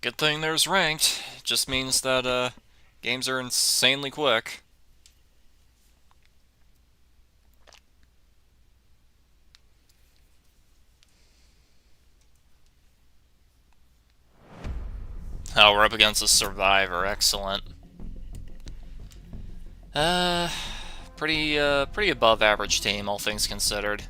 Good thing there's ranked. Just means that games are insanely quick. Oh, we're up against a survivor. Excellent. Uh, pretty above average team, all things considered.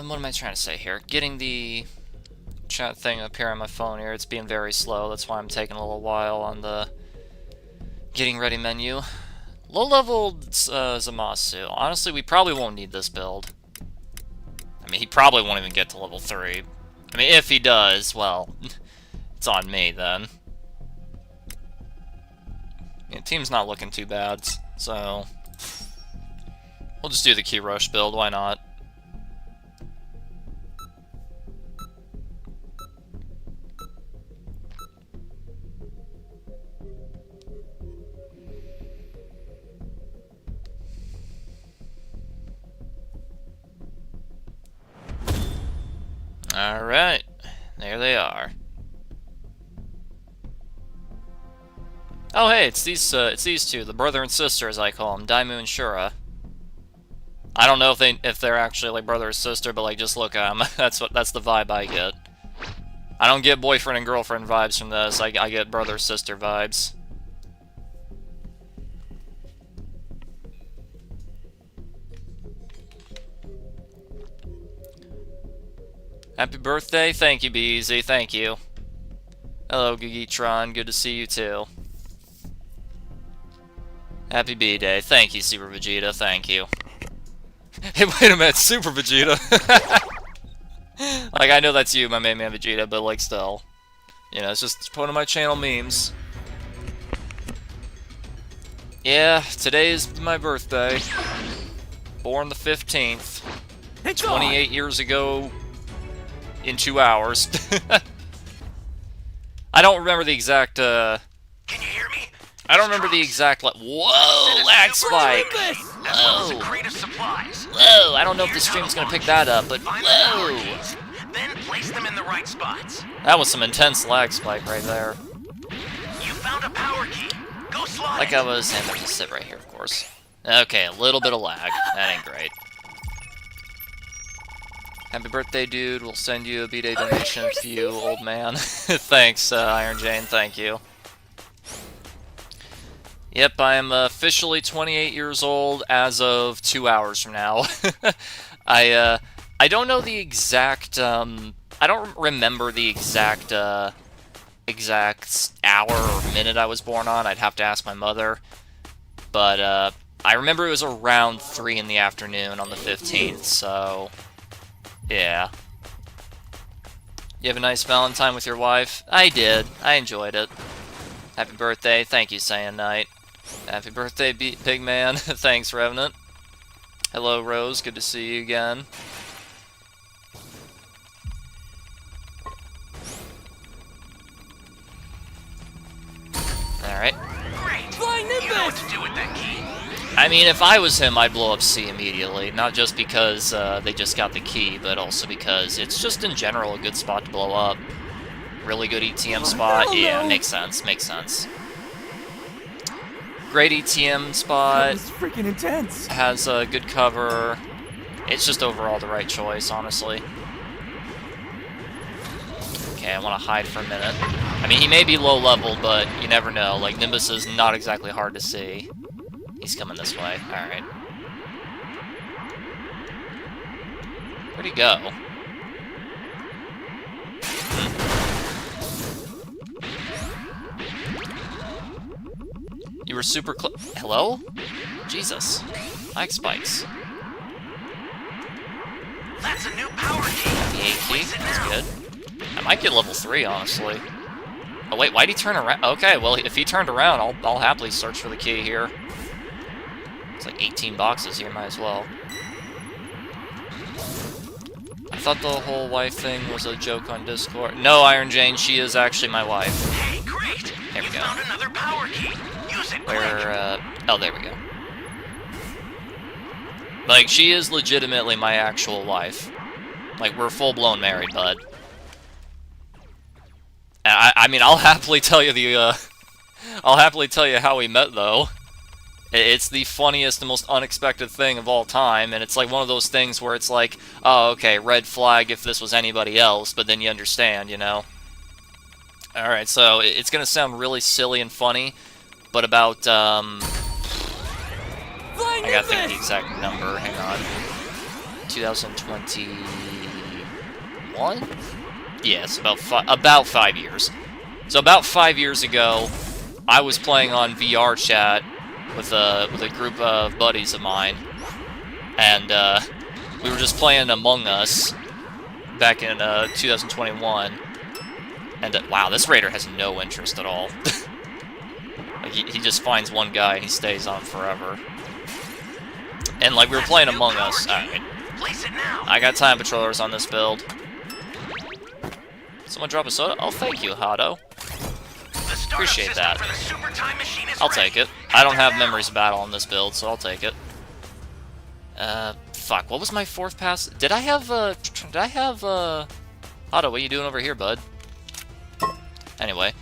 What am I trying to say here? Getting the chat thing up here on my phone here. It's being very slow. That's why I'm taking a little while on the getting ready menu. Low-level Zamasu. Honestly, we probably won't need this build. I mean, he probably won't even get to level 3. I mean, if he does, well, it's on me then. Yeah, team's not looking too bad, so we'll just do the key rush build. Why not? Alright, there they are. Oh hey, it's these two, the brother and sister as I call them, Daimu and Shura. I don't know if they're actually like brother or sister, but like just look at them. That's the vibe I get. I don't get boyfriend and girlfriend vibes from this. I get brother sister vibes. Happy birthday, thank you, Beezy, thank you. Hello, Gigitron, good to see you too. Happy B-Day, thank you, Super Vegeta, thank you. Hey, wait a minute, Super Vegeta! Like, I know that's you, my main man Vegeta, but like, still. You know, it's just one of my channel memes. Yeah, today is my birthday. Born the 15th. 28 years ago in 2 hours. I don't remember the exact, Can you hear me? I don't remember the exact, whoa, lag spike! Whoa! Whoa, I don't know if the stream's gonna pick that up, but whoa! Then place them in the right spots. That was some intense lag spike right there. You found a power key. Go slide. Like I was, and there's a sit right here, of course. Okay, a little bit of lag. That ain't great. Happy birthday, dude. We'll send you a B-Day donation for you, old man. Thanks, Iron Jane. Thank you. Yep, I am officially 28 years old as of 2 hours from now. I don't know the exact, I don't remember the exact hour or minute I was born on. I'd have to ask my mother. But, I remember it was around 3 in the afternoon on the 15th, so yeah. You have a nice Valentine with your wife? I did. I enjoyed it. Happy birthday. Thank you, Saiyan Knight. Happy birthday, Big Man. Thanks, Revenant. Hello, Rose. Good to see you again. Alright. Great. You know what to do with that key. I mean, if I was him, I'd blow up C immediately. Not just because they just got the key, but also because it's just in general a good spot to blow up. Really good ETM spot. Yeah, makes sense. Makes sense. Great ETM spot. It's freaking intense. Has a good cover. It's just overall the right choice, honestly. Okay, I want to hide for a minute. I mean, he may be low level, but you never know. Like, Nimbus is not exactly hard to see. He's coming this way. Alright. Where'd he go? You were super close. Hello? Jesus. Lag spikes. That's a new power key. The 8 key. That's good. I might get level 3, honestly. Oh wait, why'd he turn around? Okay, well, if he turned around, I'll happily search for the key here. It's like 18 boxes here, might as well. I thought the whole wife thing was a joke on Discord. No, Iron Jane, she is actually my wife. Hey, great. There we You go. Found another power key. Use it quick. Where, oh, there we go. Like, she is legitimately my actual wife. Like, we're full-blown married, bud. I mean, I'll happily tell you I'll happily tell you how we met, though. It's the funniest and most unexpected thing of all time, and it's like one of those things where it's like, oh, okay, red flag if this was anybody else, but then you understand, you know? Alright, so it's gonna sound really silly and funny, but about, I gotta think of the exact number, hang on. 2021? Yes, about 5 years. So about 5 years ago, I was playing on VR chat with a group of buddies of mine, and we were just playing Among Us back in 2021. And wow, this raider has no interest at all. Like, he just finds one guy and he stays on forever. And like we were playing Among Us. Alright. I got time patrollers on this build. Someone drop a soda? Oh, thank you, Hado. Appreciate that. I'll take it. I don't have Memories of Battle on this build, so I'll take it. Fuck, what was my fourth pass? Did I have, Hado, what are you doing over here, bud? Anyway.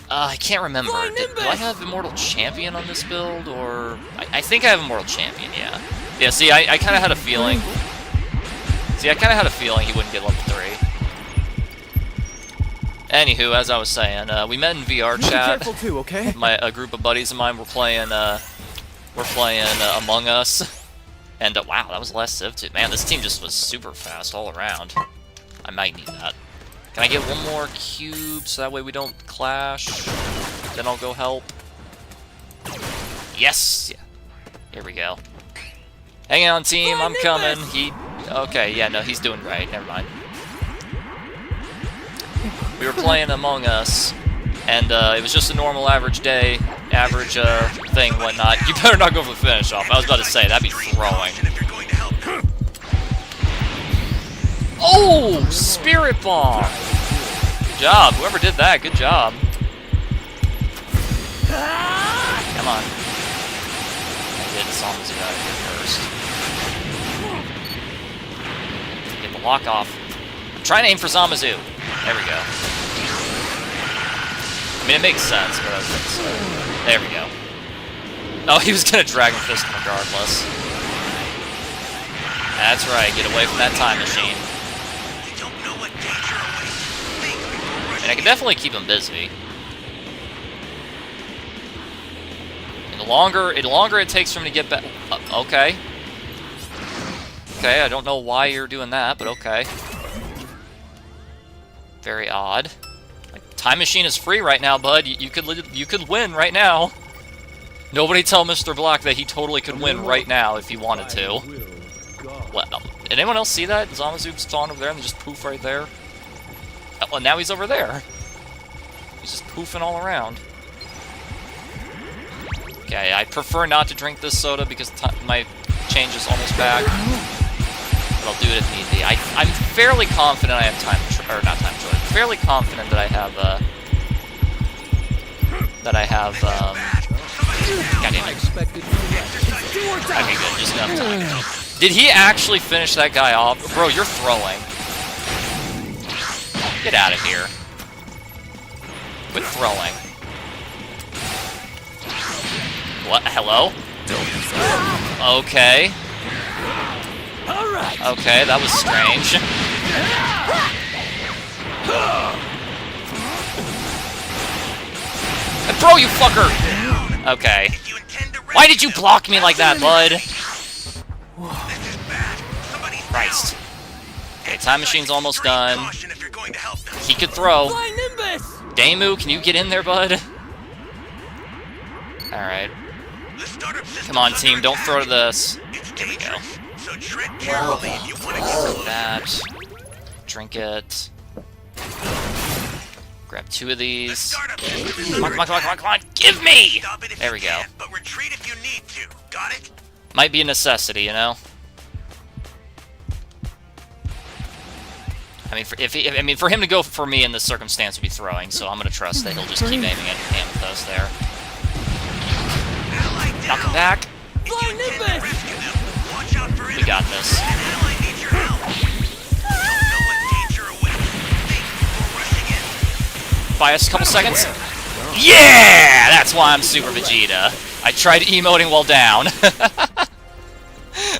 I can't remember. Do I have Immortal Champion on this build, or... I think I have Immortal Champion, yeah. Yeah, see, I kind of had a feeling... See, I kind of had a feeling he wouldn't get level 3. Anywho, as I was saying, we met in VR chat. Too, okay? A group of buddies of mine were playing Among Us. And, wow, that was the last Civ 2. Man, this team just was super fast all around. I might need that. Can I get one more cube so that way we don't clash? Then I'll go help. Yes! Yeah. Here we go. Hang on, team, I'm coming. Okay, yeah, no, he's doing right. Never mind. We were playing Among Us, and it was just a normal average day, thing, whatnot. You better not go for the finish off. I was about to say, that'd be throwing. Oh! Spirit Bomb! Good job. Whoever did that, good job. Come on. I get Zamazu out of here first. Get the lock off. I'm trying to aim for Zamazu. There we go. I mean, it makes sense, but I was gonna say. There we go. Oh, he was gonna Dragon Fist him regardless. That's right, get away from that time machine. And I can definitely keep him busy. And the longer it takes for him to get back... okay. Okay, I don't know why you're doing that, but okay. Very odd. Like, time machine is free right now, bud. You could win right now. Nobody tell Mr. Black that he totally could win right now if he wanted to. Well, did anyone else see that? Zamazu spawned over there and just poof right there. Well, now he's over there. He's just poofing all around. Okay, I prefer not to drink this soda because my change is almost back. But I'll do it if need be. I'm fairly confident I have fairly confident that I have, God damn it. Okay, good, just enough time. Did he actually finish that guy off? Bro, you're throwing. Get out of here. Quit throwing. What? Hello? Okay. Okay, that was strange. Bro, you fucker! Okay. Why did you block me like that, bud? Christ. Okay, time machine's almost done. He could throw. Damu, can you get in there, bud? Alright. Come on, team, don't throw to this. Here we go. That. Drink it. Grab 2 of these. Come on, come on, come on, come on, come on! Give me! There we go. Might be a necessity, you know? I mean, for him to go for me in this circumstance would be throwing, so I'm gonna trust that he'll just keep aiming at Amethyst there. Knock him back. Flying Nimbus! Watch out for We got this. An ally needs your help. Don't know what danger awaits. Think before rushing in. Buy us a couple seconds. Yeah! That's why I'm Super Vegeta. I tried emoting while down.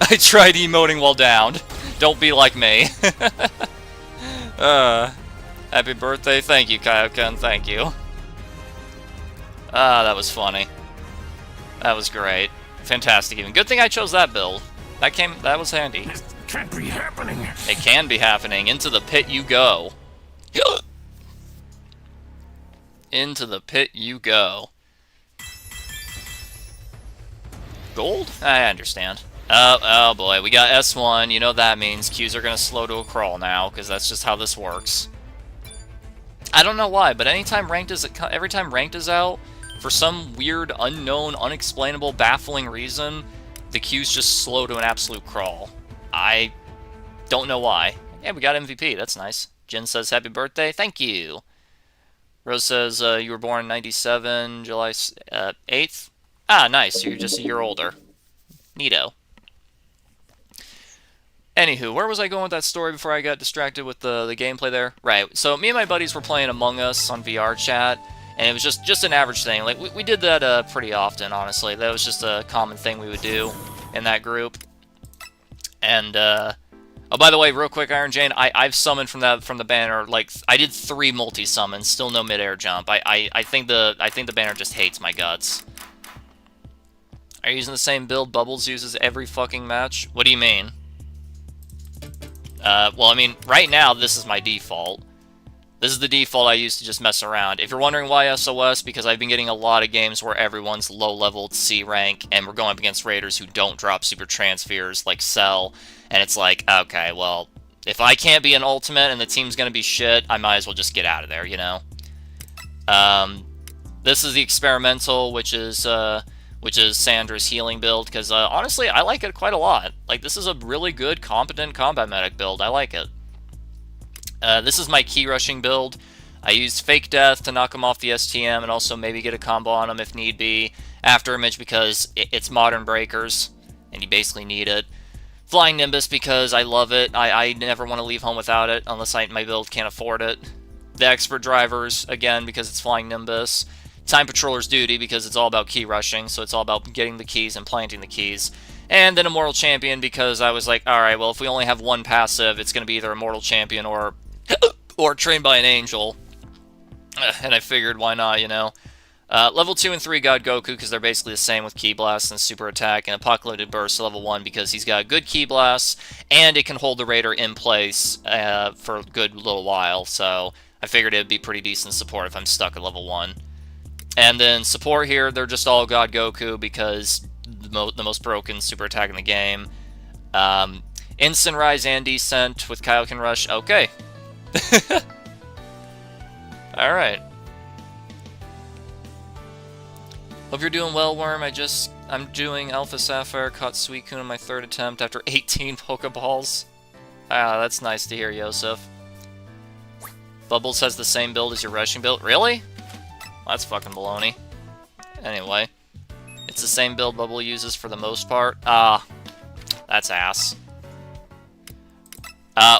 I tried emoting while down. Don't be like me. Happy birthday. Thank you, Kaioken. Thank you. That was funny. That was great. Fantastic even. Good thing I chose that build. That was handy. This can't be happening. It can be happening. Into the pit you go. Into the pit you go. Gold? I understand. Oh boy, we got S1. You know what that means. Qs are gonna slow to a crawl now, because that's just how this works. I don't know why, but every time ranked is out, for some weird, unknown, unexplainable, baffling reason, the Qs just slow to an absolute crawl. I don't know why. Yeah, we got MVP. That's nice. Jin says, happy birthday. Thank you. Rose says, you were born in 97, July 8th. Ah, nice. You're just a year older. Neato. Anywho, where was I going with that story before I got distracted with the gameplay there? Right, so me and my buddies were playing Among Us on VR chat, and it was just an average thing. Like, we did that pretty often, honestly. That was just a common thing we would do in that group. And, oh, by the way, real quick, Iron Jane, I've summoned from the banner, like, I did 3 multi-summons, still no mid-air jump. I think the banner just hates my guts. Are you using the same build Bubbles uses every fucking match? What do you mean? Well, I mean, right now, this is my default. This is the default I use to just mess around. If you're wondering why SOS, because I've been getting a lot of games where everyone's low-leveled C rank, and we're going up against raiders who don't drop super transfers like Cell, and it's like, okay, well, if I can't be an ultimate and the team's gonna be shit, I might as well just get out of there, you know? This is the experimental, which is Sandra's healing build, because honestly, I like it quite a lot. Like, this is a really good, competent combat medic build. I like it. This is my key rushing build. I used Fake Death to knock him off the STM and also maybe get a combo on him if need be. After Image because it's Modern Breakers, and you basically need it. Flying Nimbus because I love it. I never want to leave home without it unless my build can't afford it. The Expert Drivers, again, because it's Flying Nimbus. Time Patroller's Duty, because it's all about key rushing, so it's all about getting the keys and planting the keys. And then Immortal Champion, because I was like, alright, well, if we only have one passive, it's going to be either Immortal Champion or Trained by an Angel. And I figured, why not, you know? Level 2 and 3 got Goku, because they're basically the same with Ki Blast and Super Attack, and Apocalyptic Burst level 1, because he's got good Ki Blasts, and it can hold the Raider in place for a good little while, so I figured it would be pretty decent support if I'm stuck at level 1. And then support here, they're just all God Goku because the most broken super attack in the game. Instant Rise and Descent with Kaioken Rush. Okay. Alright. Hope you're doing well, Worm. I'm doing Alpha Sapphire, caught Suicune in my 3rd attempt after 18 Pokeballs. Ah, that's nice to hear, Yosef. Bubbles has the same build as your rushing build. Really? That's fucking baloney. Anyway, it's the same build Bubble uses for the most part. Ah, that's ass.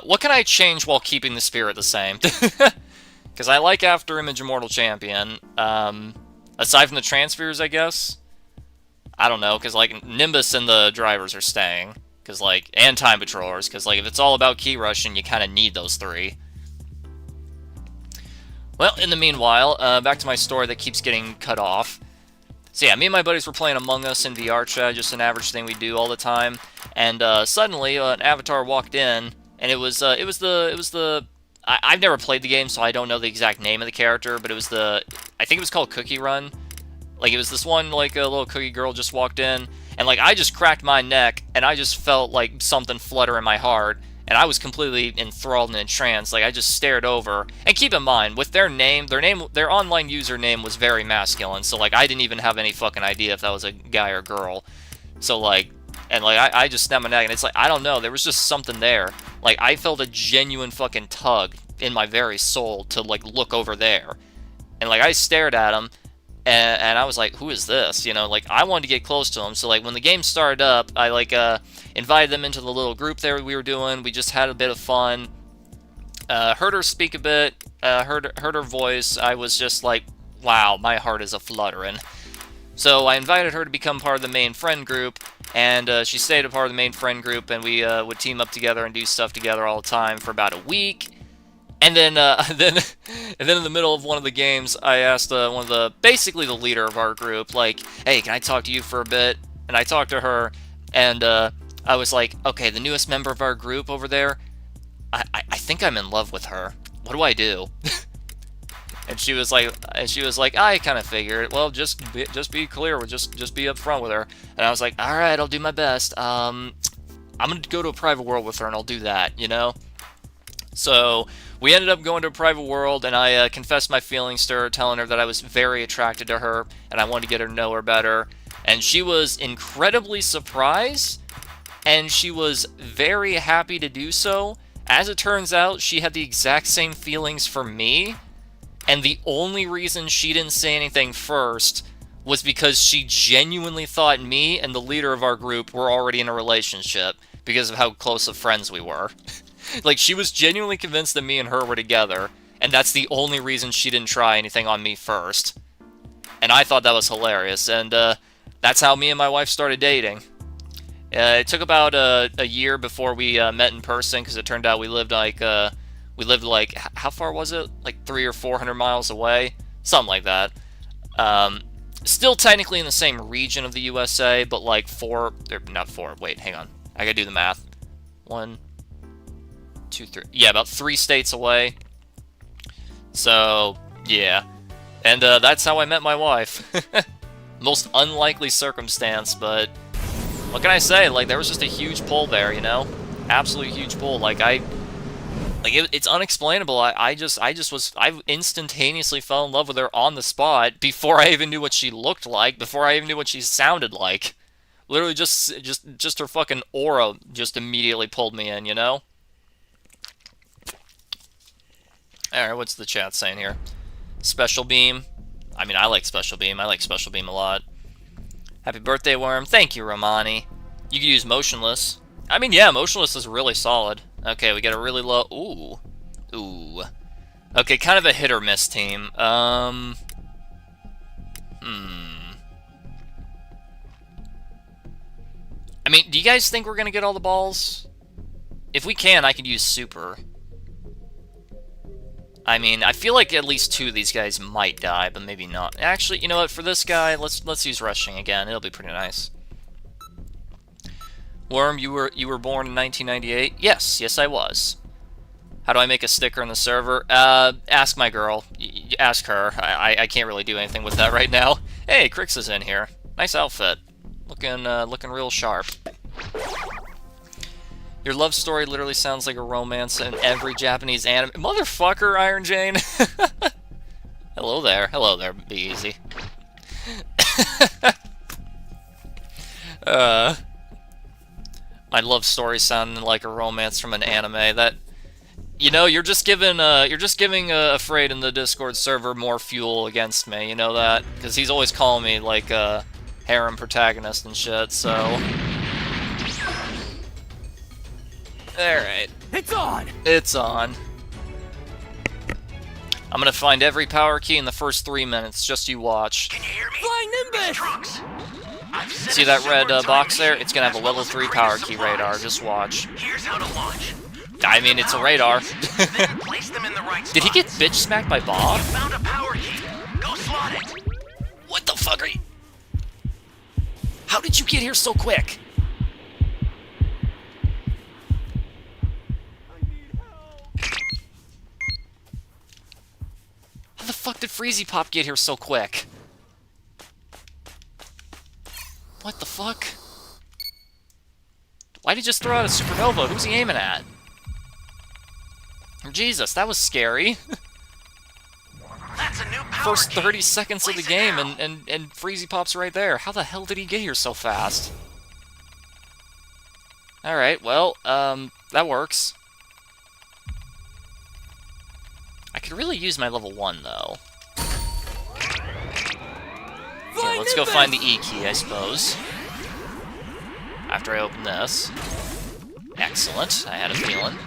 What can I change while keeping the spirit the same? Because I like After Image Immortal Champion. Aside from the transfers, I guess. I don't know, because like Nimbus and the drivers are staying. Because like, and Time Patrollers. Because like, if it's all about key rushing, you kind of need those 3. Well, in the meanwhile, back to my story that keeps getting cut off. So yeah, me and my buddies were playing Among Us in VR chat, just an average thing we do all the time. And suddenly, an avatar walked in, and it was the. I've never played the game, so I don't know the exact name of the character, but it was I think it was called Cookie Run. Like it was this one, like a little cookie girl just walked in, and like I just cracked my neck, and I just felt like something flutter in my heart. And I was completely enthralled and entranced. Like, I just stared over. And keep in mind, with their online username was very masculine. So, like, I didn't even have any fucking idea if that was a guy or girl. So, like, And, like, I just snapped my neck, and it's like, I don't know, there was just something there. Like, I felt a genuine fucking tug in my very soul to, like, look over there. And, like, I stared at him, and I was like, who is this? You know, like, I wanted to get close to him. So, like, when the game started up, I, like, invited them into the little group there we were doing. We just had a bit of fun. Heard her speak a bit, heard her voice. I was just like, wow, my heart is a-fluttering. So I invited her to become part of the main friend group, and she stayed a part of the main friend group, and we would team up together and do stuff together all the time for about a week. And then, then in the middle of one of the games, I asked basically the leader of our group, like, hey, can I talk to you for a bit? And I talked to her, and I was like, okay, the newest member of our group over there, I think I'm in love with her. What do I do? And she was like, I kind of figured. Well, just be clear. Just be upfront with her. And I was like, all right, I'll do my best. I'm gonna go to a private world with her, and I'll do that. You know. So we ended up going to a private world, and I confessed my feelings to her, telling her that I was very attracted to her, and I wanted to get her to know her better. And she was incredibly surprised, and she was very happy to do so. As it turns out, she had the exact same feelings for me, and the only reason she didn't say anything first was because she genuinely thought me and the leader of our group were already in a relationship because of how close of friends we were. Like, she was genuinely convinced that me and her were together, and that's the only reason she didn't try anything on me first. And I thought that was hilarious, and that's how me and my wife started dating. It took about a year before we met in person, because it turned out we lived like, how far was it? Like 300 or 400 miles away? Something like that. Still technically in the same region of the USA, but like wait, hang on. I gotta do the math. 1, 2, 3. Yeah, about 3 states away. So, yeah. And that's how I met my wife. Most unlikely circumstance, but what can I say? Like, there was just a huge pull there, you know? Absolute huge pull. Like, it's unexplainable. I instantaneously fell in love with her on the spot before I even knew what she looked like, before I even knew what she sounded like. Literally just her fucking aura just immediately pulled me in, you know? Alright, what's the chat saying here? Special Beam. I mean, I like Special Beam. I like Special Beam a lot. Happy birthday, Worm. Thank you, Romani. You could use Motionless. I mean, yeah, Motionless is really solid. Okay, we get a really low... Ooh. Okay, kind of a hit or miss team. I mean, do you guys think we're gonna get all the balls? If we can, I could use Super. I mean, I feel like at least 2 of these guys might die, but maybe not. Actually, you know what? For this guy, let's use Rushing again. It'll be pretty nice. Worm, you were born in 1998? Yes, I was. How do I make a sticker in the server? Ask my girl. Ask her. I can't really do anything with that right now. Hey, Crix is in here. Nice outfit. Looking real sharp. Your love story literally sounds like a romance in every Japanese anime. Motherfucker, Iron Jane! Hello there, be easy. My love story sounding like a romance from an anime. That, you know, you're just giving Afraid in the Discord server more fuel against me. You know that? Because he's always calling me like a harem protagonist and shit. So. Alright. It's on! It's on. I'm gonna find every power key in the first 3 minutes, just you watch. Can you hear me? Flying Nimbus! Trucks. See that red box there? It's gonna have a level 3 power key radar, just watch. Here's how to launch. I mean, it's a radar. Then place them in the right Did he get spots. bitch smacked by Bob? Found a power key. Go slot it. What the fuck are you... How did you get here so quick? How the fuck did Freezy Pop get here so quick? What the fuck? Why'd he just throw out a supernova? Who's he aiming at? Jesus, that was scary. That's a new power First key. 30 seconds of the Place it game now. and Freezy Pop's right there. How the hell did he get here so fast? Alright, well, that works. I could really use my level 1, though. Okay, let's go find the E key, I suppose. After I open this. Excellent, I had a feeling.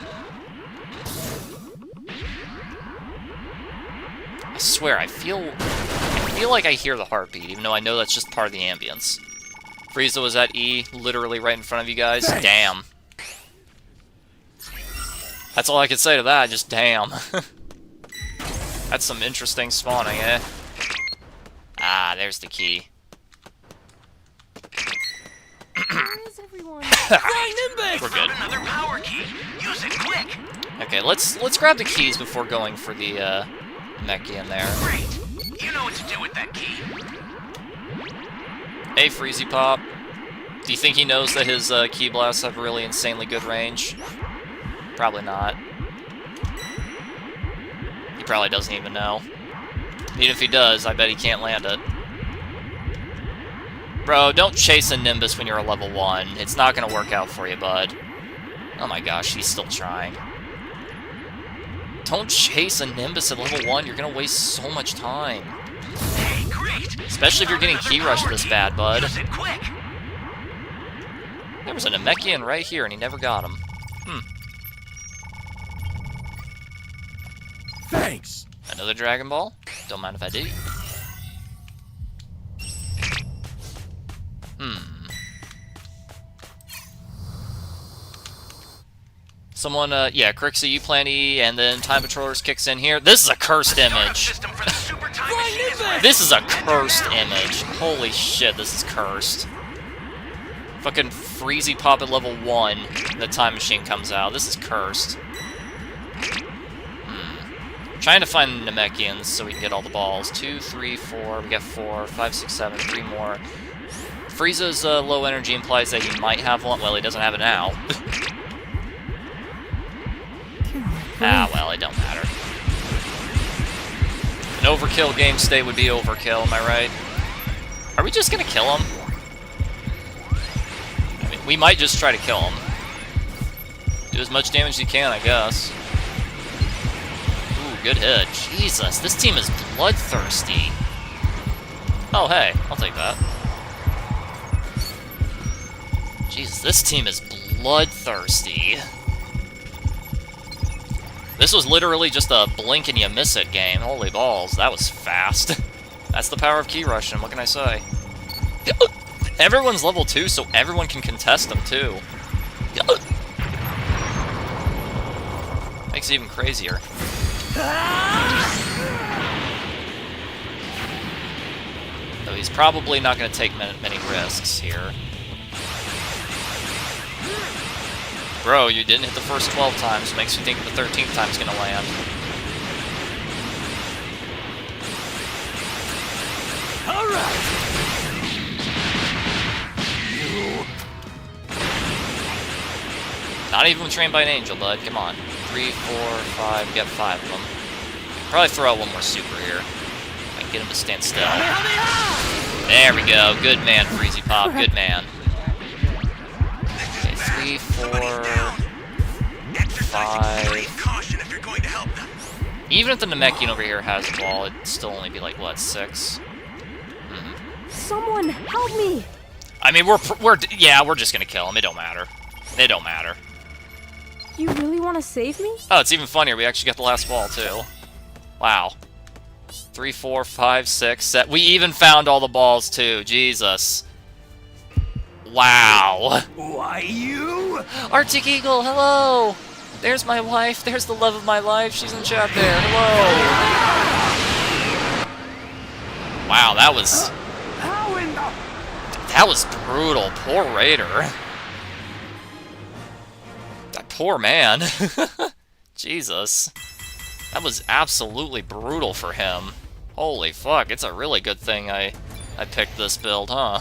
I swear, I feel like I hear the heartbeat, even though I know that's just part of the ambience. Frieza was at E, literally right in front of you guys. Thanks. Damn. That's all I could say to that, just damn. That's some interesting spawning, eh? Ah, there's the key. Where is everyone? We're good. Another power key. Use it quick. Okay, let's grab the keys before going for the Mechie in there. Great. You know what to do with that key. Hey, Freezy Pop. Do you think he knows that his Ki blasts have really insanely good range? Probably not. He probably doesn't even know. Even if he does, I bet he can't land it. Bro, don't chase a Nimbus when you're a level 1. It's not gonna work out for you, bud. Oh my gosh, he's still trying. Don't chase a Nimbus at level 1, you're gonna waste so much time. Hey, great. Especially if you're getting Ki Rush this bad, bud. Use it quick. There was a Namekian right here, and he never got him. Thanks. Another Dragon Ball? Don't mind if I do. Someone, yeah, Crixie, you plan E, and then Time Patrollers kicks in here. This is a cursed image. System for the super time machine is ready. This is a cursed image. Holy shit, this is cursed. Fucking Freezy Pop at level 1, the Time Machine comes out. This is cursed. Trying to find Namekians so we can get all the balls. 2, 3, 4, we got 4, 5, 6, 7, 3 more. Frieza's low energy implies that he might have one. Well, he doesn't have it now. Ah, well, it don't matter. An overkill game state would be overkill, am I right? Are we just gonna kill him? I mean, we might just try to kill him. Do as much damage as you can, I guess. Ooh, good hit. Jesus, this team is bloodthirsty. Oh, hey, I'll take that. Jesus, this team is bloodthirsty. This was literally just a blink and you miss it game. Holy balls, that was fast. That's the power of Ki Rush, and what can I say? Everyone's level 2, so everyone can contest them, too. Makes it even crazier. Though he's probably not going to take many risks here. Bro, you didn't hit the first 12 times. Makes you think the 13th time's gonna land. Alright! Not even trained by an angel, bud. Come on. 3, 4, 5. Get 5 of them. Probably throw out one more super here. I can get him to stand still. There we go. Good man, Freezy Pop. Good man. Okay, 3, 4, 5. Caution if you're going to help them. Even if the Namekian over here has a ball, it'd still only be like, what, 6? Someone help me! I mean, yeah, we're just gonna kill him. It don't matter. It don't matter. You really want to save me? Oh, it's even funnier. We actually got the last ball, too. Wow. 3, 4, 5, 6, 7. We even found all the balls, too. Jesus. Wow. Why you? Arctic Eagle, hello! There's my wife. There's the love of my life. She's in chat there. Hello! Wow, that was... How in the... That was brutal. Poor Raider. That poor man. Jesus. That was absolutely brutal for him. Holy fuck, it's a really good thing I picked this build, huh?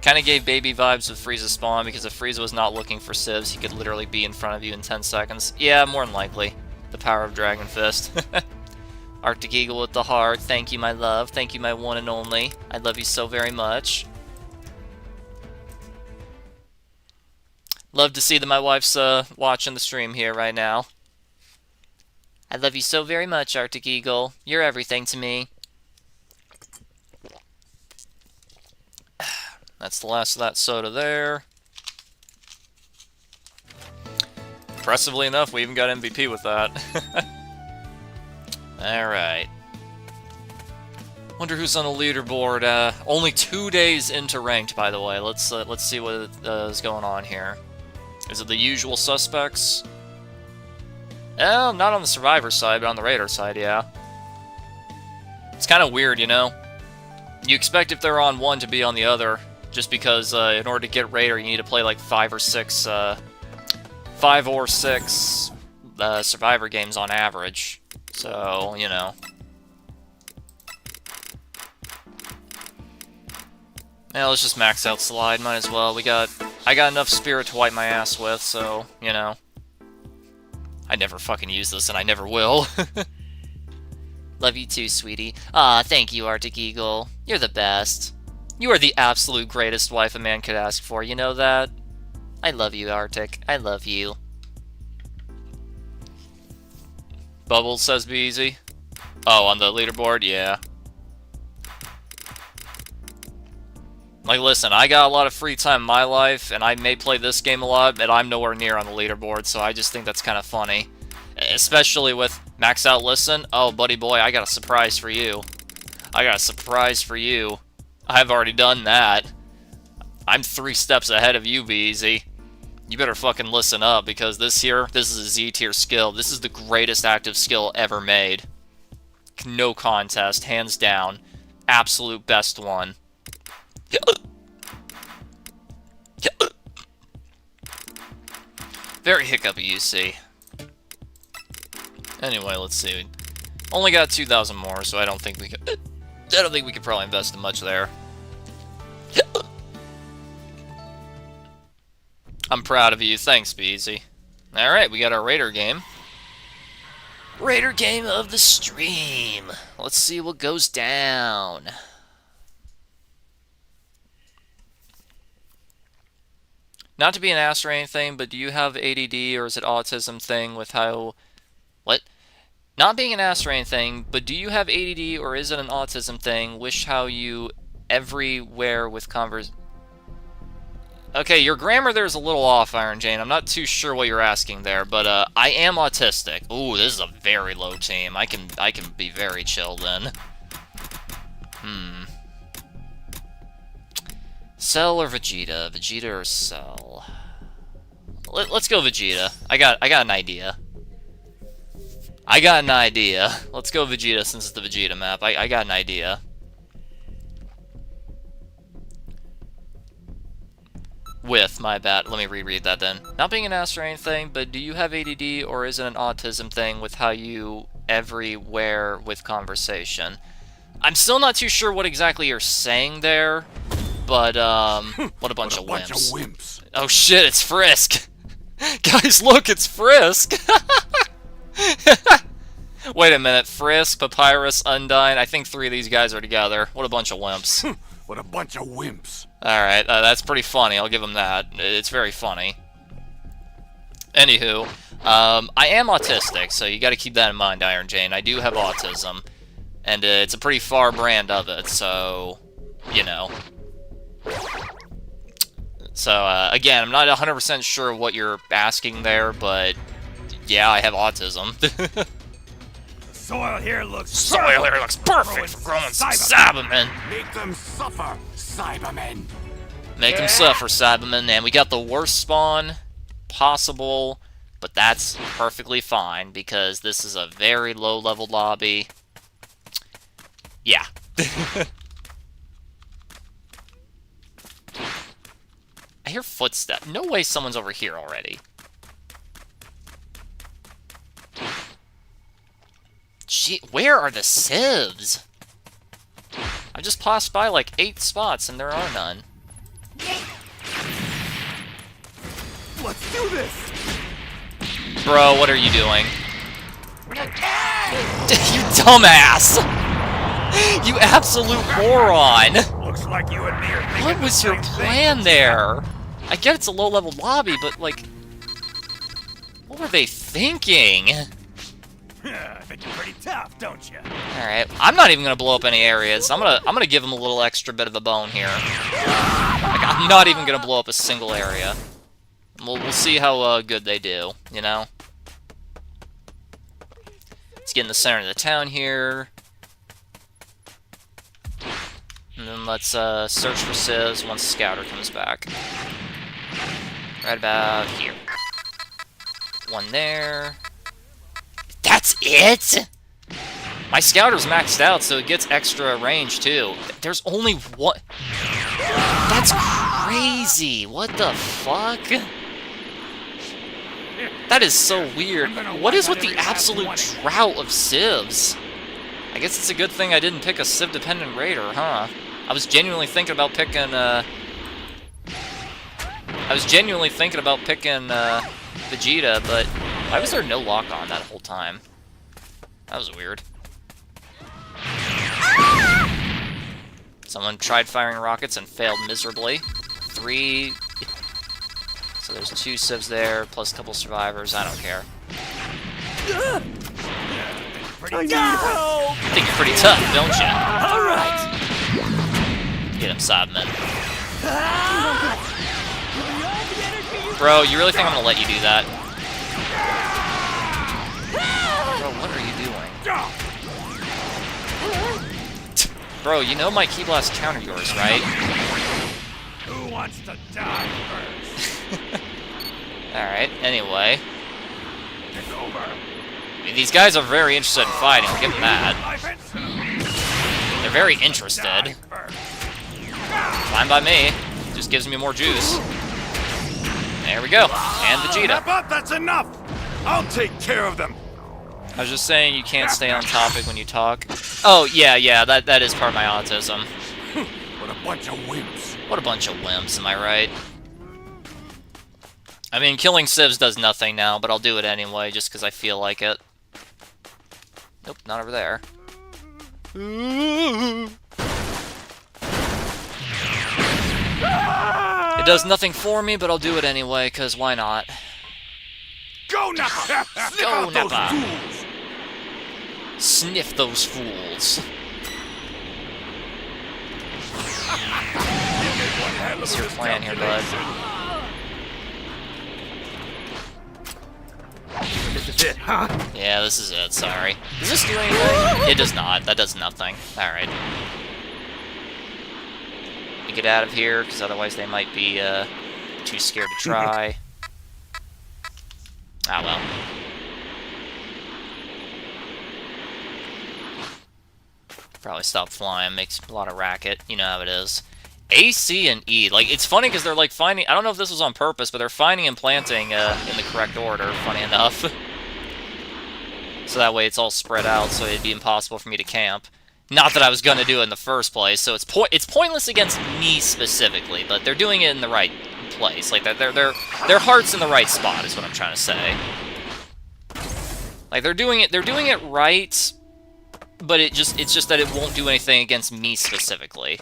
Kinda gave baby vibes with Frieza's spawn, because if Frieza was not looking for civs, he could literally be in front of you in 10 seconds. Yeah, more than likely. The power of Dragon Fist. Arctic Eagle with the heart. Thank you, my love. Thank you, my one and only. I love you so very much. Love to see that my wife's watching the stream here right now. I love you so very much, Arctic Eagle. You're everything to me. That's the last of that soda there. Impressively enough, we even got MVP with that. Alright. Wonder who's on the leaderboard. Only 2 days into ranked, by the way. Let's see what is going on here. Is it the usual suspects? Oh, not on the Survivor side, but on the Raider side, yeah. It's kind of weird, you know? You expect if they're on one to be on the other, just because in order to get Raider, you need to play like 5 or 6 Survivor games on average. So, you know. Yeah, let's just max out Slide, might as well. I got enough Spirit to wipe my ass with, so, you know. I never fucking use this, and I never will. Love you too, sweetie. Aw, thank you, Arctic Eagle. You're the best. You are the absolute greatest wife a man could ask for, you know that? I love you, Arctic. I love you. Bubbles says be easy. Oh, on the leaderboard? Yeah. Like, listen, I got a lot of free time in my life, and I may play this game a lot, but I'm nowhere near on the leaderboard, so I just think that's kind of funny. Especially with Max Out Listen. Oh, buddy boy, I got a surprise for you. I got a surprise for you. I've already done that. I'm 3 steps ahead of you, Beezy. You better fucking listen up, because this is a Z-tier skill. This is the greatest active skill ever made. No contest, hands down. Absolute best one. Very hiccupy, you see. Anyway, let's see. Only got 2,000 more, so I don't think we could. I don't think we could probably invest in much there. I'm proud of you. Thanks, Beezy. All right, we got our Raider game. Raider game of the stream. Let's see what goes down. Not to be an ass or anything, but do you have ADD or is it autism thing with how... What? Not being an ass or anything, but do you have ADD or is it an autism thing? Wish how you everywhere with convers... Okay, your grammar there is a little off, Iron Jane. I'm not too sure what you're asking there, but I am autistic. Ooh, this is a very low team. I can be very chill then. Cell or Vegeta? Vegeta or Cell? Let's go Vegeta. I got an idea. Let's go Vegeta since it's the Vegeta map. I got an idea. With, my bad. Let me reread that then. Not being an ass or anything, but do you have ADD or is it an autism thing with how you everywhere with conversation? I'm still not too sure what exactly you're saying there. But, what a bunch of wimps. Oh shit, it's Frisk! Guys, look, it's Frisk! Wait a minute, Frisk, Papyrus, Undyne, I think 3 of these guys are together. What a bunch of wimps. What a bunch of wimps. Alright, that's pretty funny, I'll give him that. It's very funny. Anywho, I am autistic, so you gotta keep that in mind, Iron Jane. I do have autism. And it's a pretty far brand of it, so, you know. So, again, I'm not 100% sure what you're asking there, but yeah, I have autism. Soil here looks perfect for growing some Cybermen. Make them suffer, Cybermen. Make them suffer, Cybermen. And we got the worst spawn possible, but that's perfectly fine because this is a very low-level lobby. Yeah. I hear footsteps. No way someone's over here already. Gee, where are the civs? I just passed by like 8 spots and there are none. Let's do this. Bro, what are you doing? You dumbass! You absolute moron! Looks like you and me are thinking What was the your same plan thing. there? I get it's a low-level lobby, but, like... What were they thinking? I think you're pretty tough, don't you? Alright, I'm not even gonna blow up any areas. I'm gonna give them a little extra bit of a bone here. Like, I'm not even gonna blow up a single area. We'll see how good they do, you know? Let's get in the center of the town here. And then let's search for civs once Scouter comes back. Right about here. One there. That's it? My Scouter's maxed out, so it gets extra range, too. There's only one... That's crazy! What the fuck? That is so weird. What is with the absolute drought of civs? I guess it's a good thing I didn't pick a civ-dependent raider, huh? I was genuinely thinking about picking, Vegeta, but why was there no lock-on that whole time? That was weird. Someone tried firing rockets and failed miserably. 3... So there's 2 civs there, plus a couple survivors. I don't care. Pretty tough. You think you're pretty tough, don't you? Alright! Get him, Cyberman. Bro, you really think I'm gonna let you do that? Bro, what are you doing? Bro, you know my Ki Blast counter yours, right? Who wants to die first? Alright, anyway. It's over. I mean, these guys are very interested in fighting, I'll give them that. They're very interested. Fine by me. Just gives me more juice. There we go. And Vegeta. But that's enough. I'll take care of them. I was just saying you can't stay on topic when you talk. Oh, yeah, that is part of my autism. What a bunch of wimps. What a bunch of wimps, am I right? I mean, killing civs does nothing now, but I'll do it anyway, just because I feel like it. Nope, not over there. It does nothing for me, but I'll do it anyway, because why not? Go, Nappa! Go, Nappa! Fools. Sniff those fools. What's your plan here, bud? This is it, huh? Yeah, this is it, sorry. Does this do anything? It does not. That does nothing. Alright. Let me get out of here, because otherwise they might be too scared to try. Ah, well. Probably stop flying, makes a lot of racket. You know how it is. A, C, and E. Like, it's funny because they're, like, finding... I don't know if this was on purpose, but they're finding and planting in the correct order, funny enough. So that way it's all spread out, so it'd be impossible for me to camp. Not that I was gonna do it in the first place, so it's pointless against me specifically, but they're doing it in the right place. Like, their heart's in the right spot, is what I'm trying to say. Like, they're doing it right, but it's just that it won't do anything against me specifically.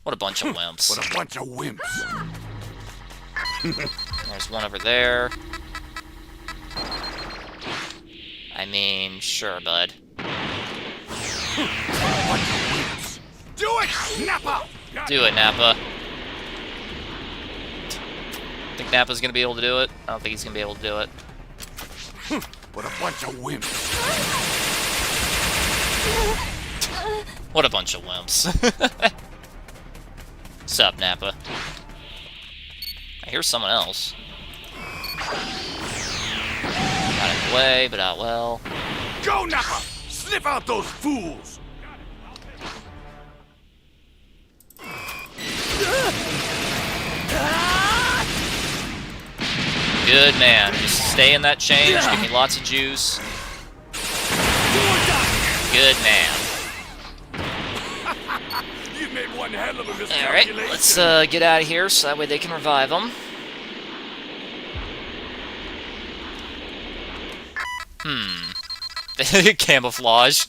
What a bunch of wimps. What a bunch of wimps. There's one over there. I mean, sure, bud. Do it, Nappa! Do it, Nappa. Think Nappa's gonna be able to do it? I don't think he's gonna be able to do it. What a bunch of wimps. What a bunch of wimps. Sup, Nappa? I hear someone else. Got in the way, but out well. Go, Nappa! Sniff out those fools! Good man. Just stay in that change. Give me lots of juice. Good man. You made one hell of a miscalculation. Alright, let's get out of here so that way they can revive them. Camouflage.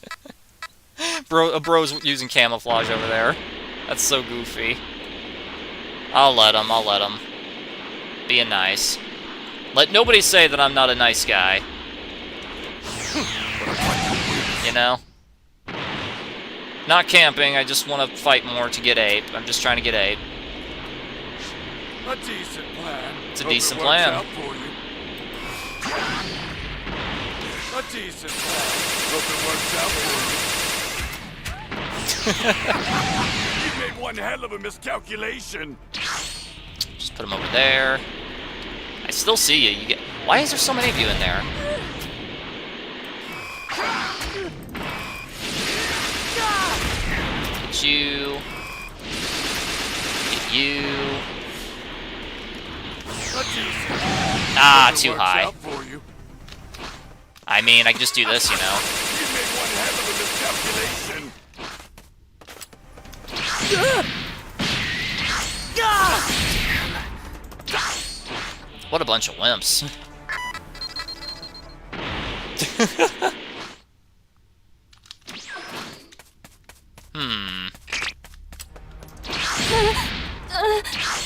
Bro's using camouflage over there. That's so goofy. I'll let him. I'll let him. Being nice. Let nobody say that I'm not a nice guy. You know? Not camping, I just want to fight more to get ape. I'm just trying to get ape. A decent plan. It's a Hope it decent works plan. out for you. A decent plan. Hope it works out for you. You made one hell of a miscalculation. Just put him over there. I still see you. You get. Why is there so many of you in there? Get you. Get you. A decent Ah, Hope it too works high. out for you. I mean, I can just do this, you know. You made one hell of a miscalculation. What a bunch of wimps.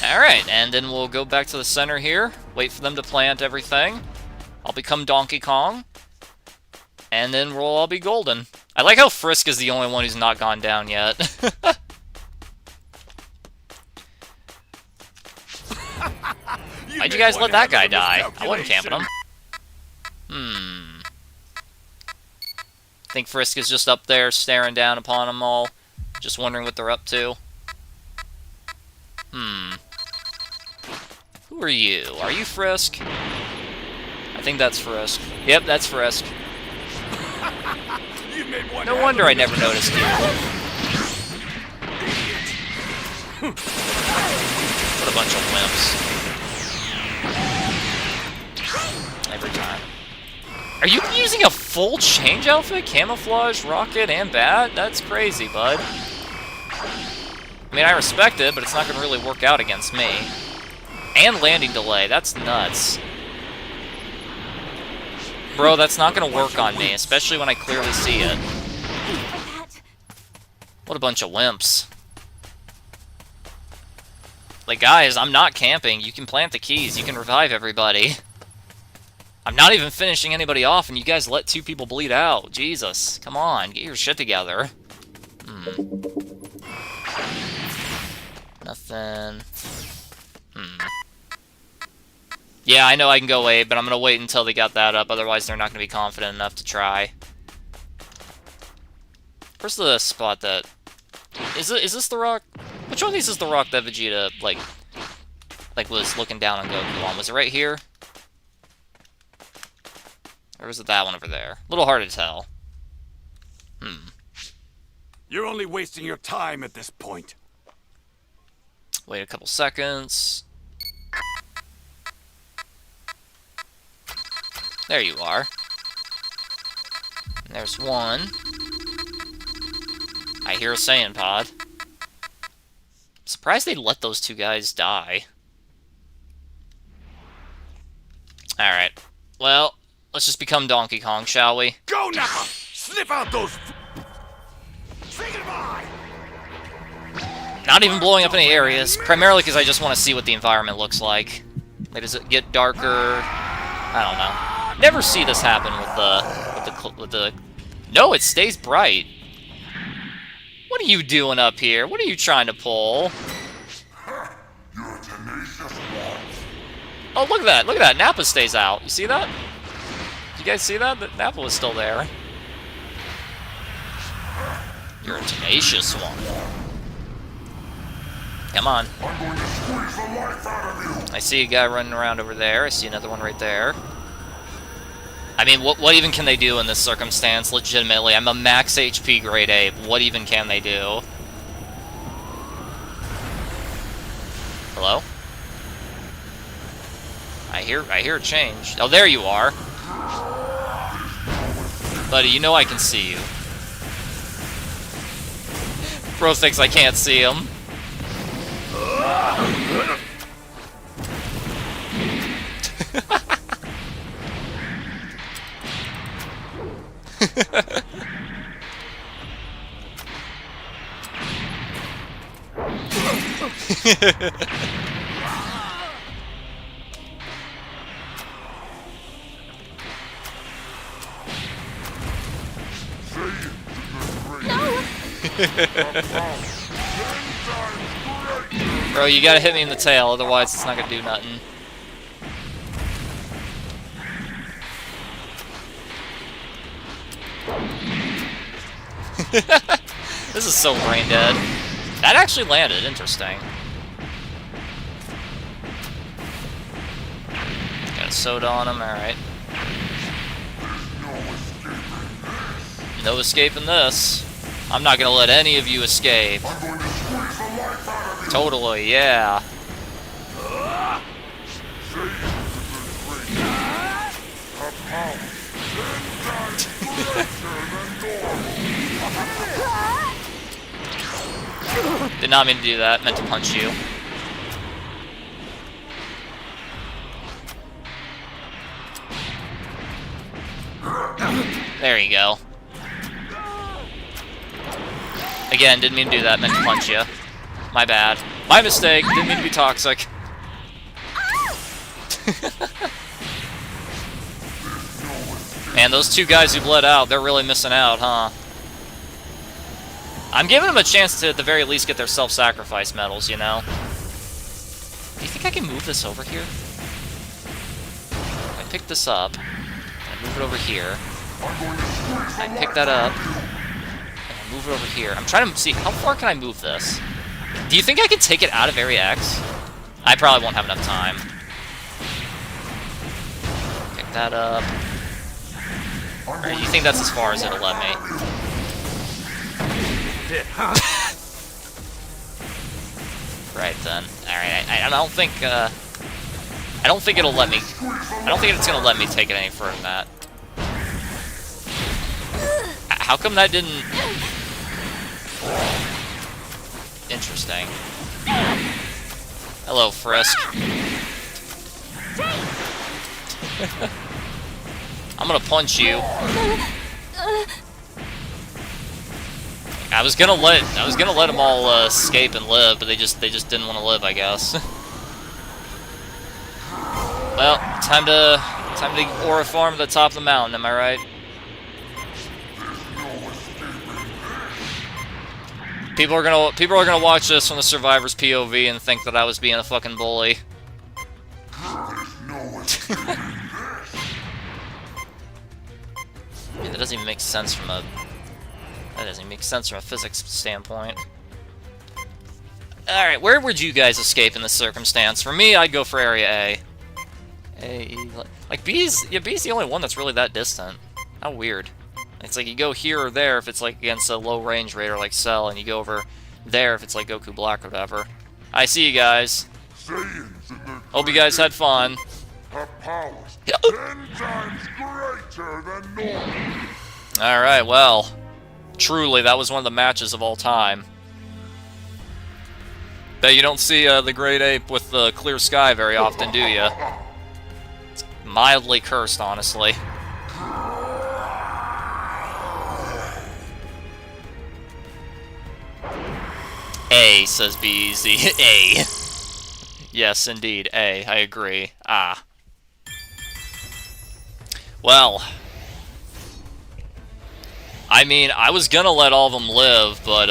Alright, and then we'll go back to the center here, wait for them to plant everything. I'll become Donkey Kong, and then we'll all be golden. I like how Frisk is the only one who's not gone down yet. Why'd you guys let that guy die? I wasn't camping him. I think Frisk is just up there staring down upon them all, just wondering what they're up to. Who are you? Are you Frisk? I think that's Frisk. Yep, that's Frisk. You made one No hell wonder of a I never noticed you. What a bunch of wimps. Every time. Are you using a full change outfit? Camouflage, rocket, and bat? That's crazy, bud. I mean, I respect it, but it's not going to really work out against me. And landing delay, that's nuts. Bro, that's not going to work on me, especially when I clearly see it. What a bunch of wimps. Like, guys, I'm not camping. You can plant the keys. You can revive everybody. I'm not even finishing anybody off, and you guys let 2 people bleed out. Jesus. Come on. Get your shit together. Nothing. Yeah, I know I can go wait, but I'm gonna wait until they got that up. Otherwise, they're not gonna be confident enough to try. Where's the spot that... Is this the rock? Which one of these is the rock that Vegeta, like was looking down on Goku on? Was it right here? Or was it that one over there? A little hard to tell. You're only wasting your time at this point. Wait a couple seconds. There you are. And there's one. I hear a Saiyan pod. Surprised they let those 2 guys die. Alright. Well, let's just become Donkey Kong, shall we? Go, Nappa! Sniff out those... Say goodbye! Not even blowing up any areas, primarily because I just want to see what the environment looks like. Like, does it get darker? I don't know. Never see this happen with the... No, it stays bright. What are you doing up here? What are you trying to pull? Oh, look at that. Look at that. Nappa stays out. You see that? Did you guys see that? That Nappa was still there. You're a tenacious one. Come on. I see a guy running around over there. I see another one right there. I mean, what even can they do in this circumstance, legitimately? I'm a max HP grade ape. What even can they do? Hello? I hear a change. Oh, there you are. Buddy, you know I can see you. Bro thinks I can't see him. Bro, you gotta hit me in the tail, otherwise it's not gonna do nothing. This is so brain dead. That actually landed, interesting. Got a soda on him, alright. No escaping this. I'm not gonna let any of you escape. Totally, yeah. Did not mean to do that, meant to punch you. There you go. Again, didn't mean to do that, meant to punch you. My bad. My mistake, didn't mean to be toxic. Man, those two guys who bled out, they're really missing out, huh? I'm giving them a chance to, at the very least, get their self-sacrifice medals, you know? Do you think I can move this over here? I pick this up, and I move it over here. I pick that up, and I move it over here. I'm trying to see, how far can I move this? Do you think I can take it out of Area X? I probably won't have enough time. Pick that up. Alright, you think that's as far as it'll let me? Right then. Alright, I don't think I don't think it'll let me. I don't think it's gonna let me take it any further than that. How come that didn't? Interesting. Hello, Frisk. I'm gonna punch you. I was gonna let them all escape and live, but they just didn't want to live, I guess. Well, time to aura farm at the top of the mountain. Am I right? People are gonna watch this from the survivor's POV and think that I was being a fucking bully. Yeah, that doesn't even make sense from a physics standpoint. Alright, where would you guys escape in this circumstance? For me, I'd go for Area A. Like, B's the only one that's really that distant. How weird. It's like you go here or there if it's like against a low-range raider like Cell, and you go over there if it's like Goku Black or whatever. I see you guys. Hope you guys had fun. Alright, well. Truly, that was one of the matches of all time. Bet you don't see the Great Ape with the clear sky very often, do you? It's mildly cursed, honestly. A, says BZ. A. Yes, indeed. A. I agree. Ah. Well. I mean, I was gonna let all of them live, but,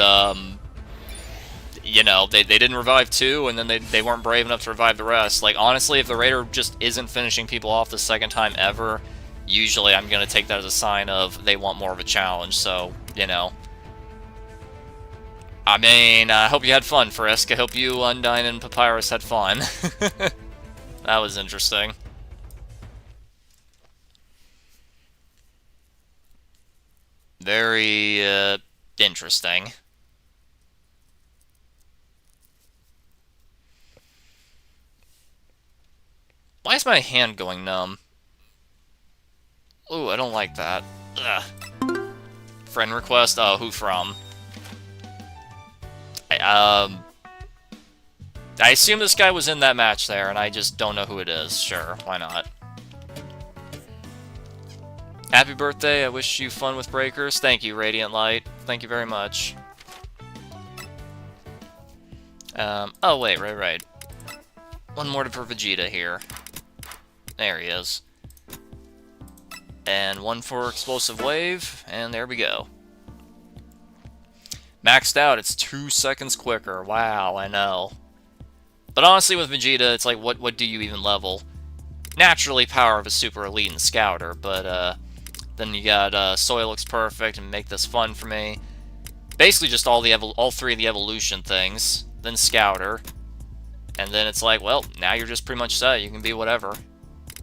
you know, they didn't revive 2, and then they weren't brave enough to revive the rest. Like, honestly, if the Raider just isn't finishing people off the second time ever, usually I'm gonna take that as a sign of they want more of a challenge, so, you know. I mean, I hope you had fun, Frisk. I hope you, Undyne, and Papyrus had fun. That was interesting. Very, interesting. Why is my hand going numb? Ooh, I don't like that. Ugh. Friend request? Oh, who from? I assume this guy was in that match there, and I just don't know who it is. Sure, why not? Happy birthday, I wish you fun with Breakers. Thank you, Radiant Light. Thank you very much. Oh, wait, right. One more for Vegeta here. There he is. And one for Explosive Wave, and there we go. Maxed out, it's 2 seconds quicker. Wow, I know. But honestly, with Vegeta, it's like, what do you even level? Naturally, Power of a Super Elite and Scouter, but, then you got, Soil Looks Perfect, and Make This Fun for me. Basically just all three of the evolution things, then Scouter. And then it's like, well, now you're just pretty much set. You can be whatever.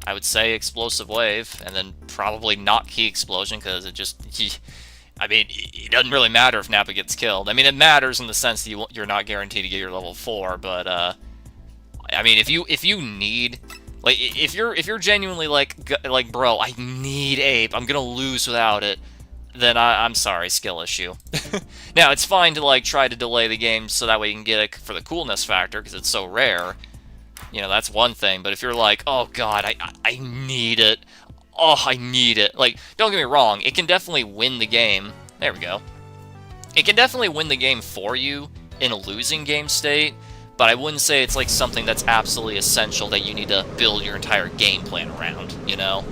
I would say Explosive Wave, and then probably not Key Explosion, because it just... I mean, it doesn't really matter if Nappa gets killed. I mean, it matters in the sense that you're not guaranteed to get your level 4, but, I mean, if you need... Like, if you're genuinely like, bro, I need Ape, I'm gonna lose without it, then I'm sorry, skill issue. Now, it's fine to, like, try to delay the game so that way you can get it for the coolness factor, because it's so rare. You know, that's one thing, but if you're like, oh god, I need it. Oh, I need it. Like, don't get me wrong, it can definitely win the game. There we go. It can definitely win the game for you in a losing game state, but I wouldn't say it's, like, something that's absolutely essential that you need to build your entire game plan around, you know?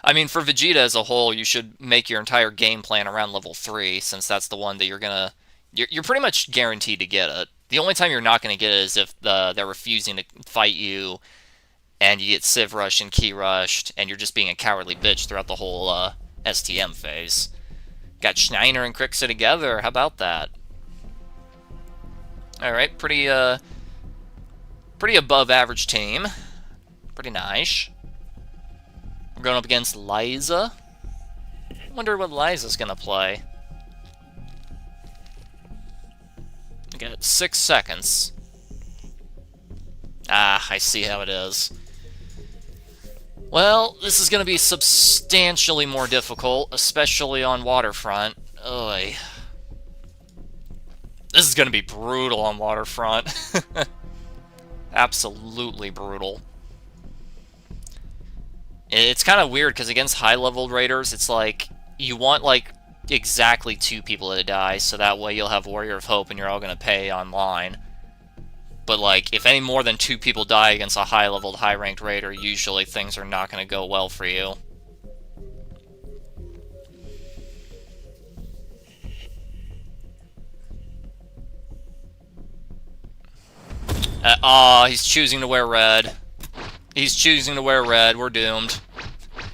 I mean, for Vegeta as a whole, you should make your entire game plan around level 3, since that's the one that you're gonna... You're pretty much guaranteed to get it. The only time you're not gonna get it is if they're refusing to fight you, and you get Civ Rushed and Key Rushed, and you're just being a cowardly bitch throughout the whole STM phase. Got Schneider and Krixa together, how about that? Alright, pretty above average team. Pretty nice. We're going up against Liza. Wonder what Liza's gonna play. We got 6 seconds. Ah, I see how it is. Well, this is gonna be substantially more difficult, especially on Waterfront. Oy. This is gonna be brutal on Waterfront. Absolutely brutal. It's kind of weird, because against high-leveled raiders, it's like, you want, like, exactly 2 people to die, so that way you'll have Warrior of Hope and you're all gonna pay online. But, like, if any more than 2 people die against a high-leveled, high-ranked raider, usually things are not gonna go well for you. He's choosing to wear red. He's choosing to wear red. We're doomed.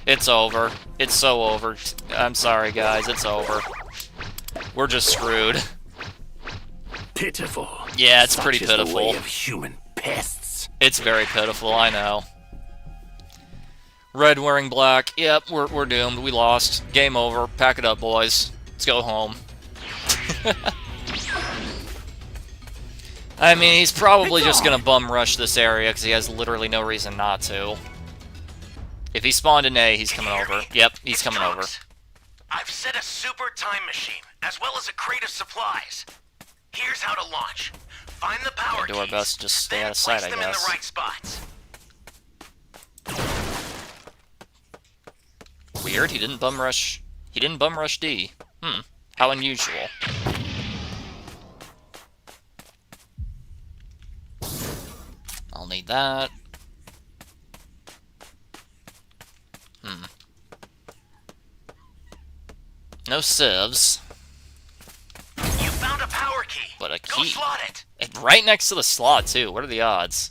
It's over. It's so over. I'm sorry, guys. It's over. We're just screwed. Pitiful. Yeah, it's pretty Such is the pitiful. way of human pests. It's very pitiful, I know. Red wearing black. Yep, we're doomed. We lost. Game over. Pack it up, boys. Let's go home. I mean, he's probably just gonna bum rush this area because he has literally no reason not to. If he spawned an A, he's coming over. Yep, he's coming over. I've set a super time machine, as well as a crate of supplies. Here's how to launch. Find the power Do our keys, best to just stay then out of sight, place I them in guess. the right spots. Weird, he didn't bum rush D. How unusual. I'll need that. No civs. You found a power key. But a Go key. slot it. And right next to the slot, too. What are the odds?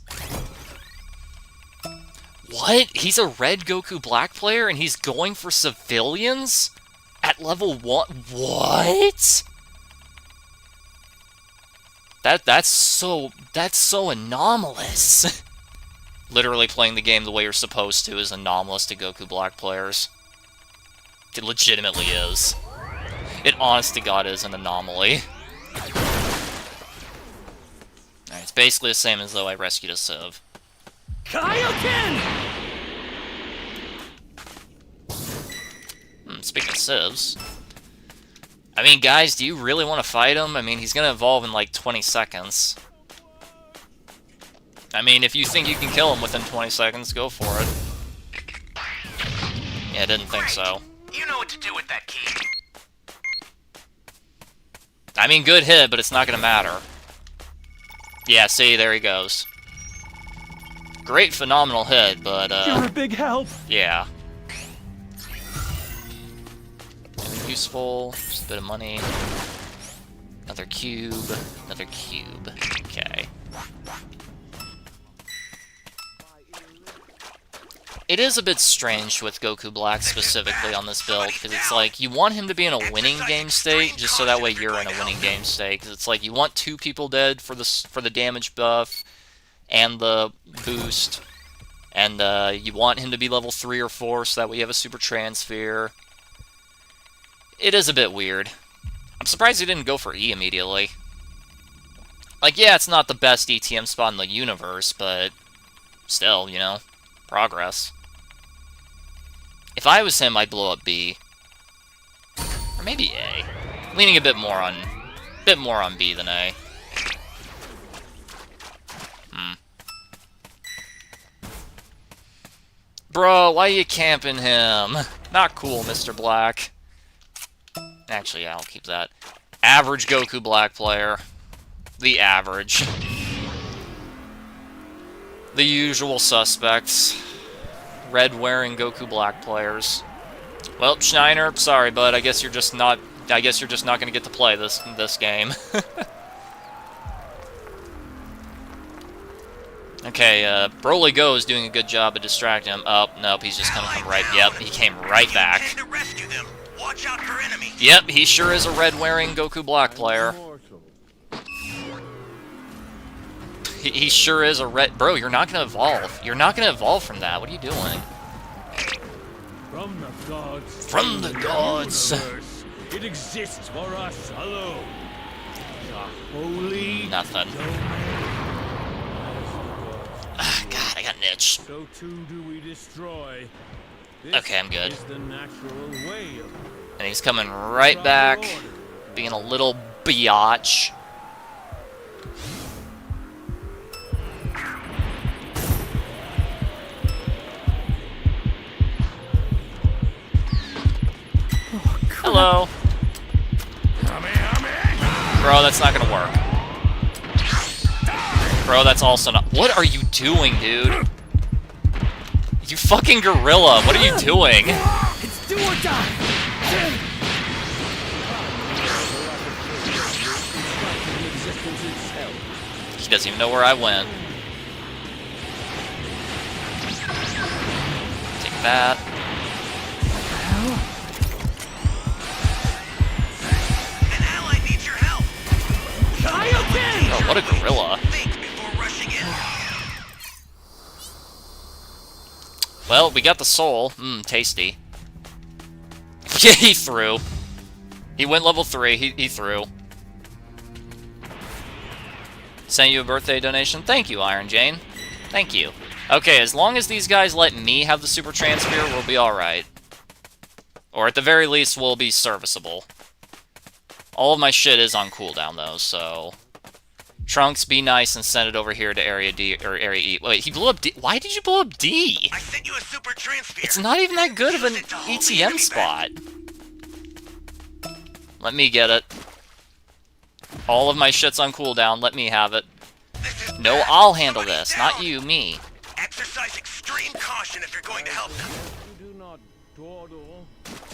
What? He's a red Goku Black player and he's going for civilians? At level 1? What? That's so anomalous. Literally playing the game the way you're supposed to is anomalous to Goku Black players. It legitimately is. It honest to God is an anomaly. Alright, it's basically the same as though I rescued a Civ. Kaioken! Speaking of Civs, I mean, guys, do you really want to fight him? I mean, he's gonna evolve in like 20 seconds. I mean, if you think you can kill him within 20 seconds, go for it. Yeah, I didn't think so. You know what to do with that key. I mean, good hit, but it's not gonna matter. Yeah, see, there he goes. Great, phenomenal hit, but, You're a big help. yeah. Useful, just a bit of money. Another cube, another cube. Okay. It is a bit strange with Goku Black specifically on this build, because it's like, you want him to be in a winning game state, just so that way you're in a winning game state, because it's like, you want 2 people dead for the damage buff, and the boost, and you want him to be level 3 or 4, so that way you have a super transfer. It is a bit weird. I'm surprised he didn't go for E immediately. Like, yeah, it's not the best ETM spot in the universe, but still, you know, progress. If I was him, I'd blow up B. Or maybe A. Leaning a bit more on B than A. Bro, why are you camping him? Not cool, Mr. Black. Actually, yeah, I'll keep that. Average Goku Black player. The average. The usual suspects. Red-wearing Goku Black players. Well, Schneider, sorry, bud. I guess you're just not gonna get to play this game. Okay, Broly Go is doing a good job of distracting him. Oh, nope, he's just gonna come right. Yep, he came right back. Intend to rescue them. Watch out for enemies. Yep, he sure is a red-wearing Goku Black player. He sure is a red... Bro, you're not gonna evolve. You're not gonna evolve from that. What are you doing? From the gods. From the gods. Universe, it exists for us alone. The holy Nothing. domain. Ah, God, I got an itch. So too do we destroy. This Okay, I'm good. is the natural way of And he's coming right back, being a little biatch. Hello. Bro, that's not gonna work. Bro, that's also not... What are you doing, dude? You fucking gorilla, what are you doing? It's do or die. He doesn't even know where I went. Take that. An ally needs your help. Oh, what a gorilla. Think before rushing in. Well, we got the soul. Mmm, tasty. Yeah, he threw. He went level 3. He threw. Sent you a birthday donation. Thank you, Iron Jane. Thank you. Okay, as long as these guys let me have the super transfer, we'll be alright. Or at the very least, we'll be serviceable. All of my shit is on cooldown, though, so... Trunks, be nice and send it over here to Area D, or Area E. Wait, he blew up D? Why did you blow up D? I sent you a super transfer. It's not even that good of an ETM spot. Let me get it. All of my shit's on cooldown. Let me have it. This is No, bad. I'll handle Somebody's this. down. Not you, me. Exercise extreme caution if you're going to help them. do not dawdle.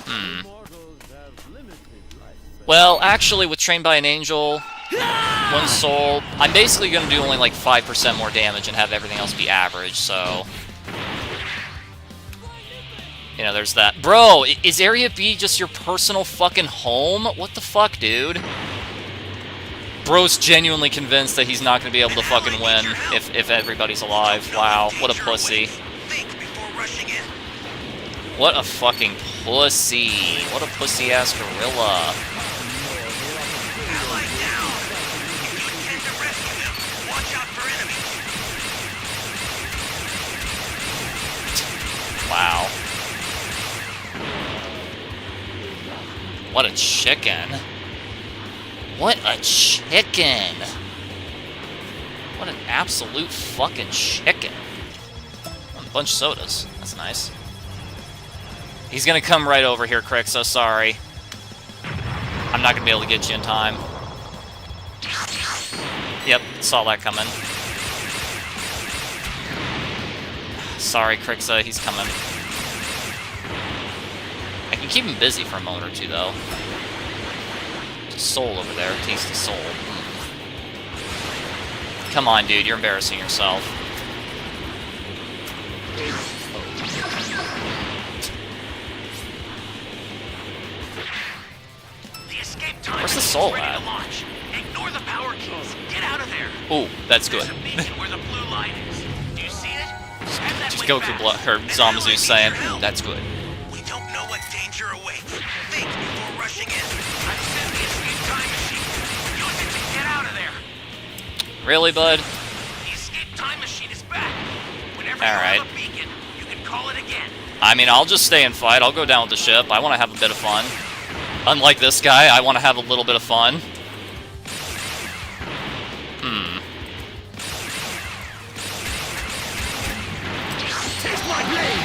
Hmm. Mortals have limited life. Well, actually, with Trained by an Angel, 1 soul, I'm basically going to do only like 5% more damage and have everything else be average, so... You know, there's that. Bro, is Area B just your personal fucking home? What the fuck, dude? Bro's genuinely convinced that he's not going to be able to fucking win if everybody's alive. Wow, what a pussy. Think before rushing in. What a fucking pussy. What a pussy-ass gorilla. Ally down. If you intend to rescue them, watch out for enemies. Wow. What a chicken. What a chicken. What an absolute fucking chicken. A bunch of sodas. That's nice. He's gonna come right over here, Crick, so sorry. I'm not gonna be able to get you in time. Yep, saw that coming. Sorry, Krixa, he's coming. I can keep him busy for a moment or two, though. Just soul over there, taste of soul. Come on, dude, you're embarrassing yourself. The escape time Where's the machine's soul ready at? to launch. Ignore the power keys. Get out of there. Ooh, that's good. There's a beacon where the blue light is. Do you see it? Head that Just way Goku fast. or And Zamazu I'll saying, need your ooh, help. that's good. We don't know what danger awaits. Think before rushing in. I've sent the escape time machine. Use it to get out of there. Really, bud? The escape time machine is back. Whenever All you right. have a beacon, you can call it again. I mean, I'll just stay and fight. I'll go down with the ship. I want to have a bit of fun. Unlike this guy, I want to have a little bit of fun. Taste my blade!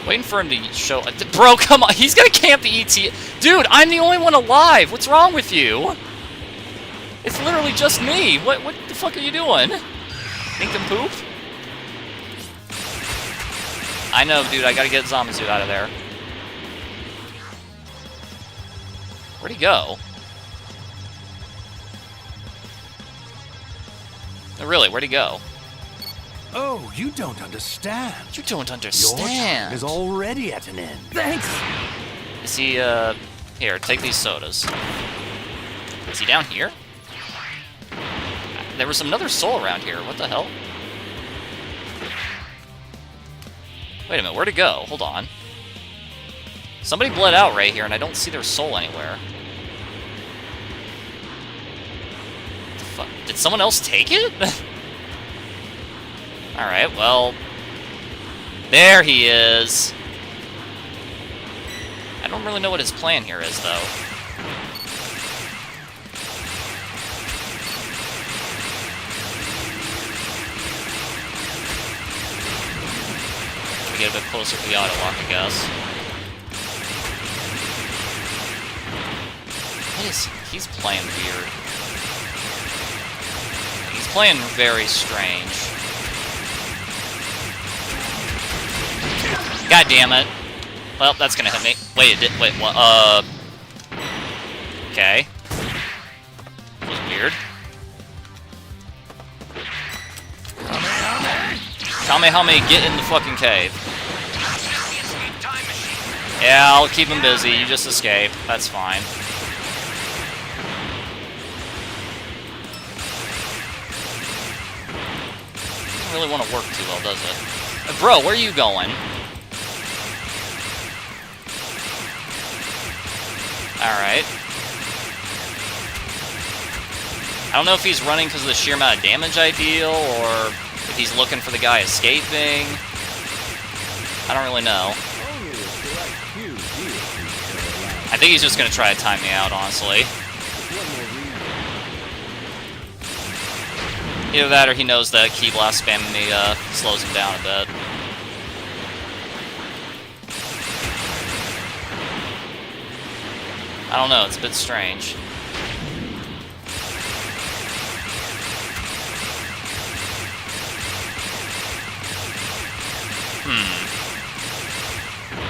Waiting for him to show... Bro, come on! He's gonna camp the ET... Dude, I'm the only one alive! What's wrong with you? It's literally just me! What the fuck are you doing? Nincompoop? I know, dude, I gotta get Zamazu out of there. Where'd he go? No, really, where'd he go? Oh, you don't understand. You don't Your understand. time is already at an end. Thanks. Is he, here, take these sodas. Is he down here? There was another soul around here. What the hell? Wait a minute, where'd it go? Hold on. Somebody bled out right here, and I don't see their soul anywhere. What the fuck? Did someone else take it? Alright, well... There he is! I don't really know what his plan here is, though. We get a bit closer to the auto lock, I guess. What is he? He's playing weird. He's playing very strange. God damn it. Well, that's gonna hit me. Wait, it did. Wait, what? Okay. That was weird. Kamehameha, get in the fucking cave. The escape time machine. Yeah, I'll keep him busy. You just escape. That's fine. Doesn't really want to work too well, does it? Bro, where are you going? Alright. I don't know if he's running because of the sheer amount of damage I deal, or if he's looking for the guy escaping. I don't really know. Only a select few deities I think he's just going to try to time me out, honestly. one more reason. Either that or he knows that Ki Blast spamming me slows him down a bit. I don't know, it's a bit strange.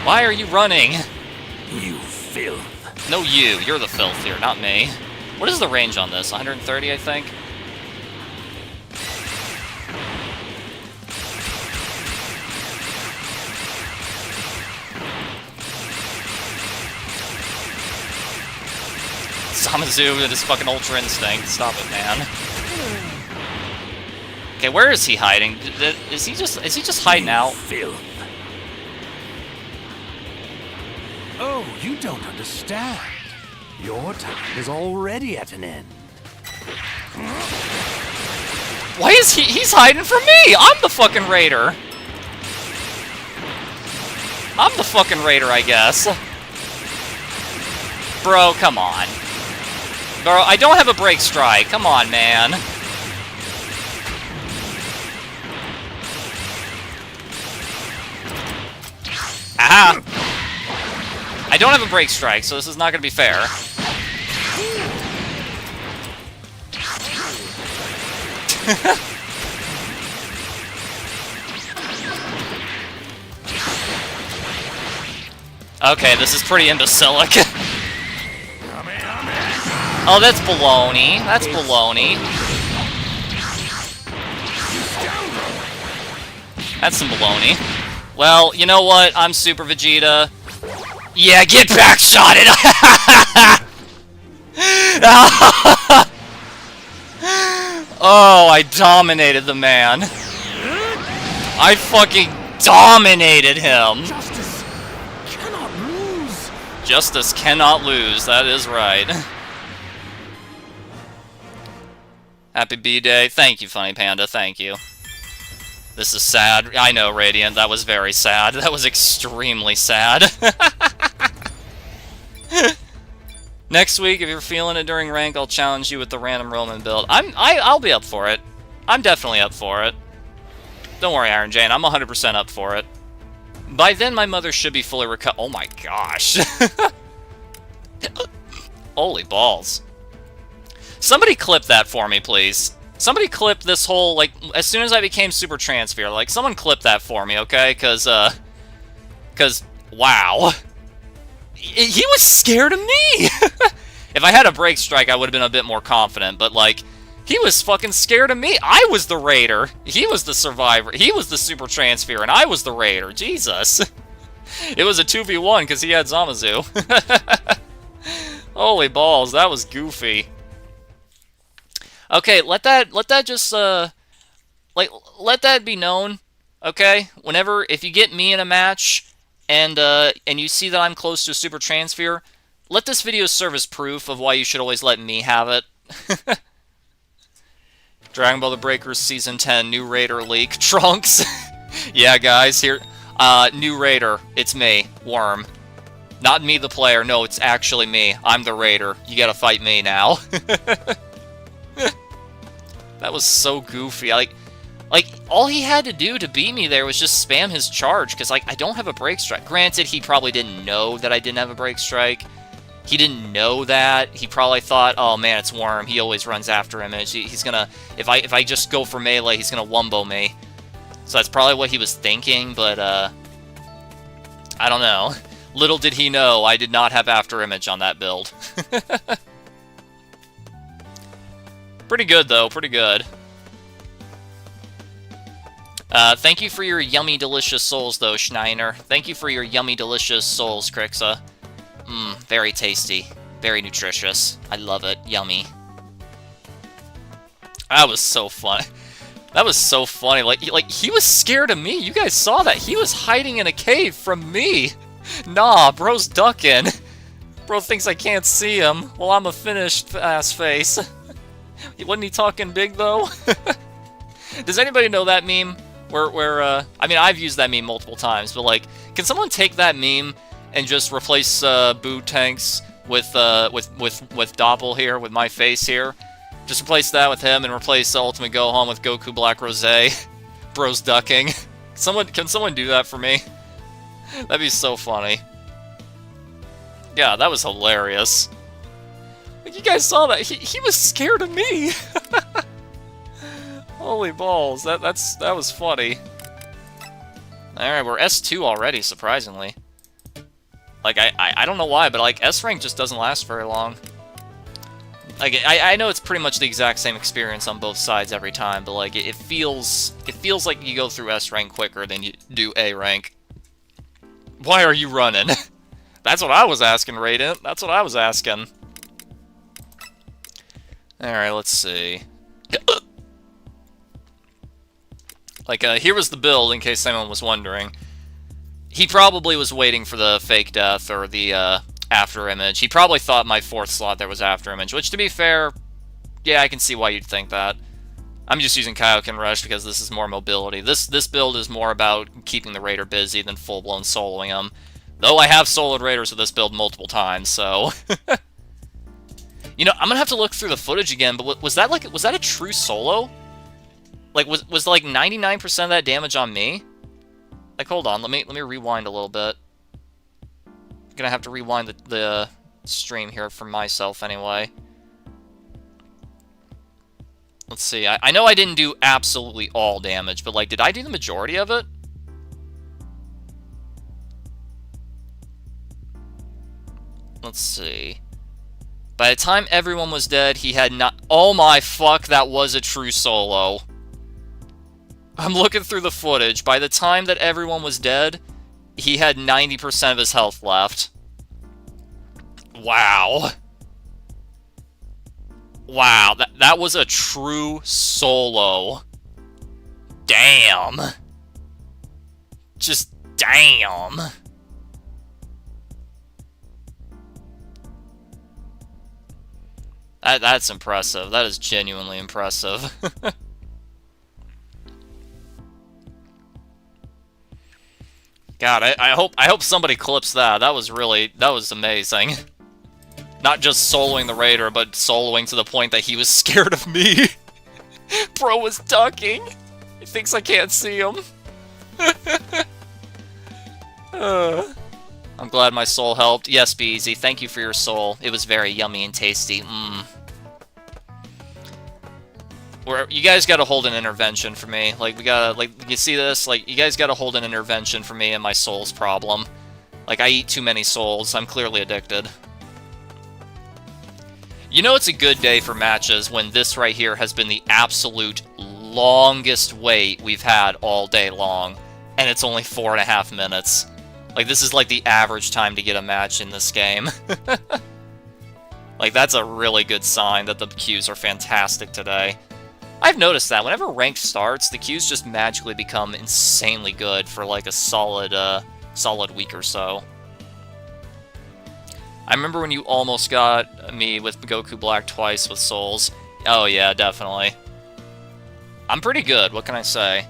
Why are you running? You filth. No, you're the filth here, not me. What is the range on this? 130, I think? Zamazu and his fucking Ultra Instinct. Stop it, man. Okay, where is he hiding? Is he just hiding You out? filth. Oh, you don't understand. Your time is already at an end. Why is he's hiding from me? I'm the fucking raider. I'm the fucking raider, I guess. Bro, come on. Bro, I don't have a break strike. Come on, man. Aha! I don't have a break strike, so this is not going to be fair. Okay, this is pretty imbecilic. Oh, that's baloney. That's baloney. That's some baloney. Well, you know what? I'm Super Vegeta. Yeah, get backshotted! Oh, I dominated the man. I fucking dominated him. Justice cannot lose. Justice cannot lose, that is right. Happy B-Day. Thank you, Funny Panda, thank you. This is sad. I know, Radiant, that was very sad. That was extremely sad. Next week, if you're feeling it during rank, I'll challenge you with the random Roman build. I'll be up for it. I'm definitely up for it. Don't worry, Iron Jane, I'm 100% up for it. By then, my mother should be fully recovered. Oh my gosh. Holy balls. Somebody clip that for me, please. Somebody clip this whole, like, as soon as I became Super Transfer, like, someone clip that for me, okay? Because, wow. He was scared of me! If I had a break strike, I would have been a bit more confident, but, like, he was fucking scared of me. I was the Raider. He was the Survivor. He was the Super Transfer, and I was the Raider. Jesus. It was a 2v1 because he had Zamazu. Holy balls, that was goofy. Okay, let that just, like, let that be known, okay? Whenever, if you get me in a match, and you see that I'm close to a Super Transfer, let this video serve as proof of why you should always let me have it. Dragon Ball The Breakers Season 10, new Raider leak. Trunks! Yeah, guys, here, new Raider. It's me, Worm. Not me, the player. No, it's actually me. I'm the Raider. You gotta fight me now. That was so goofy. Like, all he had to do to beat me there was just spam his charge, because, like, I don't have a break strike. Granted, he probably didn't know that I didn't have a break strike. He didn't know that. He probably thought, oh man, it's Worm. He always runs after him, and he's gonna, if I just go for melee, he's gonna wumbo me. So that's probably what he was thinking, but, I don't know. Little did he know, I did not have After Image on that build. Pretty good, though. Pretty good. Thank you for your yummy, delicious souls, though, Schneider. Thank you for your yummy, delicious souls, Krixa. Mmm, very tasty. Very nutritious. I love it. Yummy. That was so fun. That was so funny. Like, he was scared of me. You guys saw that. He was hiding in a cave from me. Nah, bro's ducking. Bro thinks I can't see him. Well, I'm a finished ass face. Wasn't he talking big, though? Does anybody know that meme? Where I mean, I've used that meme multiple times, but, like, can someone take that meme and just replace Boo Tanks with Doppel here, with my face here? Just replace that with him and replace Ultimate Gohan with Goku Black Rose. Bro's ducking. Can someone do that for me? That'd be so funny. Yeah, that was hilarious. You guys saw that. He was scared of me. Holy balls, that was funny. Alright, we're S2 already, surprisingly. Like, I don't know why, but, like, S rank just doesn't last very long. Like, I know it's pretty much the exact same experience on both sides every time, but, like, it feels like you go through S rank quicker than you do A rank. Why are you running? That's what I was asking, Radiant. That's what I was asking. Alright, let's see. Like, here was the build, in case anyone was wondering. He probably was waiting for the fake death, or the, After Image. He probably thought my 4th slot there was After Image, which, to be fair, yeah, I can see why you'd think that. I'm just using Kaioken Rush because this is more mobility. This build is more about keeping the Raider busy than full-blown soloing him. Though I have soloed Raiders with this build multiple times, so... You know, I'm gonna have to look through the footage again, but was that a true solo? Like, was like 99% of that damage on me? Like, hold on, let me rewind a little bit. gonna have to rewind the stream here for myself anyway. Let's see. I know I didn't do absolutely all damage, but, like, did I do the majority of it? Let's see. By the time everyone was dead, he had not... Oh my fuck, that was a true solo. I'm looking through the footage. By the time that everyone was dead, he had 90% of his health left. Wow. Wow, that was a true solo. Damn. Just damn. That's impressive. That is genuinely impressive. God, I hope somebody clips that. That was amazing. Not just soloing the Raider, but soloing to the point that he was scared of me. Bro was ducking. He thinks I can't see him. I'm glad my soul helped. Yes, Be Easy, thank you for your soul. It was very yummy and tasty. You guys gotta hold an intervention for me. Like, we gotta, like, you see this? Like, you guys gotta hold an intervention for me and my soul's problem. Like, I eat too many souls. I'm clearly addicted. You know it's a good day for matches when this right here has been the absolute longest wait we've had all day long, and it's only 4.5 minutes. Like, this is like the average time to get a match in this game. Like, that's a really good sign that the queues are fantastic today. I've noticed that whenever ranked starts, the queues just magically become insanely good for like a solid week or so. I remember when you almost got me with Goku Black twice with souls. Oh yeah, definitely. I'm pretty good, what can I say?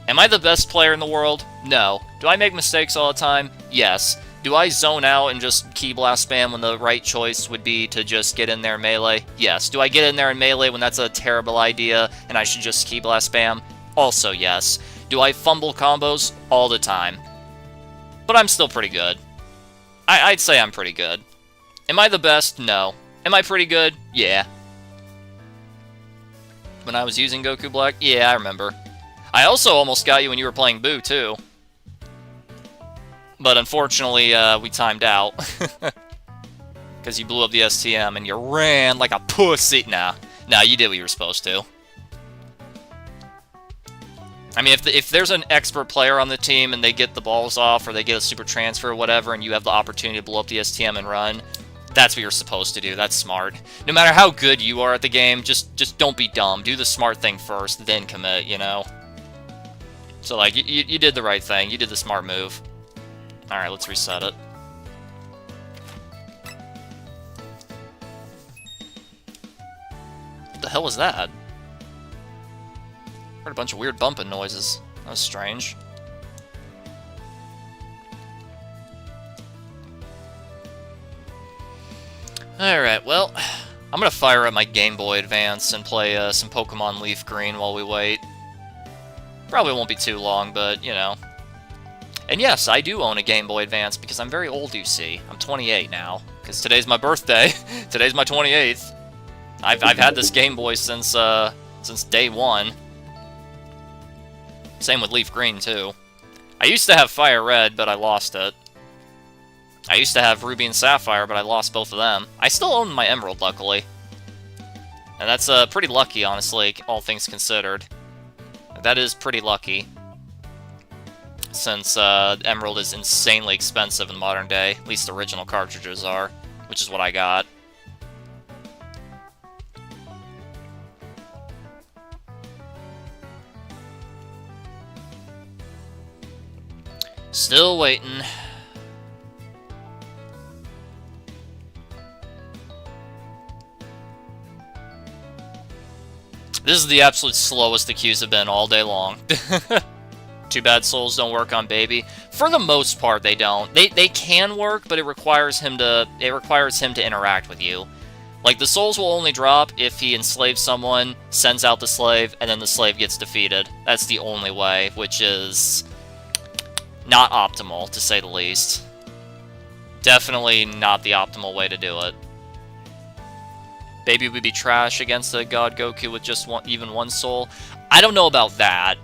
Am I the best player in the world? No. Do I make mistakes all the time? Yes. Do I zone out and just key blast spam when the right choice would be to just get in there and melee? Yes. Do I get in there and melee when that's a terrible idea and I should just key blast spam? Also yes. Do I fumble combos? All the time. But I'm still pretty good. I'd say I'm pretty good. Am I the best? No. Am I pretty good? Yeah. When I was using Goku Black? Yeah, I remember. I also almost got you when you were playing Boo, too. But unfortunately, we timed out. Because you blew up the STM and you ran like a pussy. Nah, you did what you were supposed to. I mean, if there's an expert player on the team and they get the balls off or they get a super transfer or whatever and you have the opportunity to blow up the STM and run, that's what you're supposed to do. That's smart. No matter how good you are at the game, just don't be dumb. Do the smart thing first, then commit, you know? So, like, you did the right thing. You did the smart move. Alright, let's reset it. What the hell was that? Heard a bunch of weird bumping noises. That was strange. Alright, well, I'm gonna fire up my Game Boy Advance and play some Pokemon Leaf Green while we wait. Probably won't be too long, but, you know. And yes, I do own a Game Boy Advance because I'm very old, you see. I'm 28 now, because today's my birthday. Today's my 28th. I've had this Game Boy since day one. Same with Leaf Green, too. I used to have Fire Red, but I lost it. I used to have Ruby and Sapphire, but I lost both of them. I still own my Emerald, luckily. And that's pretty lucky, honestly, all things considered. That is pretty lucky. Since Emerald is insanely expensive in modern day. At least the original cartridges are, which is what I got. Still waiting. This is the absolute slowest the queues have been all day long. Too bad souls don't work on Baby. For the most part, they don't. They can work, but it requires him to interact with you. Like, the souls will only drop if he enslaves someone, sends out the slave, and then the slave gets defeated. That's the only way, which is not optimal, to say the least. Definitely not the optimal way to do it. Baby would be trash against a God Goku with just even one soul. I don't know about that.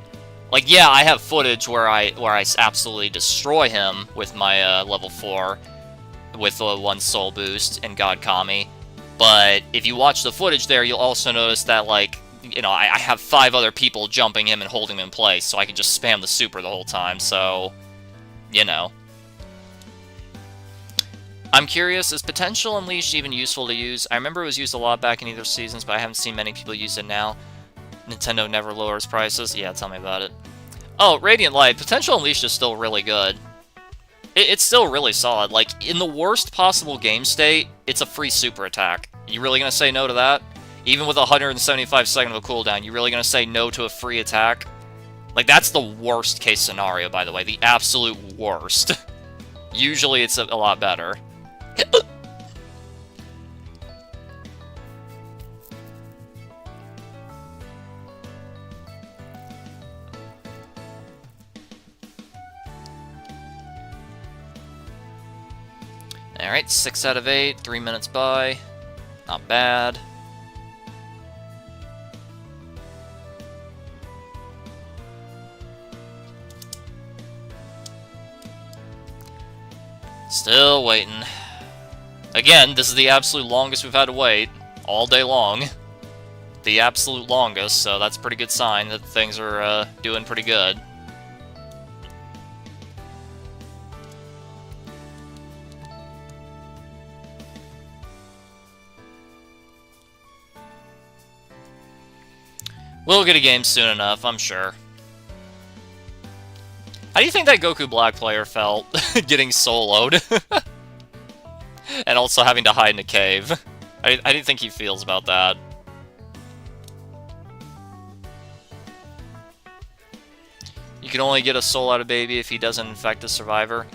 Like, yeah, I have footage where I absolutely destroy him with my level 4 with a 1 soul boost in God Kami. But if you watch the footage there, you'll also notice that, like, you know, I have 5 other people jumping him and holding him in place, so I can just spam the super the whole time, so, you know. I'm curious, is Potential Unleashed even useful to use? I remember it was used a lot back in either seasons, but I haven't seen many people use it now. Nintendo never lowers prices? Yeah, tell me about it. Oh, Radiant Light. Potential Unleashed is still really good. It's still really solid. Like, in the worst possible game state, it's a free super attack. You really gonna say no to that? Even with 175 seconds of a cooldown, you really gonna say no to a free attack? Like, that's the worst case scenario, by the way. The absolute worst. Usually it's a lot better. Alright, 6 out of 8, 3 minutes by. Not bad. Still waiting. Again, this is the absolute longest we've had to wait. All day long. The absolute longest, so that's a pretty good sign that things are doing pretty good. We'll get a game soon enough, I'm sure. How do you think that Goku Black player felt getting soloed? And also having to hide in a cave? I didn't think he feels about that. You can only get a soul out of Baby if he doesn't infect a survivor.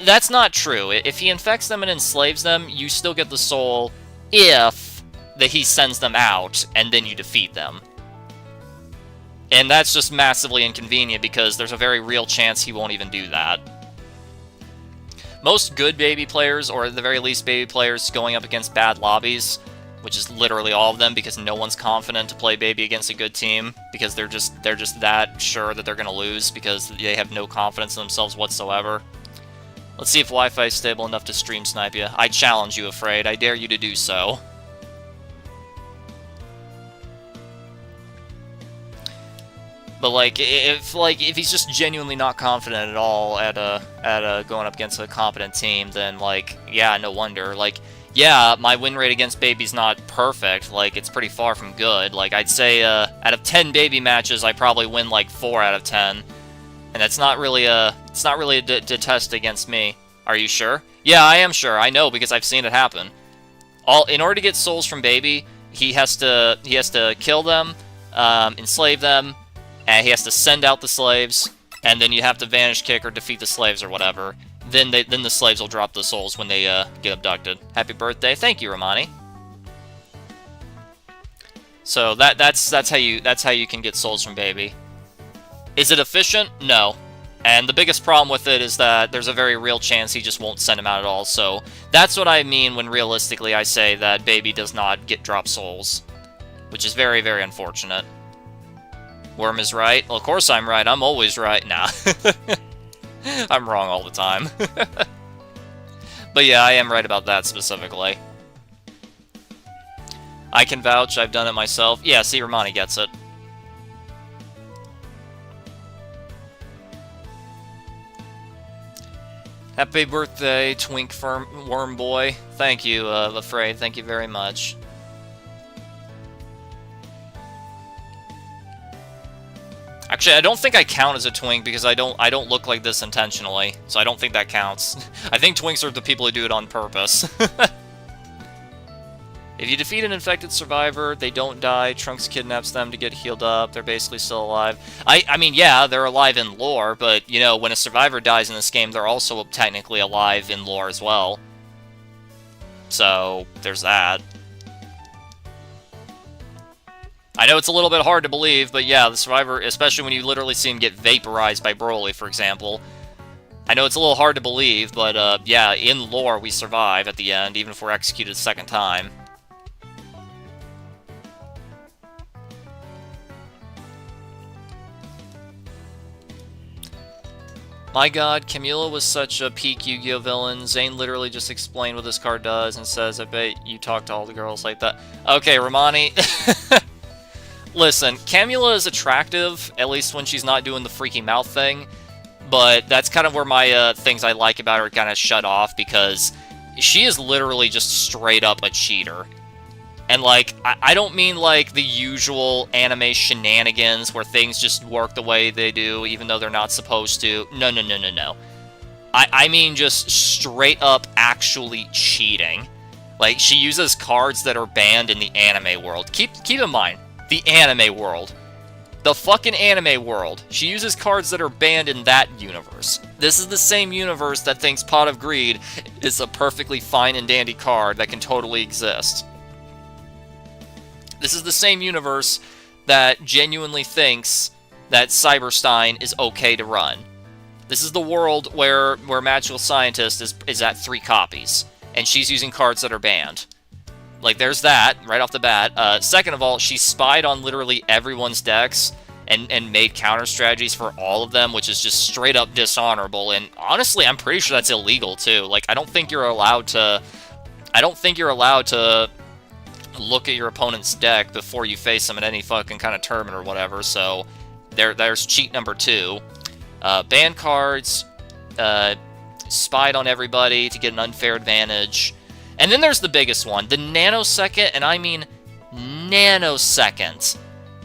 That's not true. If he infects them and enslaves them, you still get the soul if that he sends them out, and then you defeat them. And that's just massively inconvenient because there's a very real chance he won't even do that. Most good Baby players, or at the very least Baby players going up against bad lobbies, which is literally all of them because no one's confident to play Baby against a good team because they're just that sure that they're going to lose because they have no confidence in themselves whatsoever. Let's see if Wi-Fi is stable enough to stream snipe you. I challenge you, Afraid. I dare you to do so. But if he's just genuinely not confident at all at going up against a competent team, then yeah, no wonder. Yeah, my win rate against Baby's not perfect. It's pretty far from good. I'd say out of 10 Baby matches, I probably win 4 out of 10, and that's not really a test against me. Are you sure? Yeah, I am sure. I know because I've seen it happen. In order to get souls from Baby, he has to kill them, enslave them. And he has to send out the slaves, and then you have to vanish kick or defeat the slaves or whatever. Then the slaves will drop the souls when they get abducted. Happy birthday! Thank you, Romani. So that's how you can get souls from Baby. Is it efficient? No. And the biggest problem with it is that there's a very real chance he just won't send them out at all. So that's what I mean when realistically I say that Baby does not get drop souls, which is very, very unfortunate. Worm is right. Well, of course I'm right. I'm always right. Nah. I'm wrong all the time. But yeah, I am right about that specifically. I can vouch. I've done it myself. Yeah, see, Romani gets it. Happy birthday, Twink Worm Boy. Thank you, Afraid. Thank you very much. Actually, I don't think I count as a twink because I don't look like this intentionally, so I don't think that counts. I think twinks are the people who do it on purpose. If you defeat an infected survivor, they don't die. Trunks kidnaps them to get healed up. They're basically still alive. I mean, yeah, they're alive in lore, but, you know, when a survivor dies in this game, they're also technically alive in lore as well. So, there's that. I know it's a little bit hard to believe, but yeah, the survivor, especially when you literally see him get vaporized by Broly, for example, I know it's a little hard to believe, but yeah, in lore we survive at the end, even if we're executed a second time. My god, Camila was such a peak Yu-Gi-Oh villain. Zane literally just explained what this card does and says, I bet you talk to all the girls like that. Okay, Romani. Listen, Camila is attractive, at least when she's not doing the freaky mouth thing. But that's kind of where my things I like about her kind of shut off, because she is literally just straight up a cheater. And, like, I don't mean, like, the usual anime shenanigans where things just work the way they do, even though they're not supposed to. No, no, no, no, no. I mean just straight up actually cheating. Like, she uses cards that are banned in the anime world. Keep in mind, the anime world. The fucking anime world. She uses cards that are banned in that universe. This is the same universe that thinks Pot of Greed is a perfectly fine and dandy card that can totally exist. This is the same universe that genuinely thinks that Cyberstein is okay to run. This is the world where Magical Scientist is at 3 copies, and she's using cards that are banned. Like, there's that, right off the bat. Second of all, she spied on literally everyone's decks and made counter strategies for all of them, which is just straight up dishonorable, and honestly, I'm pretty sure that's illegal, too. Like, I don't think you're allowed to look at your opponent's deck before you face them at any fucking kind of tournament or whatever, so there's cheat number 2. Ban cards, spied on everybody to get an unfair advantage, and then there's the biggest one, the nanosecond, and I mean nanosecond,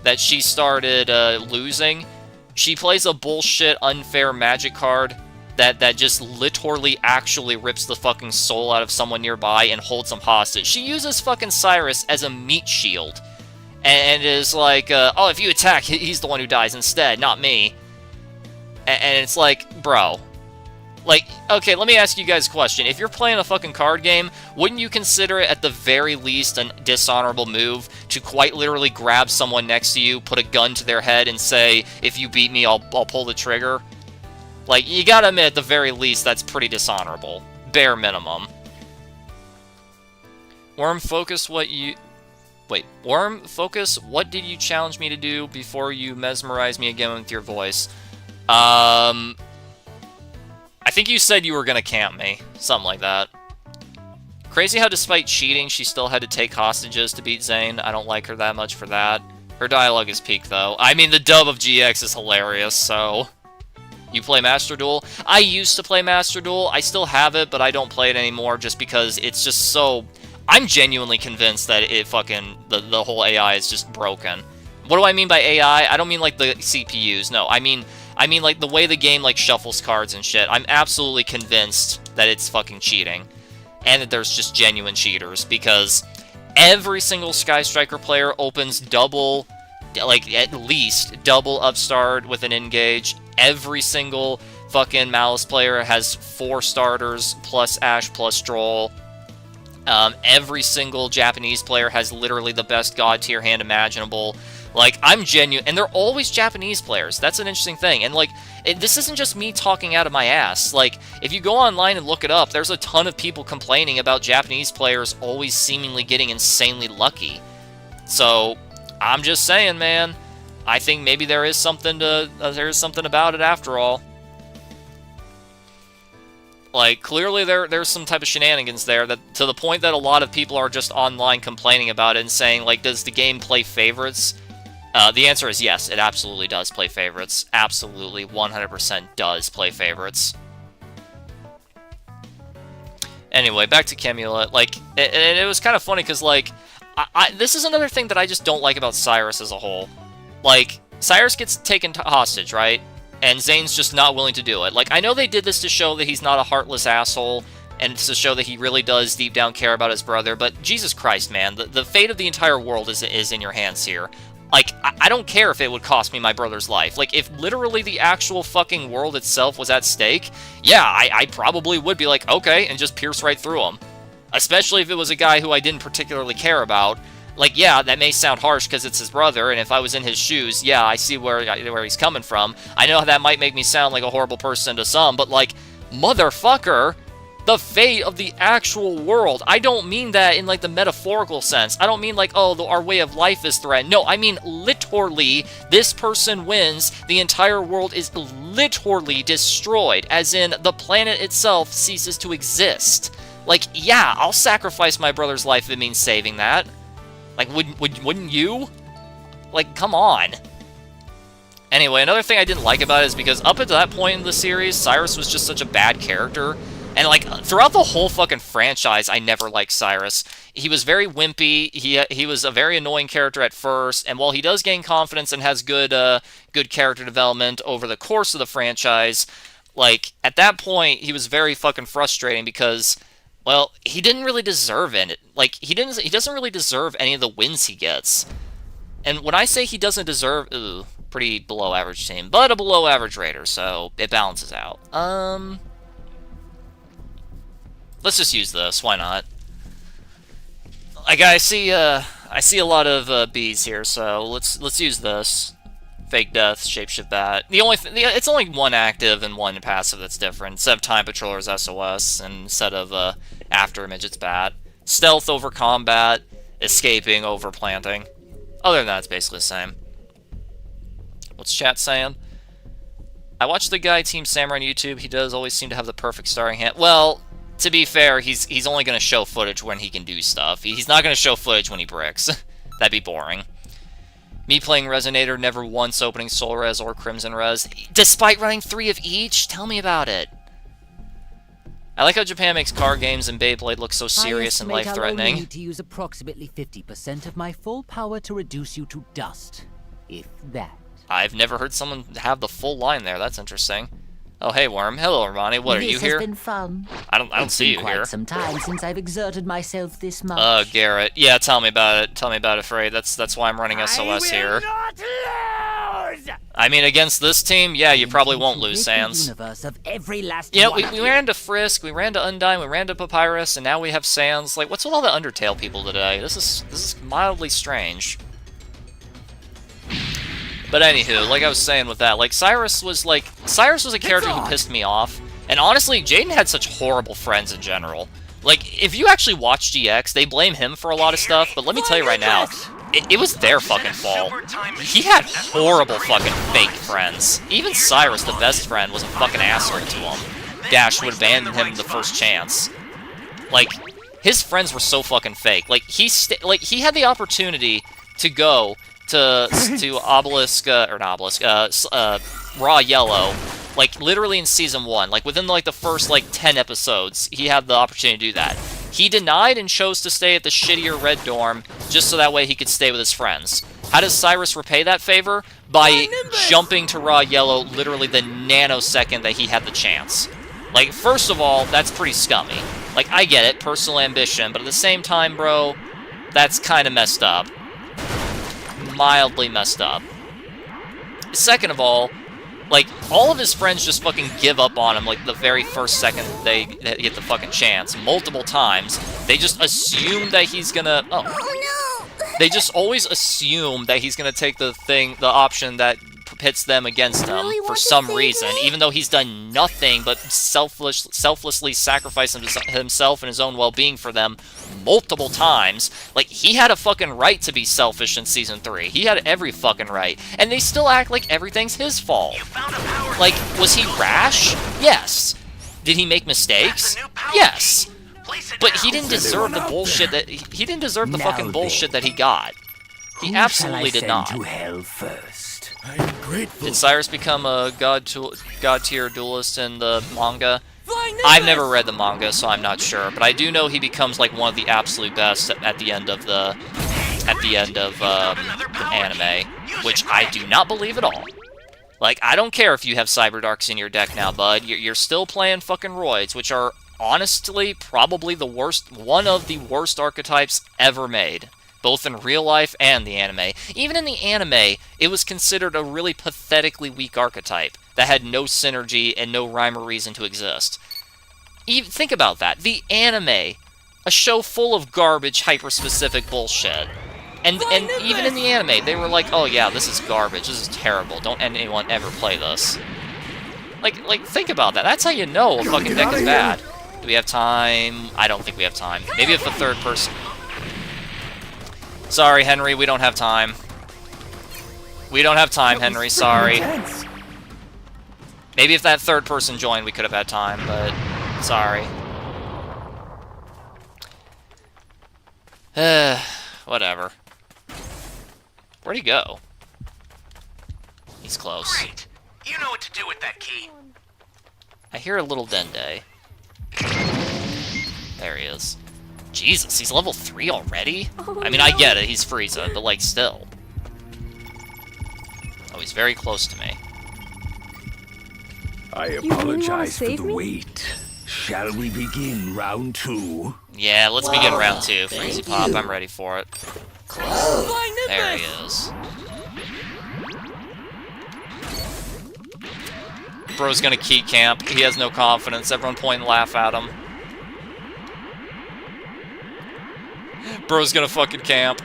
that she started losing. She plays a bullshit unfair magic card that just literally actually rips the fucking soul out of someone nearby and holds them hostage. She uses fucking Cyrus as a meat shield. And is like, oh, if you attack, he's the one who dies instead, not me. And it's like, bro. Like, okay, let me ask you guys a question. If you're playing a fucking card game, wouldn't you consider it at the very least a dishonorable move to quite literally grab someone next to you, put a gun to their head, and say, if you beat me, I'll pull the trigger? Like, you gotta admit, at the very least, that's pretty dishonorable. Bare minimum. Worm, focus what you... Wait, Worm, focus, what did you challenge me to do before you mesmerize me again with your voice? I think you said you were gonna camp me. Something like that. Crazy how despite cheating, she still had to take hostages to beat Zane. I don't like her that much for that. Her dialogue is peak, though. I mean, the dub of GX is hilarious, so... You play Master Duel? I used to play Master Duel. I still have it, but I don't play it anymore just because it's just so... I'm genuinely convinced that it fucking... The whole AI is just broken. What do I mean by AI? I don't mean like the CPUs. No, I mean like the way the game like shuffles cards and shit. I'm absolutely convinced that it's fucking cheating. And that there's just genuine cheaters. Because every single Sky Striker player opens double... Like, at least double Upstart with an Engage. Every single fucking Malice player has 4 starters, plus Ash, plus Droll. Every single Japanese player has literally the best God tier hand imaginable. Like, I'm genuine, and they're always Japanese players. That's an interesting thing. And, like, this isn't just me talking out of my ass. Like, if you go online and look it up, there's a ton of people complaining about Japanese players always seemingly getting insanely lucky. So, I'm just saying, man. I think maybe there is something about it after all. Like, clearly there's some type of shenanigans there, that to the point that a lot of people are just online complaining about it and saying, like, does the game play favorites? The answer is yes, it absolutely does play favorites. Absolutely, 100% does play favorites. Anyway, back to Camula. Like, it was kind of funny because, like, this is another thing that I just don't like about Cyrus as a whole. Like, Cyrus gets taken hostage, right? And Zane's just not willing to do it. Like, I know they did this to show that he's not a heartless asshole, and to show that he really does deep down care about his brother, but Jesus Christ, man, the fate of the entire world is in your hands here. Like, I don't care if it would cost me my brother's life. Like, if literally the actual fucking world itself was at stake, yeah, I probably would be like, okay, and just pierce right through him. Especially if it was a guy who I didn't particularly care about. Like, yeah, that may sound harsh because it's his brother, and if I was in his shoes, yeah, I see where he's coming from. I know that might make me sound like a horrible person to some, but, like, motherfucker, the fate of the actual world. I don't mean that in like the metaphorical sense. I don't mean like, oh, our way of life is threatened. No, I mean literally, this person wins, the entire world is literally destroyed, as in the planet itself ceases to exist. Like, yeah, I'll sacrifice my brother's life if it means saving that. Like, wouldn't you? Like, come on. Anyway, another thing I didn't like about it is because up until that point in the series, Cyrus was just such a bad character. And, like, throughout the whole fucking franchise, I never liked Cyrus. He was very wimpy, he was a very annoying character at first, and while he does gain confidence and has good character development over the course of the franchise, like, at that point, he was very fucking frustrating because, well, he didn't really deserve it. Like, he doesn't really deserve any of the wins he gets. And when I say he doesn't deserve, pretty below average team, but a below average raider, so it balances out. Let's just use this. Why not? Like, I see a lot of Bs here, so let's use this. Fake death, shapeshift bat. It's only one active and one passive that's different. Instead of time patroller's SOS, and instead of after midget's bat. Stealth over combat, escaping over planting. Other than that, it's basically the same. What's chat saying? I watch the guy Team Samurai on YouTube. He does always seem to have the perfect starting hand. Well, to be fair, he's only going to show footage when he can do stuff. He's not going to show footage when he bricks. That'd be boring. Me playing Resonator, never once opening Soul Res or Crimson Res, despite running 3 of each? Tell me about it. I like how Japan makes card games and Beyblade look so serious and life-threatening. I need to use approximately 50% of my full power to reduce you to dust, if that. I've never heard someone have the full line there. That's interesting. Oh, hey, Worm. Hello, Ronnie. What, are you here? This has been fun. I don't see you here. It's been quite some time since I've exerted myself this much. Garrett. Yeah, tell me about it. Tell me about it, Frey. That's why I'm running SOS here. Not lose! I mean, against this team, yeah, you probably won't lose, Sans. Universe of every last You know, one we ran to Frisk, we ran to Undyne, we ran to Papyrus, and now we have Sans. Like, what's with all the Undertale people today? This is mildly strange. But anywho, like I was saying with that, like, Cyrus was a character who pissed me off. And honestly, Jaden had such horrible friends in general. Like, if you actually watch GX, they blame him for a lot of stuff, but let me tell you right now, it was their fucking fault. He had horrible fucking fake friends. Even Cyrus, the best friend, was a fucking asshole to him. Dash would abandon him the first chance. Like, his friends were so fucking fake. Like, he had the opportunity to go to Obelisk, or not Obelisk, Raw Yellow, like, literally in Season 1. Like, within, like, the first, like, 10 episodes, he had the opportunity to do that. He denied and chose to stay at the shittier Red Dorm, just so that way he could stay with his friends. How does Cyrus repay that favor? By jumping to Raw Yellow literally the nanosecond that he had the chance. Like, first of all, that's pretty scummy. Like, I get it, personal ambition, but at the same time, bro, that's kind of messed up. Mildly messed up. Second of all, like, all of his friends just fucking give up on him, like, the very first second they get the fucking chance. Multiple times. They just assume that he's gonna... Oh no! They just always assume that he's gonna take the option that pits them against him for some reason, even though he's done nothing but selflessly sacrifice himself and his own well-being for them multiple times. Like, he had a fucking right to be selfish in Season 3. He had every fucking right. And they still act like everything's his fault. Like, was he rash? Yes. Did he make mistakes? Yes. But he didn't deserve the bullshit that... He didn't deserve the fucking bullshit that he got. He absolutely did not. To hell first? I'm grateful. Did Cyrus become a god-tier duelist in the manga? I've never read the manga, so I'm not sure. But I do know he becomes like one of the absolute best at the end of the anime, which I do not believe at all. Like, I don't care if you have Cyberdarks in your deck now, bud. You're still playing fucking Roids, which are honestly probably one of the worst archetypes ever made, both in real life and the anime. Even in the anime, it was considered a really pathetically weak archetype that had no synergy and no rhyme or reason to exist. Think about that. The anime, a show full of garbage, hyper-specific bullshit. And even in the anime, they were like, oh yeah, this is garbage, this is terrible, don't anyone ever play this. Like, think about that. That's how you know a fucking deck is bad. Do we have time? I don't think we have time. Maybe if the third person... Sorry, Henry, we don't have time. We don't have time, Henry, sorry. Maybe if that third person joined, we could have had time, but... Sorry. Whatever. Where'd he go? He's close. Great. You know what to do with that key. I hear a little Dende. There he is. Jesus, he's level 3 already? I mean, I get it, he's Frieza, but, like, still. Oh, he's very close to me. I really wanna apologize for save the me? wait. Shall we begin round 2? Yeah, let's begin round 2. Freezy Pop, I'm ready for it. There he is. Bro's gonna key camp. He has no confidence. Everyone point and laugh at him. Bro's gonna fucking camp.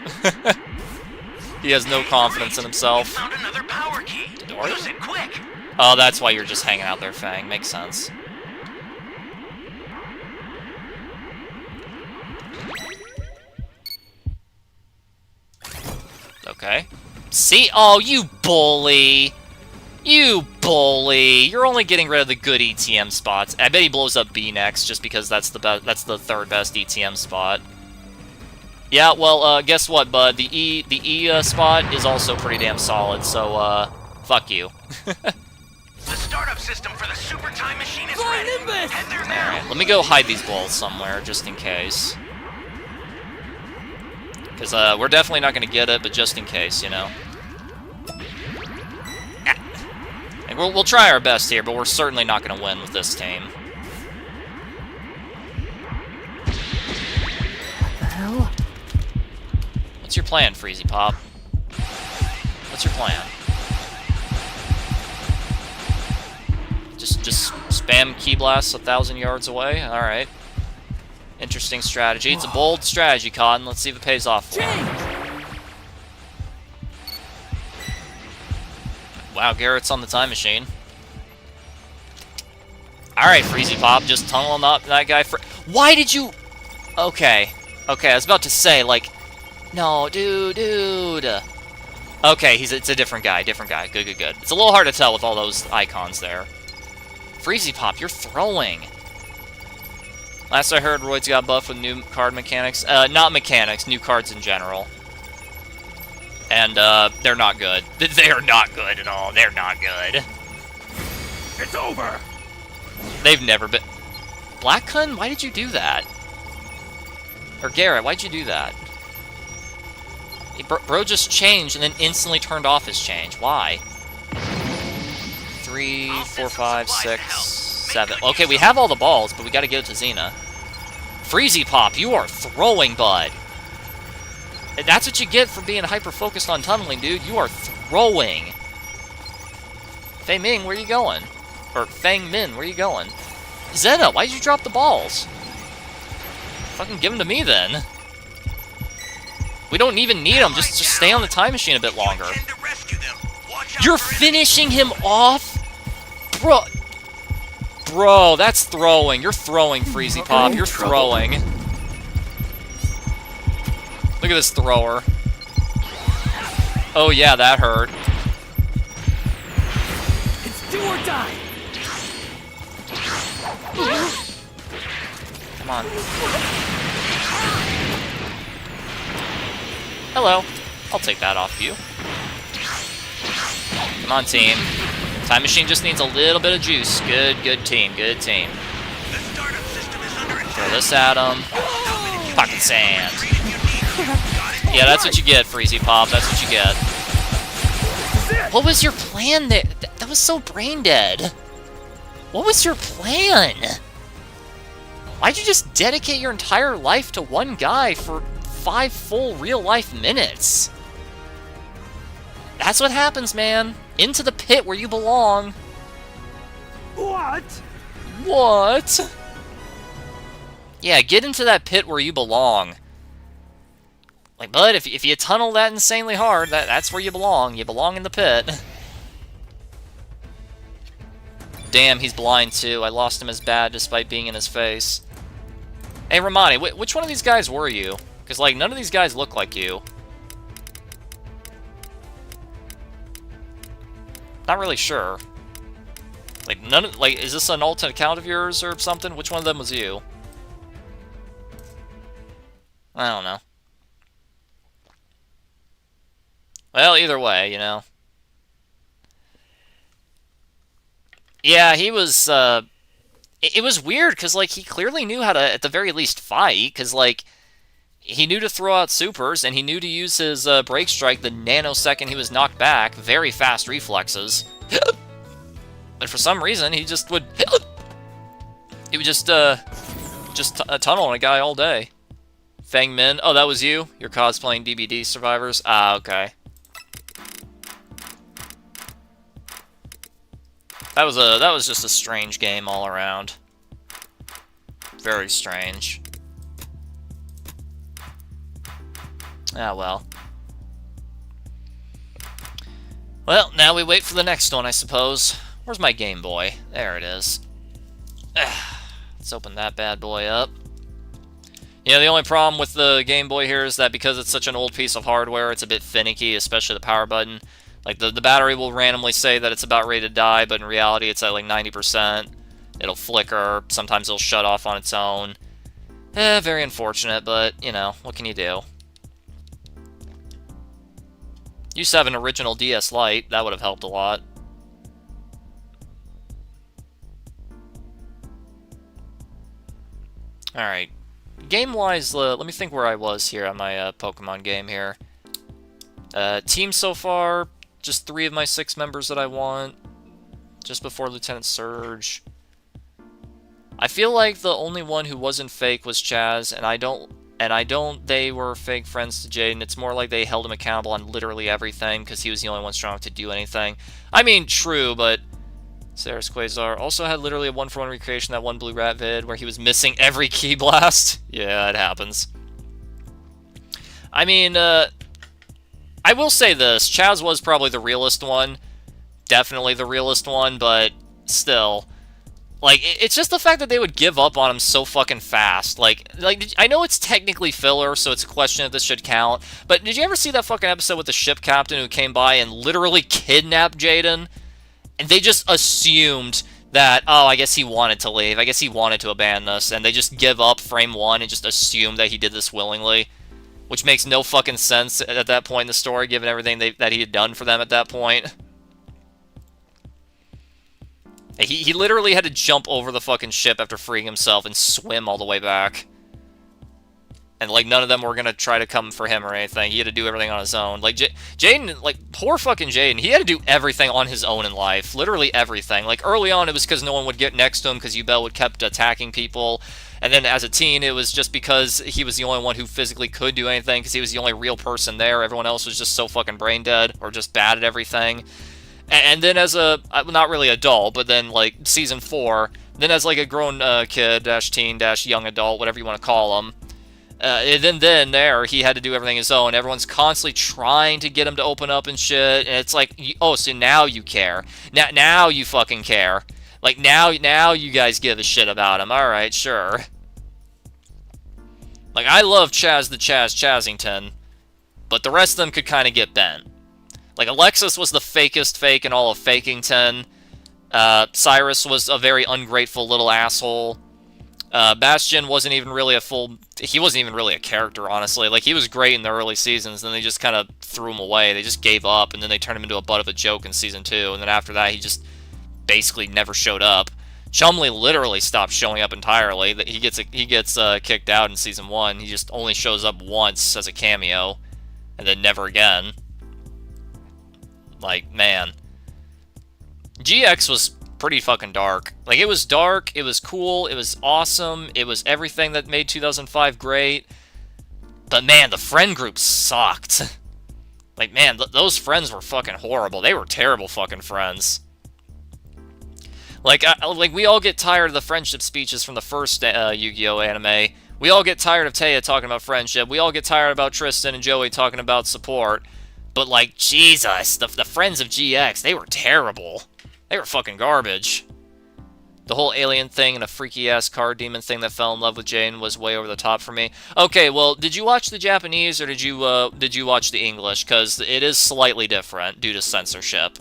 He has no confidence in himself. Found another power key. Use it quick. Oh, that's why you're just hanging out there, Fang. Makes sense. Okay. See? Oh, you bully! You bully! You're only getting rid of the good ETM spots. I bet he blows up B next, just because that's the best. That's the third best ETM spot. Yeah, well, guess what, bud? The E spot is also pretty damn solid. So, fuck you. The startup system for the super time machine is ready. Head there now. Alright, let me go hide these balls somewhere, just in case. Because, we're definitely not going to get it, but just in case, you know. And we'll try our best here, but we're certainly not going to win with this team. The hell? What's your plan, Freezy Pop? What's your plan? Just spam Ki Blasts 1,000 yards away? Alright. Interesting strategy. It's a bold strategy, Cotton. Let's see if it pays off for him. Wow, Garrett's on the time machine. Alright, Freezy Pop, just tunneling up that guy for... Why did you... Okay. Okay, I was about to say, like... No, dude. Okay, it's a different guy, Good. It's a little hard to tell with all those icons there. Freezy Pop, you're throwing. Last I heard, Royd's got buffed with new card mechanics. Not mechanics, new cards in general. And, they're not good. They are not good at all. They're not good. It's over! They've never been... Black-Kun, why did you do that? Or Garrett, why'd you do that? Bro just changed and then instantly turned off his change. Why? 3, 4, 5, 6, 7. Okay, we have all the balls, but we gotta get it to Xena. Freezy Pop, you are throwing, bud. And that's what you get for being hyper-focused on tunneling, dude. You are throwing. Fei Ming, where you going? Or Fang Min, where you going? Zena, why'd you drop the balls? Fucking give them to me, then. We don't even need them. Just stay on the time machine a bit longer. You're finishing him off? Bro, that's throwing. You're throwing, Freezy Pop. You're throwing. Look at this thrower. Oh yeah, that hurt. It's do or die. Come on. Hello. I'll take that off you. Come on, team. Time Machine just needs a little bit of juice. Good team. Throw this at him. Pocket sand. Yeah, that's what you get, Freezy Pop. That's what you get. What was your plan there? That was so brain dead. What was your plan? Why'd you just dedicate your entire life to one guy for 5 full real-life minutes? That's what happens, man. Into the pit where you belong. What? Yeah, get into that pit where you belong. Like, bud, if you tunnel that insanely hard, that's where you belong. You belong in the pit. Damn, he's blind too. I lost him as bad despite being in his face. Hey, Romani, which one of these guys were you? Because, like, none of these guys look like you. Not really sure. Like, is this an alternate account of yours or something? Which one of them was you? I don't know. Well, either way, you know. Yeah, he was, it was weird, because, like, he clearly knew how to, at the very least, fight, because, like, he knew to throw out supers, and he knew to use his break strike the nanosecond he was knocked back. Very fast reflexes. But for some reason, he just would... he would just tunnel on a guy all day. Fang Min. Oh, that was you? You're cosplaying DBD survivors? Ah, okay. That was just a strange game all around. Very strange. Ah, well. Well, now we wait for the next one, I suppose. Where's my Game Boy? There it is. Let's open that bad boy up. Yeah, the only problem with the Game Boy here is that because it's such an old piece of hardware, it's a bit finicky, especially the power button. Like, the battery will randomly say that it's about ready to die, but in reality it's at like 90%. It'll flicker, sometimes it'll shut off on its own. Very unfortunate, but, you know, what can you do? Used to have an original DS Lite, that would have helped a lot. Alright. Game-wise, let me think where I was here on my Pokemon game here. Team so far, just 3 of my 6 members that I want. Just before Lieutenant Surge. I feel like the only one who wasn't fake was Chaz, and I don't they were fake friends to Jaden. It's more like they held him accountable on literally everything, because he was the only one strong enough to do anything. I mean, true, but... Saris Quasar also had literally a 1-for-1 recreation, that one Blue Rat vid, where he was missing every Key Blast. Yeah, it happens. I mean, I will say this. Chaz was probably the realest one. Definitely the realest one, but still. Like, it's just the fact that they would give up on him so fucking fast. Like, I know it's technically filler, so it's a question if this should count, but did you ever see that fucking episode with the ship captain who came by and literally kidnapped Jaden? And they just assumed that, oh, I guess he wanted to leave. I guess he wanted to abandon us. And they just give up frame 1 and just assume that he did this willingly. Which makes no fucking sense at that point in the story, given everything that he had done for them at that point. He literally had to jump over the fucking ship after freeing himself and swim all the way back. And, like, none of them were gonna try to come for him or anything. He had to do everything on his own. Like, Jaden, like, poor fucking Jaden, he had to do everything on his own in life. Literally everything. Like, early on, it was because no one would get next to him because Yubel would kept attacking people. And then as a teen, it was just because he was the only one who physically could do anything because he was the only real person there. Everyone else was just so fucking brain dead or just bad at everything. And then as a, not really adult, but then, like, Season 4, then as, like, a grown kid, teen, young adult, whatever you want to call him, and then there, he had to do everything his own. Everyone's constantly trying to get him to open up and shit, and it's like, oh, so now you care. Now you fucking care. Like, now you guys give a shit about him. Alright, sure. Like, I love Chaz the Chazington, but the rest of them could kind of get bent. Like, Alexis was the fakest fake in all of Fakington. Cyrus was a very ungrateful little asshole. Bastion wasn't even really he wasn't even really a character, honestly. Like, he was great in the early seasons, and they just kind of threw him away. They just gave up, and then they turned him into a butt of a joke in Season 2, and then after that, he just basically never showed up. Chumley literally stopped showing up entirely. He gets kicked out in Season 1. He just only shows up once as a cameo, and then never again. Like, man. GX was pretty fucking dark. Like, it was dark, it was cool, it was awesome, it was everything that made 2005 great. But man, the friend group sucked. Like, man, those friends were fucking horrible. They were terrible fucking friends. Like, we all get tired of the friendship speeches from the first Yu-Gi-Oh! Anime. We all get tired of Taya talking about friendship. We all get tired about Tristan and Joey talking about support. But, like, Jesus, the friends of GX, they were terrible. They were fucking garbage. The whole alien thing and a freaky-ass card demon thing that fell in love with Jane was way over the top for me. Okay, well, did you watch the Japanese or did you watch the English? Because it is slightly different due to censorship.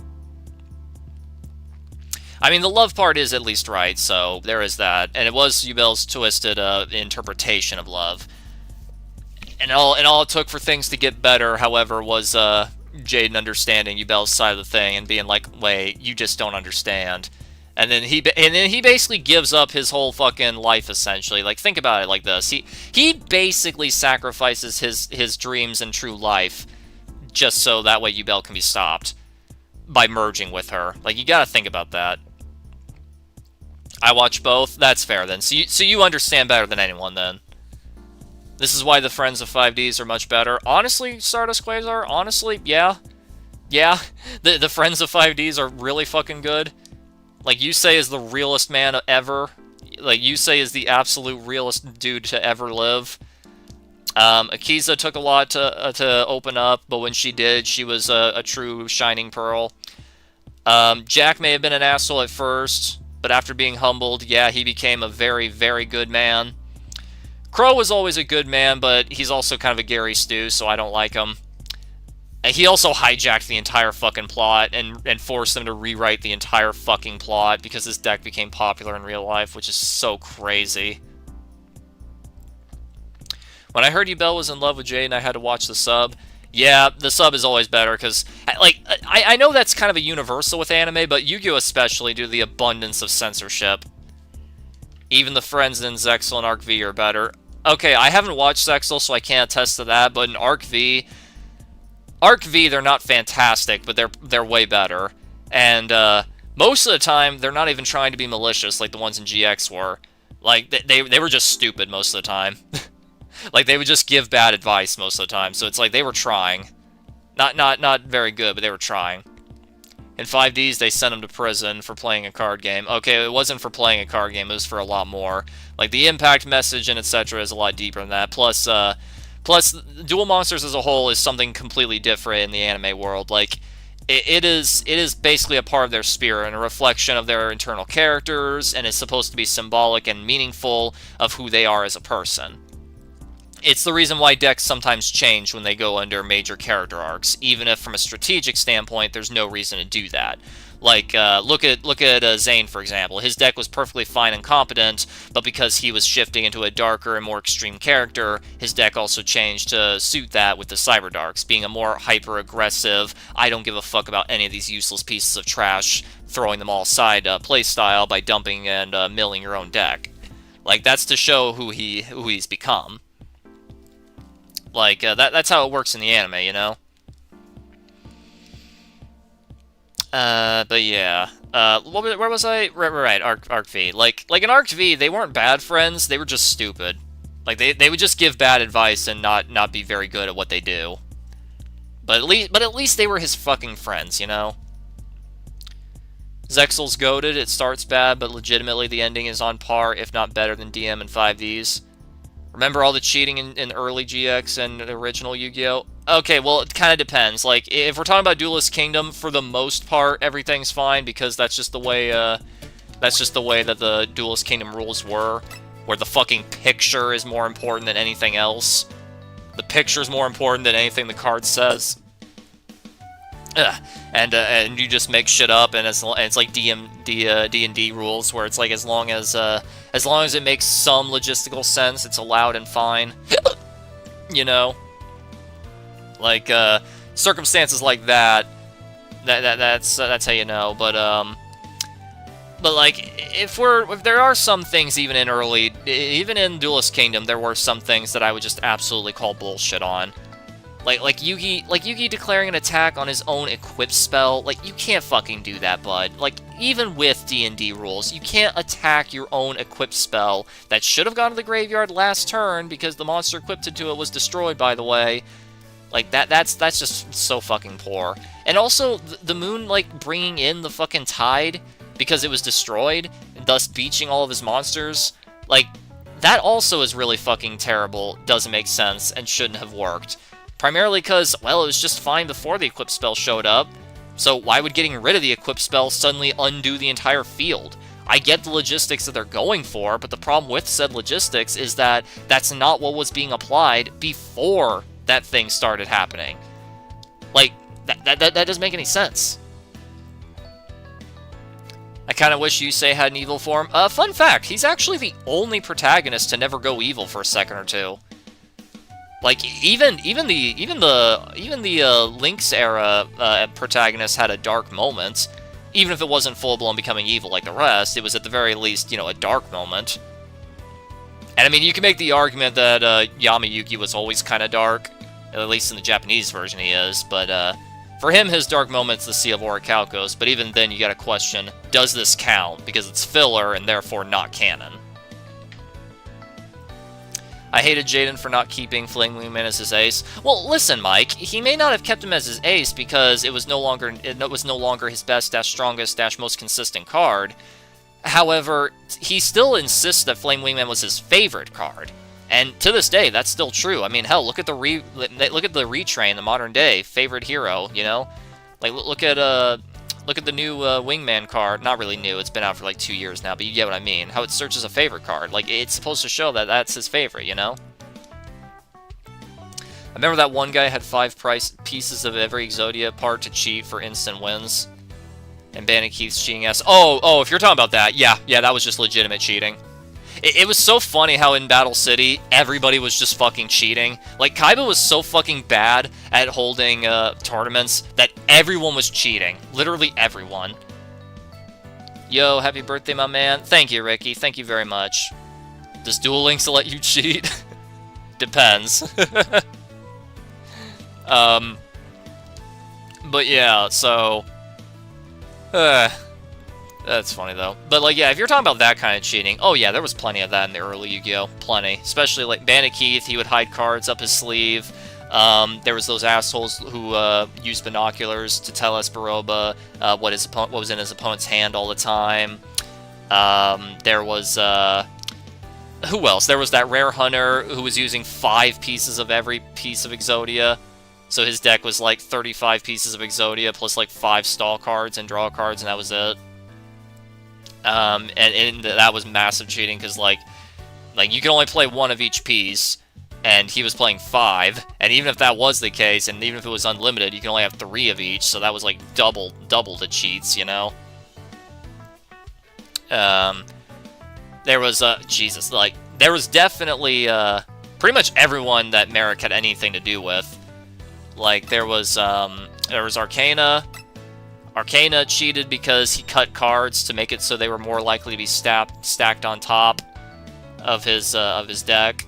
I mean, the love part is at least right, so there is that. And it was Yubel's twisted interpretation of love. And all it took for things to get better, however, was Jaden understanding Yubel's side of the thing and being like, wait, you just don't understand. And then he basically gives up his whole fucking life, essentially. Like, think about it like this. He basically sacrifices his dreams and true life just so that way Yubel can be stopped by merging with her. Like, you gotta think about that. I watch both? That's fair, then. So you understand better than anyone, then. This is why the Friends of 5Ds are much better. Honestly, Stardust Quasar, honestly, yeah. Yeah, the Friends of 5Ds are really fucking good. Like, Yusei is the realest man ever. Like, Yusei is the absolute realest dude to ever live. Akiza took a lot to open up, but when she did, she was a true shining pearl. Jack may have been an asshole at first, but after being humbled, yeah, he became a very, very good man. Crow was always a good man, but he's also kind of a Gary Stu, so I don't like him. And he also hijacked the entire fucking plot and forced them to rewrite the entire fucking plot because his deck became popular in real life, which is so crazy. When I heard Yubel was in love with Jaden, I had to watch the sub. Yeah, the sub is always better, because, like, I know that's kind of a universal with anime, but Yu-Gi-Oh! Especially due to the abundance of censorship. Even the Friends in Zexal and Arc V are better. Okay, I haven't watched Zexal, so I can't attest to that, but in Arc V, they're not fantastic, but they're way better. And most of the time, they're not even trying to be malicious like the ones in GX were. Like, they were just stupid most of the time. Like, they would just give bad advice most of the time, so it's like they were trying. Not very good, but they were trying. In 5Ds, they sent him to prison for playing a card game. Okay, it wasn't for playing a card game, it was for a lot more. Like, the impact message and etc. is a lot deeper than that. Plus, Duel Monsters as a whole is something completely different in the anime world. Like, it is basically a part of their spirit and a reflection of their internal characters, and it's supposed to be symbolic and meaningful of who they are as a person. It's the reason why decks sometimes change when they go under major character arcs, even if from a strategic standpoint, there's no reason to do that. Like, look at Zane, for example. His deck was perfectly fine and competent, but because he was shifting into a darker and more extreme character, his deck also changed to suit that with the Cyberdarks, being a more hyper-aggressive, I don't give a fuck about any of these useless pieces of trash, throwing them all aside playstyle by dumping and milling your own deck. Like, that's to show who he's become. Like, that's how it works in the anime, you know? But yeah. Where was I? Right, Arc V. Like in Arc V, they weren't bad friends, they were just stupid. Like, they would just give bad advice and not be very good at what they do. But at least they were his fucking friends, you know? Zexal's goated, it starts bad, but legitimately the ending is on par, if not better than DM and 5Ds. Remember all the cheating in early GX and the original Yu-Gi-Oh? Okay, well, it kind of depends. Like, if we're talking about Duelist Kingdom, for the most part, everything's fine, because that's just the way that the Duelist Kingdom rules were, where the fucking picture is more important than anything else. The picture's more important than anything the card says. And you just make shit up, and it's like D&D rules, where it's like as long as it makes some logistical sense, it's allowed and fine. You know, like circumstances like that's how you know. But like if there are some things even in Duelist Kingdom, there were some things that I would just absolutely call bullshit on. Like Yugi declaring an attack on his own equip spell, like, you can't fucking do that, bud. Like, even with D&D rules, you can't attack your own equip spell that should have gone to the graveyard last turn because the monster equipped to it was destroyed, by the way. Like, that's just so fucking poor. And also, the moon, like, bringing in the fucking tide because it was destroyed, thus beaching all of his monsters, like, that also is really fucking terrible, doesn't make sense, and shouldn't have worked. Primarily because, well, it was just fine before the equip spell showed up, so why would getting rid of the equip spell suddenly undo the entire field? I get the logistics that they're going for, but the problem with said logistics is that that's not what was being applied before that thing started happening. Like, that doesn't make any sense. I kind of wish Yusei had an evil form. Fun fact, he's actually the only protagonist to never go evil for a second or two. Like, even the Lynx era protagonist had a dark moment. Even if it wasn't full-blown becoming evil like the rest, it was at the very least, you know, a dark moment. And I mean, you can make the argument that Yamayuki was always kind of dark. At least in the Japanese version he is, but for him, his dark moment's the Sea of Orichalcos, but even then you gotta question, does this count? Because it's filler and therefore not canon. I hated Jaden for not keeping Flame Wingman as his ace. Well, listen, Mike, he may not have kept him as his ace because it was no longer his best -- strongest -- most consistent card. However, he still insists that Flame Wingman was his favorite card. And to this day, that's still true. I mean, hell, look at the Retrain, the modern day favorite hero. You know, like look at the new Wingman card. Not really new; it's been out for like 2 years now. But you get what I mean. How it searches a favorite card. Like it's supposed to show that that's his favorite. You know. I remember that one guy had 5 pieces of every Exodia part to cheat for instant wins. And Bandit Keith's cheating ass. Oh, if you're talking about that, yeah, that was just legitimate cheating. It was so funny how in Battle City, everybody was just fucking cheating. Like, Kaiba was so fucking bad at holding tournaments that everyone was cheating. Literally everyone. Yo, happy birthday, my man. Thank you, Ricky. Thank you very much. Does Duel Links let you cheat? Depends. But yeah, so... That's funny, though. But, like, yeah, if you're talking about that kind of cheating, oh, yeah, there was plenty of that in the early Yu-Gi-Oh! Plenty. Especially, like, Bandit Keith, he would hide cards up his sleeve. There was those assholes who used binoculars to tell Esperoba what was in his opponent's hand all the time. There was... who else? There was that Rare Hunter who was using 5 pieces of every piece of Exodia. So his deck was, like, 35 pieces of Exodia plus, like, 5 stall cards and draw cards, and that was it. And that was massive cheating, because, like, you can only play 1 of each piece, and he was playing 5, and even if that was the case, and even if it was unlimited, you can only have 3 of each, so that was, like, double the cheats, you know? There was, Jesus, like, there was definitely, pretty much everyone that Merrick had anything to do with. Like, there was Arcana. Arcana cheated because he cut cards to make it so they were more likely to be stacked on top of his deck.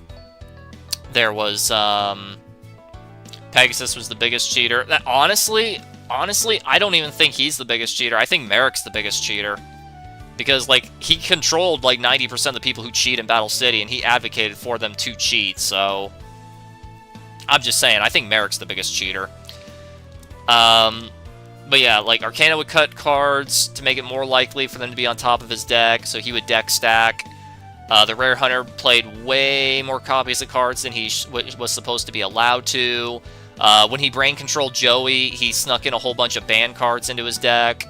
There was Pegasus was the biggest cheater. Honestly, I don't even think he's the biggest cheater. I think Merrick's the biggest cheater. Because, like, he controlled, like, 90% of the people who cheat in Battle City, and he advocated for them to cheat, so... I'm just saying, I think Merrick's the biggest cheater. But yeah, like, Arcana would cut cards to make it more likely for them to be on top of his deck, so he would deck stack. The Rare Hunter played way more copies of cards than he was supposed to be allowed to. When he brain controlled Joey, he snuck in a whole bunch of ban cards into his deck.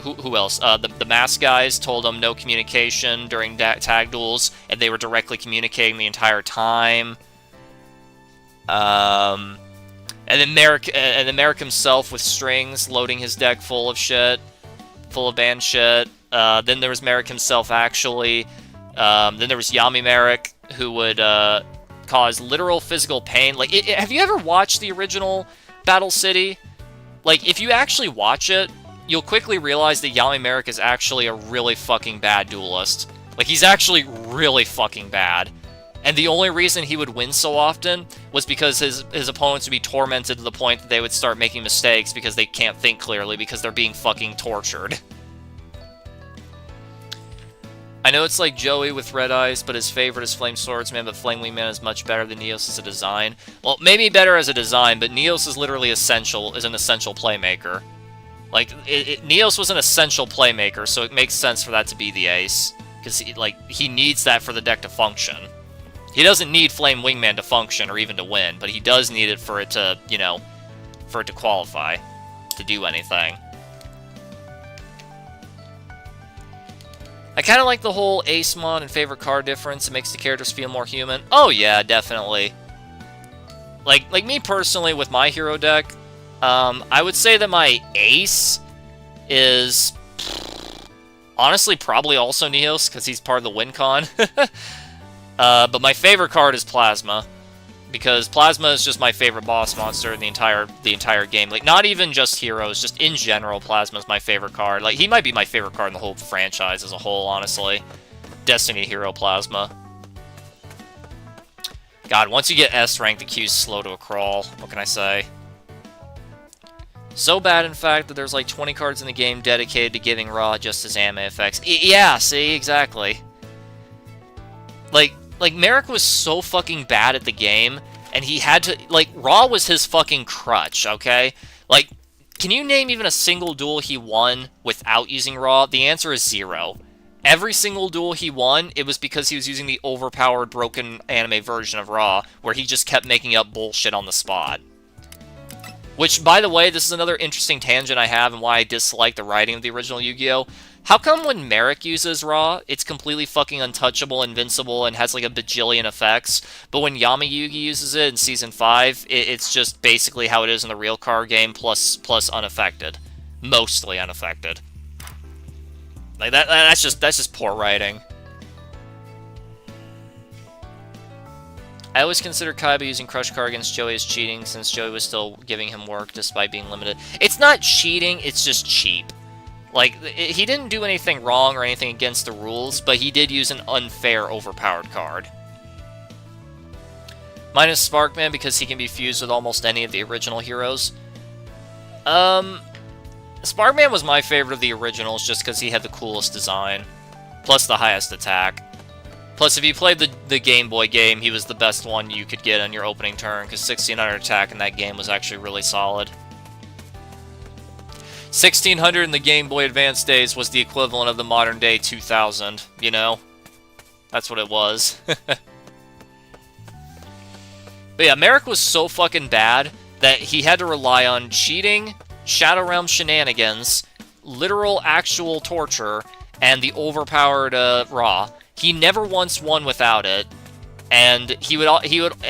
Who else? The mask guys told him no communication during tag duels, and they were directly communicating the entire time. And then Merrick himself with strings, loading his deck full of shit, full of banned shit. Then there was Merrick himself, actually. Then there was Yami Merrick, who would cause literal physical pain. Like, have you ever watched the original Battle City? Like, if you actually watch it, you'll quickly realize that Yami Merrick is actually a really fucking bad duelist. Like, he's actually really fucking bad. And the only reason he would win so often was because his opponents would be tormented to the point that they would start making mistakes because they can't think clearly because they're being fucking tortured. I know it's like Joey with Red Eyes, but his favorite is Flame Swordsman, but Flame Wingman is much better than Neos as a design. Well, maybe better as a design, but Neos is literally an essential playmaker. Like, Neos was an essential playmaker, so it makes sense for that to be the ace. Because, he needs that for the deck to function. He doesn't need Flame Wingman to function or even to win, but he does need it for it to, you know, for it to qualify, to do anything. I kind of like the whole Acemon and favorite card difference. It makes the characters feel more human. Oh yeah, definitely. Like me personally with my hero deck, I would say that my ace is honestly probably also Neos because he's part of the WinCon. But my favorite card is Plasma because Plasma is just my favorite boss monster in the entire game. Like not even just heroes, just in general, Plasma is my favorite card. Like he might be my favorite card in the whole franchise as a whole, honestly. Destiny Hero Plasma. God, once you get S rank, the queue's slow to a crawl. What can I say? So bad, in fact, that there's like 20 cards in the game dedicated to giving Ra just his anime effects. Yeah, see, exactly. Like Merrick was so fucking bad at the game, and he had to, like, Ra was his fucking crutch, okay? Like, can you name even a single duel he won without using Ra? The answer is 0. Every single duel he won, it was because he was using the overpowered, broken anime version of Ra, where he just kept making up bullshit on the spot. Which, by the way, this is another interesting tangent I have and why I dislike the writing of the original Yu-Gi-Oh! How come when Merrick uses Ra, it's completely fucking untouchable, invincible, and has like a bajillion effects, but when Yami Yugi uses it in Season 5, it's just basically how it is in the real card game, plus unaffected. Mostly unaffected. Like, that's just poor writing. I always consider Kaiba using Crush Card against Joey as cheating, since Joey was still giving him work despite being limited. It's not cheating, it's just cheap. Like, he didn't do anything wrong or anything against the rules, but he did use an unfair, overpowered card. Minus Sparkman, because he can be fused with almost any of the original heroes. Sparkman was my favorite of the originals, just because he had the coolest design. Plus the highest attack. Plus, if you played the Game Boy game, he was the best one you could get on your opening turn, because 1600 attack in that game was actually really solid. 1600 in the Game Boy Advance days was the equivalent of the modern day 2000, you know? That's what it was. But yeah, Merrick was so fucking bad that he had to rely on cheating, Shadow Realm shenanigans, literal actual torture, and the overpowered Ra. He never once won without it, and he would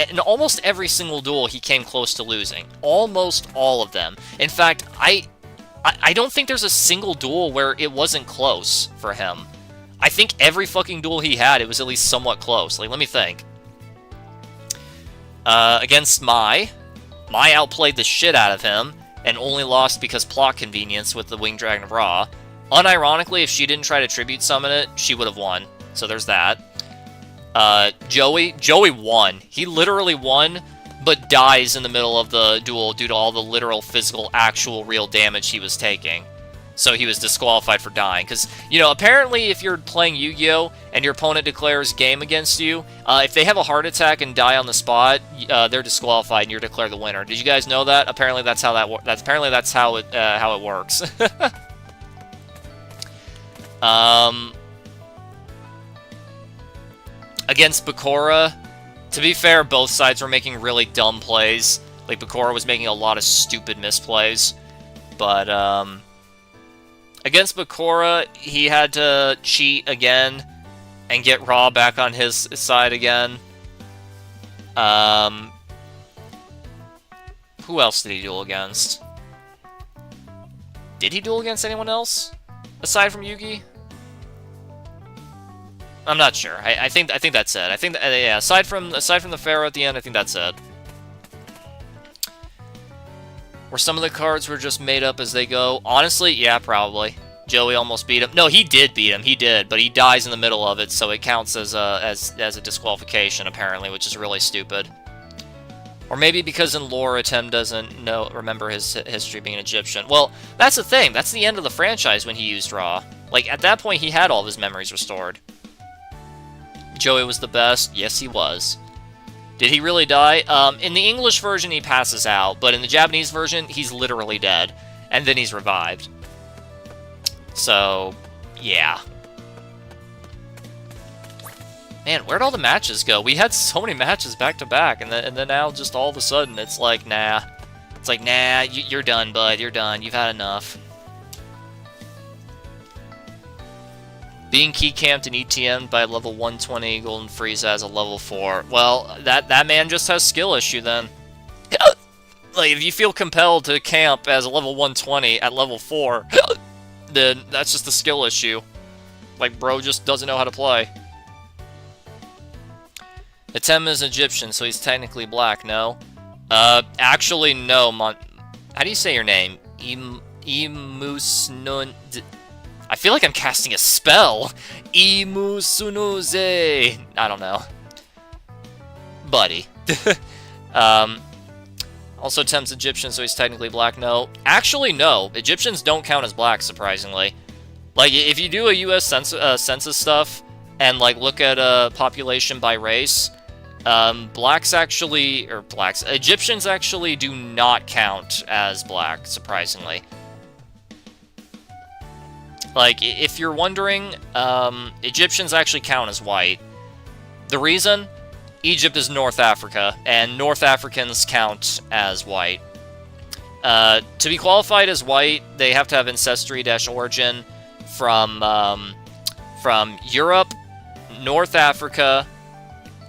in almost every single duel he came close to losing. Almost all of them. In fact, I don't think there's a single duel where it wasn't close for him. I think every fucking duel he had, it was at least somewhat close. Like, let me think. Against Mai outplayed the shit out of him, and only lost because plot convenience with the Winged Dragon of Ra. Unironically, if she didn't try to tribute summon it, she would have won. So there's that. Joey won. He literally won, but dies in the middle of the duel due to all the literal, physical, actual, real damage he was taking. So he was disqualified for dying. Because, you know, apparently if you're playing Yu-Gi-Oh! And your opponent declares game against you, if they have a heart attack and die on the spot, they're disqualified and you're declared the winner. Did you guys know that? Apparently that's how that works. Apparently that's how it works. Against Bakura, to be fair, both sides were making really dumb plays. Like, Bakura was making a lot of stupid misplays. But, against Bakura, he had to cheat again and get Ra back on his side again. Who else did he duel against? Did he duel against anyone else? Aside from Yugi? I'm not sure. I think that's it. I think yeah. Aside from the Pharaoh at the end, I think that's it. Were some of the cards were just made up as they go? Honestly, yeah, probably. Joey almost beat him. No, he did beat him. He did, but he dies in the middle of it, so it counts as a disqualification apparently, which is really stupid. Or maybe because in lore, Atem doesn't remember his history being Egyptian. Well, that's the thing. That's the end of the franchise when he used Ra. Like, at that point, he had all of his memories restored. Joey was the best. Yes, he was. Did he really die? In the English version, he passes out, but in the Japanese version, he's literally dead. And then he's revived. So, yeah. Man, where'd all the matches go? We had so many matches back to back, and then now just all of a sudden, it's like, nah. It's like, nah, you're done, bud. You're done. You've had enough. Being key camped and ETM by level 120, Golden Frieza as a level 4. Well, that man just has skill issue then. Like, if you feel compelled to camp as a level 120 at level 4, then that's just a skill issue. Like, bro just doesn't know how to play. Atem is Egyptian, so he's technically black, no? Actually, no, how do you say your name? Imusnun... I feel like I'm casting a spell! Imusunuze! I don't know. Buddy. Also, Atem's Egyptian, so he's technically black, no. Actually, no. Egyptians don't count as black, surprisingly. Like, if you do a US census stuff, and, like, look at population by race, Egyptians actually do not count as black, surprisingly. Like, if you're wondering, Egyptians actually count as white. The reason? Egypt is North Africa, and North Africans count as white. To be qualified as white, they have to have ancestry-origin from Europe, North Africa,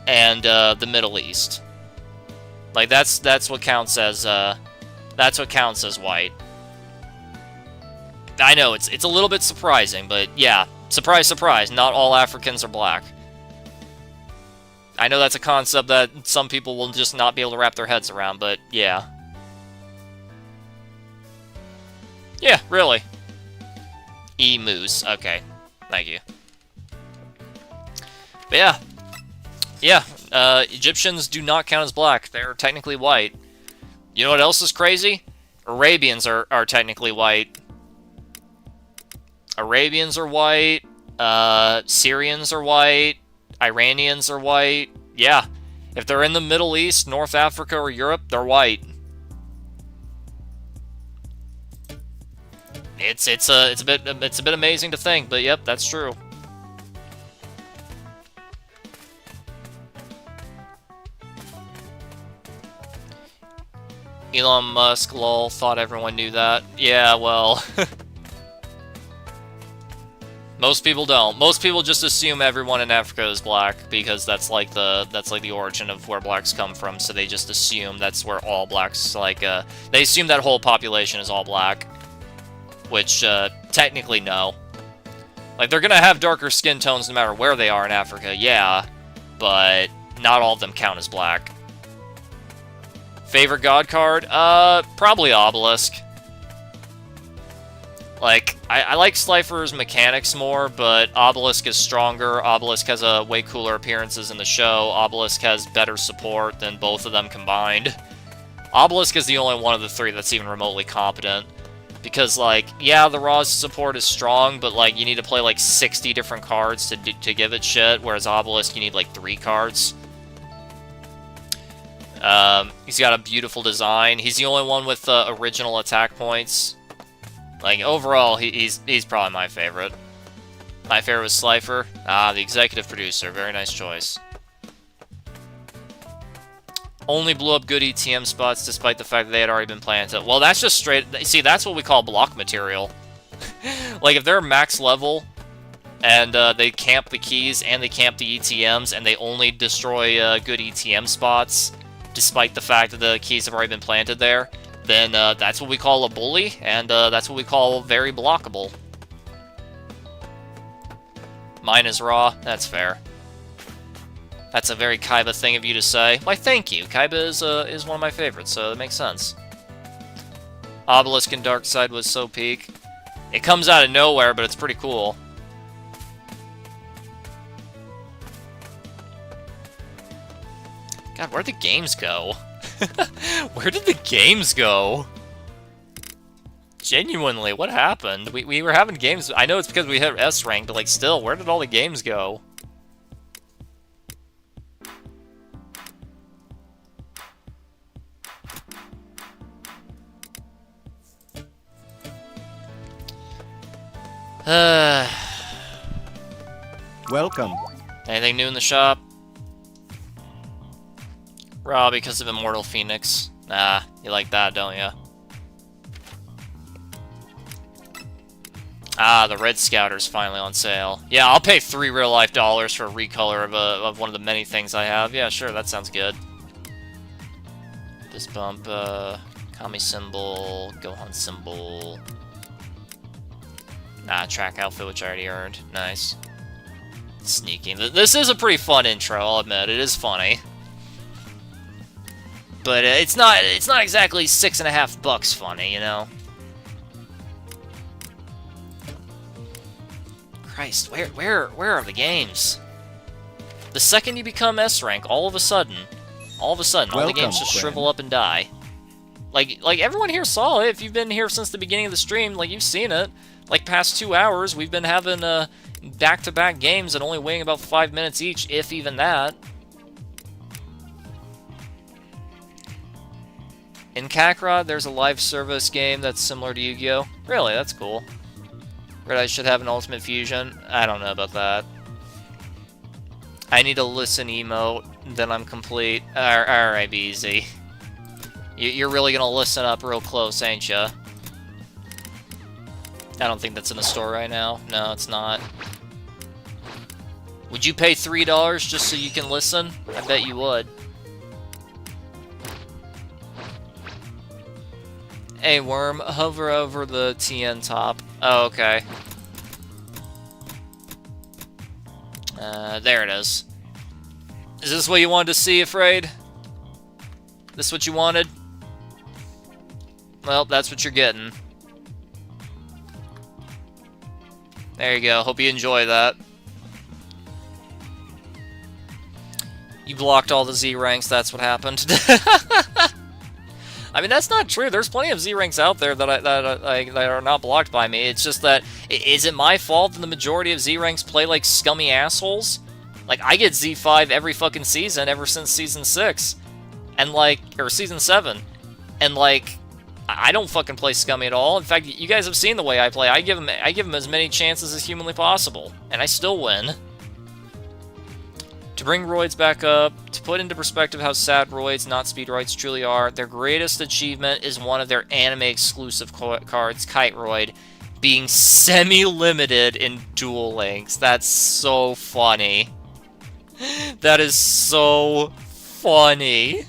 and the Middle East. Like, that's what counts as white. I know it's a little bit surprising, but yeah, surprise, surprise, not all Africans are black. I know that's a concept that some people will just not be able to wrap their heads around, but yeah. Yeah, really. Emus, okay. Thank you. But yeah. Yeah, Egyptians do not count as black. They're technically white. You know what else is crazy? Arabians are technically white. Arabians are white. Syrians are white. Iranians are white. Yeah. If they're in the Middle East, North Africa, or Europe, they're white. It's a bit amazing to think, but yep, that's true. Elon Musk, lol, thought everyone knew that. Yeah, well... Most people don't. Most people just assume everyone in Africa is black because that's like the origin of where blacks come from. So they just assume that's where all blacks they assume that whole population is all black, which technically no. Like they're gonna have darker skin tones no matter where they are in Africa, yeah, but not all of them count as black. Favorite god card? Probably Obelisk. Like, I like Slifer's mechanics more, but Obelisk is stronger. Obelisk has a way cooler appearances in the show. Obelisk has better support than both of them combined. Obelisk is the only one of the three that's even remotely competent. Because, like, yeah, the Raw support is strong, but, like, you need to play, like, 60 different cards to give it shit, whereas Obelisk, you need, like, 3 cards. He's got a beautiful design. He's the only one with original attack points. Like, overall, he's probably my favorite. My favorite was Slifer. Ah, the executive producer. Very nice choice. Only blew up good ETM spots despite the fact that they had already been planted. Well, that's just straight... See, that's what we call block material. Like, if they're max level, and they camp the keys, and they camp the ETMs, and they only destroy good ETM spots, despite the fact that the keys have already been planted there, then that's what we call a bully, and that's what we call very blockable. Mine is raw. That's fair. That's a very Kaiba thing of you to say. Why, thank you. Kaiba is one of my favorites, so it makes sense. Obelisk and Darkseid was so peak. It comes out of nowhere, but it's pretty cool. God, where'd the games go? Where did the games go? Genuinely, what happened? We were having games. I know it's because we hit S rank, but like still, where did all the games go? Welcome. Anything new in the shop? Raw because of Immortal Phoenix. Nah, you like that, don't ya? Ah, the Red Scouter's finally on sale. Yeah, I'll pay $3 real-life dollars for a recolor of one of the many things I have. Yeah, sure, that sounds good. This bump, Kami symbol, Gohan symbol. Track outfit, which I already earned. Nice. Sneaking. This is a pretty fun intro, I'll admit. It is funny. But it's not exactly $6.50 funny, you know? Christ, where are the games? The second you become S rank, all of a sudden, all the games just shrivel up and die. Like everyone here saw it. If you've been here since the beginning of the stream, like you've seen it. Like past 2 hours, we've been having back-to-back games that only weighing about 5 minutes each, if even that. In Kakarot, there's a live service game that's similar to Yu-Gi-Oh! Really, that's cool. Red Eye should have an Ultimate Fusion. I don't know about that. I need a listen emote, then I'm complete. Alright, BZ. You're really gonna listen up real close, ain't ya? I don't think that's in the store right now. No, it's not. Would you pay $3 just so you can listen? I bet you would. Hey, Worm, hover over the TN top. Oh, okay. There it is. Is this what you wanted to see, Afraid? This what you wanted? Well, that's what you're getting. There you go. Hope you enjoy that. You blocked all the Z ranks, that's what happened. I mean, that's not true. There's plenty of Z ranks out there that are not blocked by me. It's just that, is it my fault that the majority of Z ranks play like scummy assholes? Like, I get Z5 every fucking season ever since Season 6. And like, or Season 7. And like, I don't fucking play scummy at all. In fact, you guys have seen the way I play. I give them as many chances as humanly possible. And I still win. To bring Roids back up, to put into perspective how sad Roids, not Speed Roids, truly are, their greatest achievement is one of their anime-exclusive cards, Kite Roid, being semi-limited in Duel Links. That's so funny. That is so funny.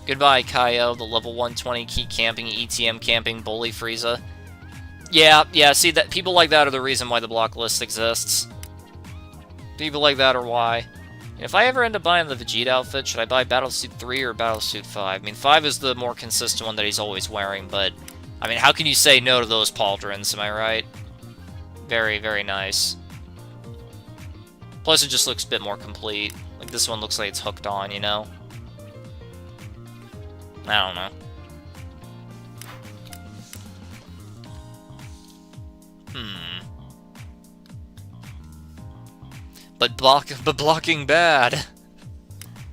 Goodbye, Kaio, the level 120 key camping, ETM camping bully Frieza. Yeah, see, that people like that are the reason why the block list exists. People like that are why. If I ever end up buying the Vegeta outfit, should I buy Battlesuit 3 or Battlesuit 5? I mean, 5 is the more consistent one that he's always wearing, but... I mean, how can you say no to those pauldrons, am I right? Very, very nice. Plus, it just looks a bit more complete. Like, this one looks like it's hooked on, you know? I don't know. But blocking bad.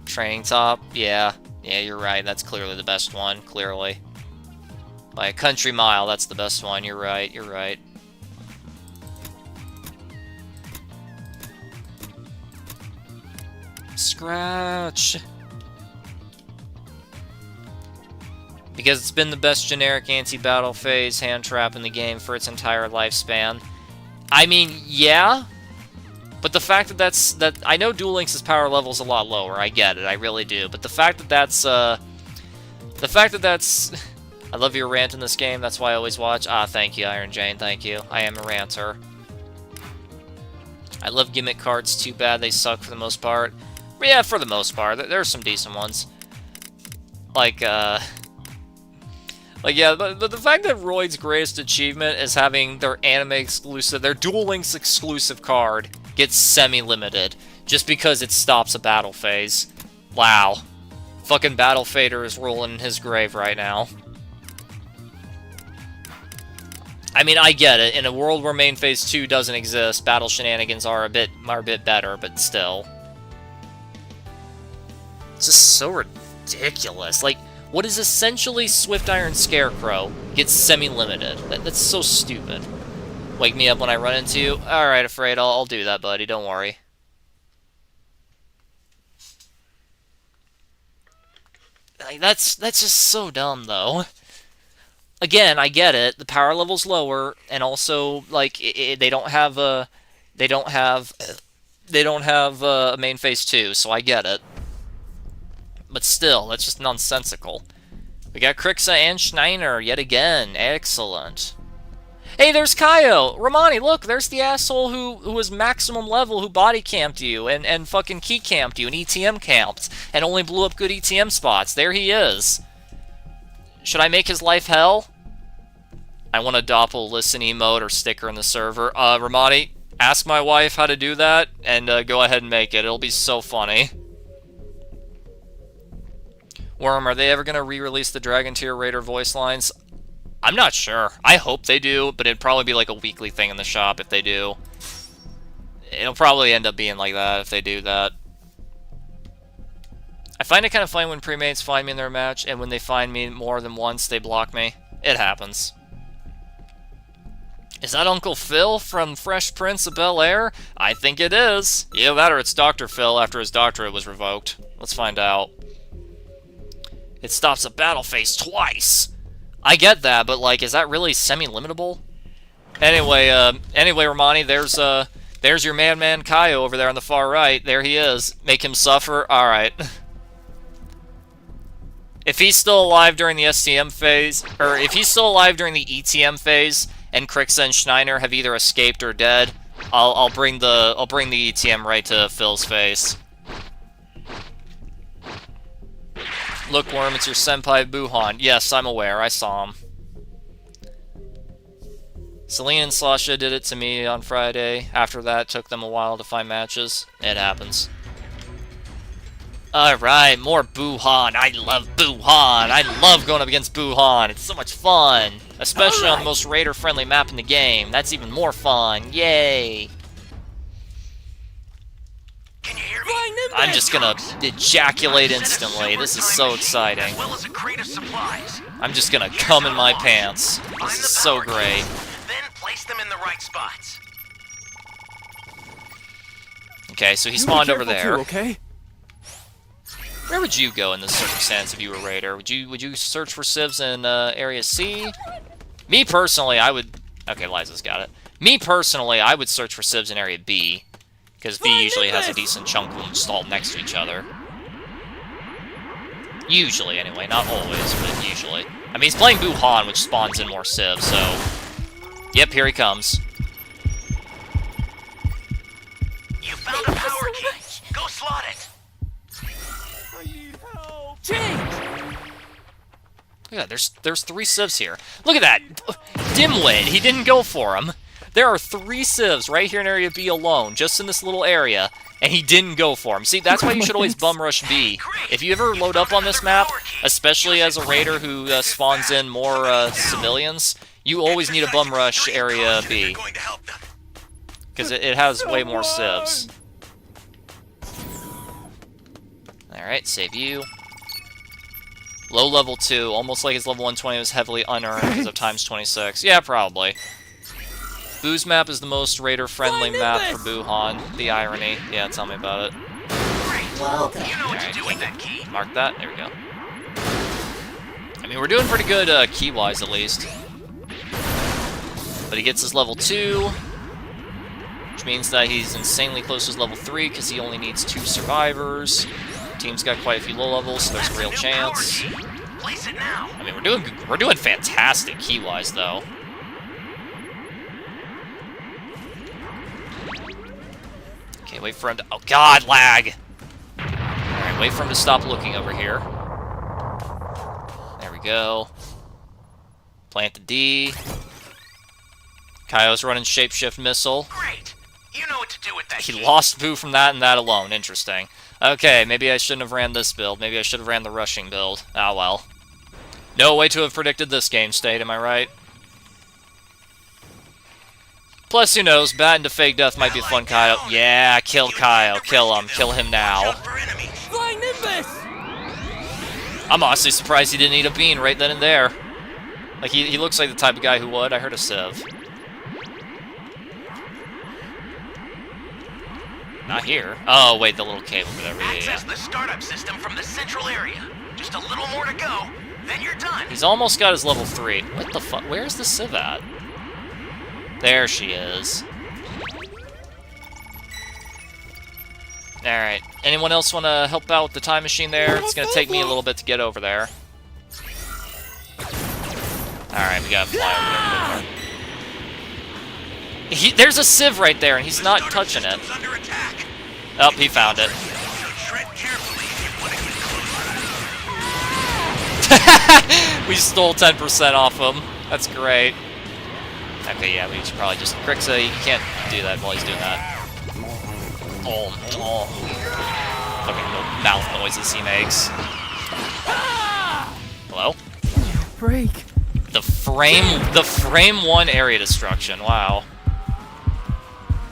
Training top, yeah, you're right. That's clearly the best one. Clearly, by a country mile, that's the best one. You're right. You're right. Scratch. Because it's been the best generic anti-battle phase hand trap in the game for its entire lifespan. I mean, yeah. But the fact that I know Duel Links' power level is a lot lower, I get it, I really do. But the fact that that's, I love your rant in this game, that's why I always watch. Ah, thank you, Iron Jane, thank you. I am a ranter. I love gimmick cards, too bad they suck for the most part. But yeah, for the most part, there are some decent ones. Like, yeah, but the fact that Roid's greatest achievement is having their anime exclusive, their Duel Links exclusive card gets semi-limited just because it stops a battle phase. Wow. Fucking Battle Fader is rolling in his grave right now. I mean, I get it. In a world where main phase 2 doesn't exist, battle shenanigans are a bit better, but still. It's just so ridiculous. Like, what is essentially Swift Iron Scarecrow gets semi-limited. That's so stupid. Wake me up when I run into you? Alright, Afraid, I'll do that, buddy, don't worry. Like, that's just so dumb, though. again, I get it. The power level's lower, and also like they don't have a main phase 2, so I get it. But still, that's just nonsensical. We got Krixa and Schneider yet again. Excellent. Hey, there's Kaio! Romani, look, there's the asshole who was maximum level, who body camped you, and fucking key camped you, and ETM camped, and only blew up good ETM spots. There he is. Should I make his life hell? I want a Doppel listen emote or sticker in the server. Romani, ask my wife how to do that, and go ahead and make it. It'll be so funny. Worm, are they ever going to re-release the Dragon Tier Raider voice lines? I'm not sure. I hope they do, but it'd probably be like a weekly thing in the shop if they do. It'll probably end up being like that if they do that. I find it kind of funny when premates find me in their match, and when they find me more than once, they block me. It happens. Is that Uncle Phil from Fresh Prince of Bel-Air? I think it is. Either that or it's Dr. Phil after his doctorate was revoked. Let's find out. It stops a battle phase twice. I get that, but like, is that really semi-limitable? Anyway, Romani, there's your madman Kaio over there on the far right. There he is. Make him suffer. All right. If he's still alive during the STM phase, or if he's still alive during the ETM phase, and Krixa and Schneider have either escaped or dead, I'll bring the ETM right to Phil's face. Look, Worm, it's your senpai Buhan. Yes, I'm aware. I saw him. Celine and Sasha did it to me on Friday. After that, it took them a while to find matches. It happens. Alright, more Buhan. I love Buhan. I love going up against Buhan. It's so much fun. Especially on the most raider-friendly map in the game. That's even more fun. Yay! Can you hear me? I'm just gonna ejaculate instantly. This is so exciting. As well as a crate of supplies. I'm just gonna come in my pants. This is so great. Then place them in the right spots. Okay, so he spawned over there. Okay. Where would you go in this circumstance if you were Raider? Would you search for civs in Area C? Me personally, I would... Okay, Liza's got it. Me personally, I would search for civs in Area B. Because B usually has a decent chunk of them installed next to each other. Usually, anyway. Not always, but usually. I mean, he's playing Buhan, which spawns in more civs, so... Yep, here he comes. You found a power key. Go slot it. Look at that, there's 3 civs here. Look at that! Dimwit, he didn't go for him. There are 3 civs right here in Area B alone, just in this little area, and he didn't go for him. See, that's why you should always bum rush B. If you ever load up on this map, especially as a raider who spawns in more civilians, you always need a bum rush Area B. Because it has way more civs. Alright, save you. Low level 2, almost like his level 120 was heavily unearned because of times 26. Yeah, probably. Boo's map is the most raider-friendly map for Buhan. The irony. Yeah, tell me about it. Welcome. You know what to do with that key. Mark that. There we go. I mean, we're doing pretty good key-wise, at least. But he gets his level 2, which means that he's insanely close to his level 3 because he only needs 2 survivors. Team's got quite a few low levels, so there's a real chance. Place it now. I mean, we're doing fantastic key-wise, though. Okay, wait for him to... Oh, God, lag! Alright, wait for him to stop looking over here. There we go. Plant the D. Kaio's running Shapeshift Missile. Great. You know what to do with that He key. lost Boo from that and that alone. Interesting. Okay, maybe I shouldn't have ran this build. Maybe I should have ran the rushing build. Ah, well. No way to have predicted this game state, am I right? Plus, who knows, bat into fake death might be a fun Kaio. Yeah, kill Kaio. Kill him. Kill him now. Watch out for enemies. Flying Nimbus! I'm honestly surprised he didn't eat a bean right then and there. Like, he looks like the type of guy who would. I heard a civ. Not here. Oh, wait, the little cave over there. Yeah, Access the startup system from the central area. Just a little more to go. Then you're done. He's almost got his level 3. What the fuck? Where's the Civ at? There she is. Alright. Anyone else want to help out with the time machine there? It's going to take me a little bit to get over there. Alright, we gotta fly over there. There's a Civ right there, and he's not touching it. Under attack. Oh, he found it. So tread carefully if you want to get closer. We stole 10% off him. That's great. Okay, yeah, we should probably just... Krixa, you can't do that while he's doing that. Oh. Fucking little mouth noises he makes. Hello? Break. The frame 1 area destruction. Wow.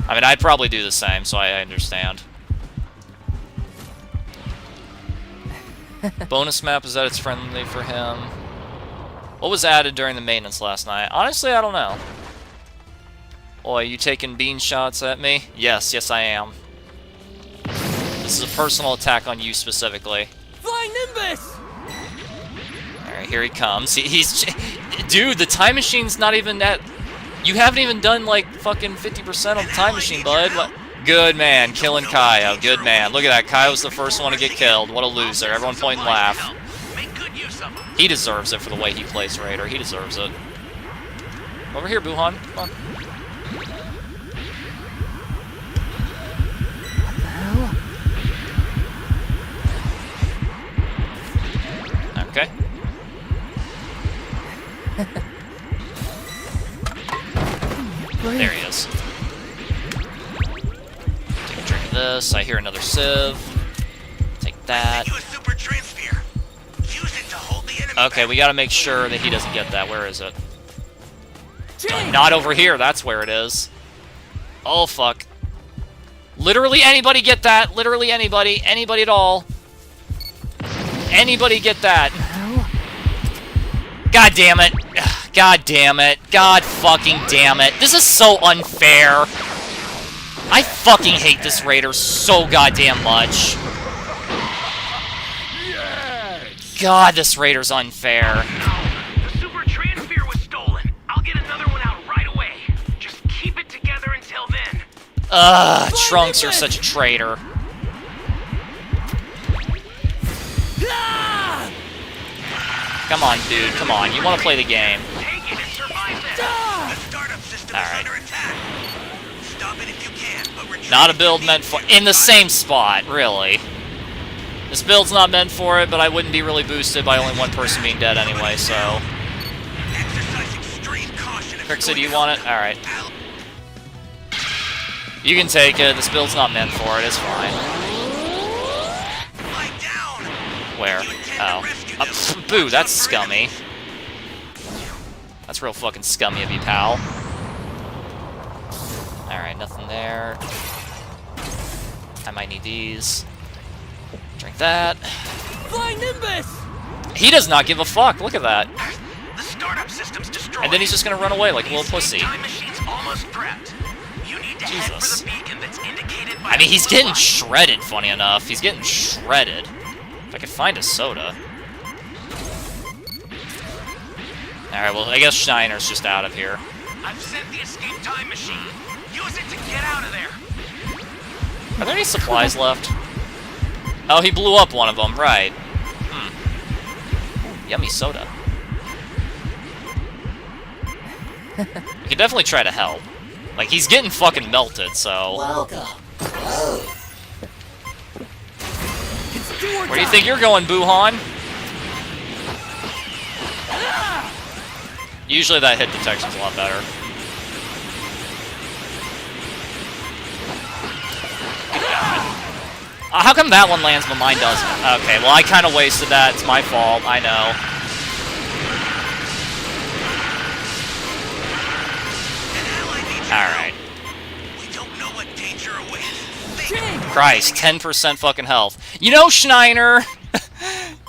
I mean, I'd probably do the same, so I understand. Bonus map, is that it's friendly for him? What was added during the maintenance last night? Honestly, I don't know. Oh, are you taking bean shots at me? Yes, I am. This is a personal attack on you specifically. Flying Nimbus! Alright, here he comes. He's... Dude, the time machine's not even at... You haven't even done, like, fucking 50% on the time machine, bud. What? Good man, killing Kaio. Good man. Look at that. Kaio's the first one to get killed. What a loser. Everyone point and laugh. Make good use of them. He deserves it for the way he plays Raider. He deserves it. Over here, Buhan. Come on. Okay. There he is. Take a drink of this. I hear another Civ. Take that. You a super transfer. Use it to hold the enemy. Okay, we gotta make sure that he doesn't get that. Where is it? Not over here. That's where it is. Oh, fuck. Literally anybody get that. Literally anybody. Anybody at all. Anybody get that. God damn it. God damn it. God fucking damn it. This is so unfair. I fucking hate this Raider so goddamn much. God, this Raider's unfair. The super transfer was stolen. I'll get another one out right away. Just keep it together until then. Ugh, Trunks, you're such a traitor. Come on, dude. Come on. You want to play the game. Take it and survive that. The startup system All is right. under attack. Stop it if you can, but retreat Not a if build you meant need for... to. In the same spot, really. This build's not meant for it, but I wouldn't be really boosted by only one person being dead anyway, so... Exercise extreme caution if Krixa, you're do you going want it? Alright. out. You can take it. This build's not meant for it. It's fine. Lie down. Where? You intend to Oh. rescue them. Boo, Watch that's out for scummy. enemies. That's real fucking scummy of you, pal. Alright, nothing there. I might need these. Drink that. Flying Nimbus! He does not give a fuck. Look at that. The startup system's destroyed. And then he's just gonna run away like a The little escape pussy. Time machine's almost prepped. You need to head Jesus. for the beacon that's indicated by I mean, the he's blue getting light. shredded, funny enough. He's getting shredded. If I could find a soda. Alright, well, I guess Shiner's just out of here. I've sent the escape time machine. Use it to get out of there. Are there any supplies left? Oh, he blew up one of them, right. Yummy soda. We could definitely try to help. Like, he's getting fucking melted, so... Where do you think you're going, Buhan? Usually that hit detection's a lot better. How come that one lands but mine doesn't? Okay, well I kind of wasted that. It's my fault. I know. Alright. We don't know what danger awaits. Christ, 10% fucking health. You know, Schneider!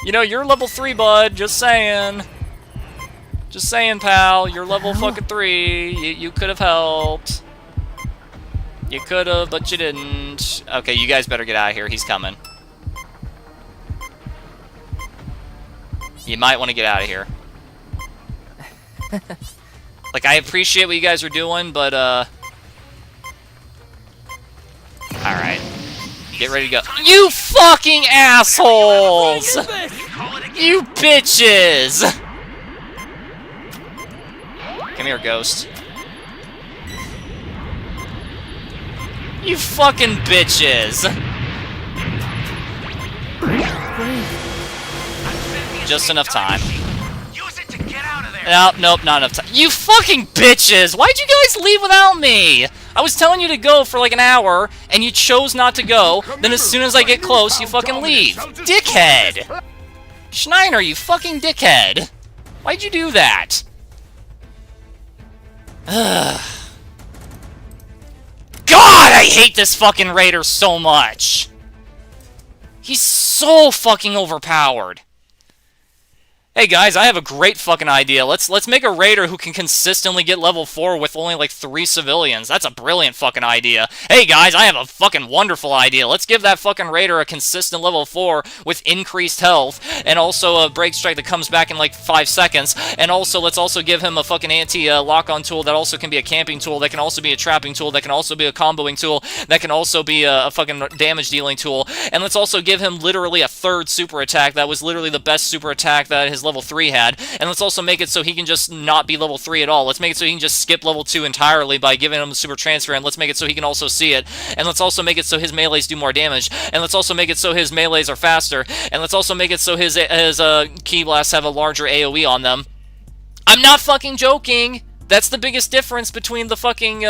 You know, you're level 3, bud. Just saying. Just saying, pal. You're level fucking 3. You could have helped. You could have, but you didn't. Okay, you guys better get out of here. He's coming. You might want to get out of here. Like, I appreciate what you guys are doing, but, Alright. Get ready to go. You fucking assholes! You bitches! Come here, Ghost. You fucking bitches! Just enough time. Use it to get out of there. Nope, not enough time. You fucking bitches! Why'd you guys leave without me? I was telling you to go for like an hour, and you chose not to go, then as soon as I get close, you fucking leave. Dickhead! Schneider, you fucking dickhead! Why'd you do that? Ugh. God, I hate this fucking Raider so much! He's so fucking overpowered. Hey guys, I have a great fucking idea. Let's make a Raider who can consistently get level 4 with only like 3 civilians. That's a brilliant fucking idea. Hey guys, I have a fucking wonderful idea. Let's give that fucking Raider a consistent level 4 with increased health, and also a break strike that comes back in like 5 seconds, and also let's also give him a fucking anti-lock-on tool that also can be a camping tool, that can also be a trapping tool, that can also be a comboing tool, that can also be a fucking damage-dealing tool, and let's also give him literally a 3rd super attack that was literally the best super attack that his level 3 had, and let's also make it so he can just not be level 3 at all. Let's make it so he can just skip level 2 entirely by giving him a super transfer, and let's make it so he can also see it, and let's also make it so his melees do more damage, and let's also make it so his melees are faster, and let's also make it so his ki blasts have a larger AoE on them. I'm not fucking joking! That's the biggest difference between the fucking,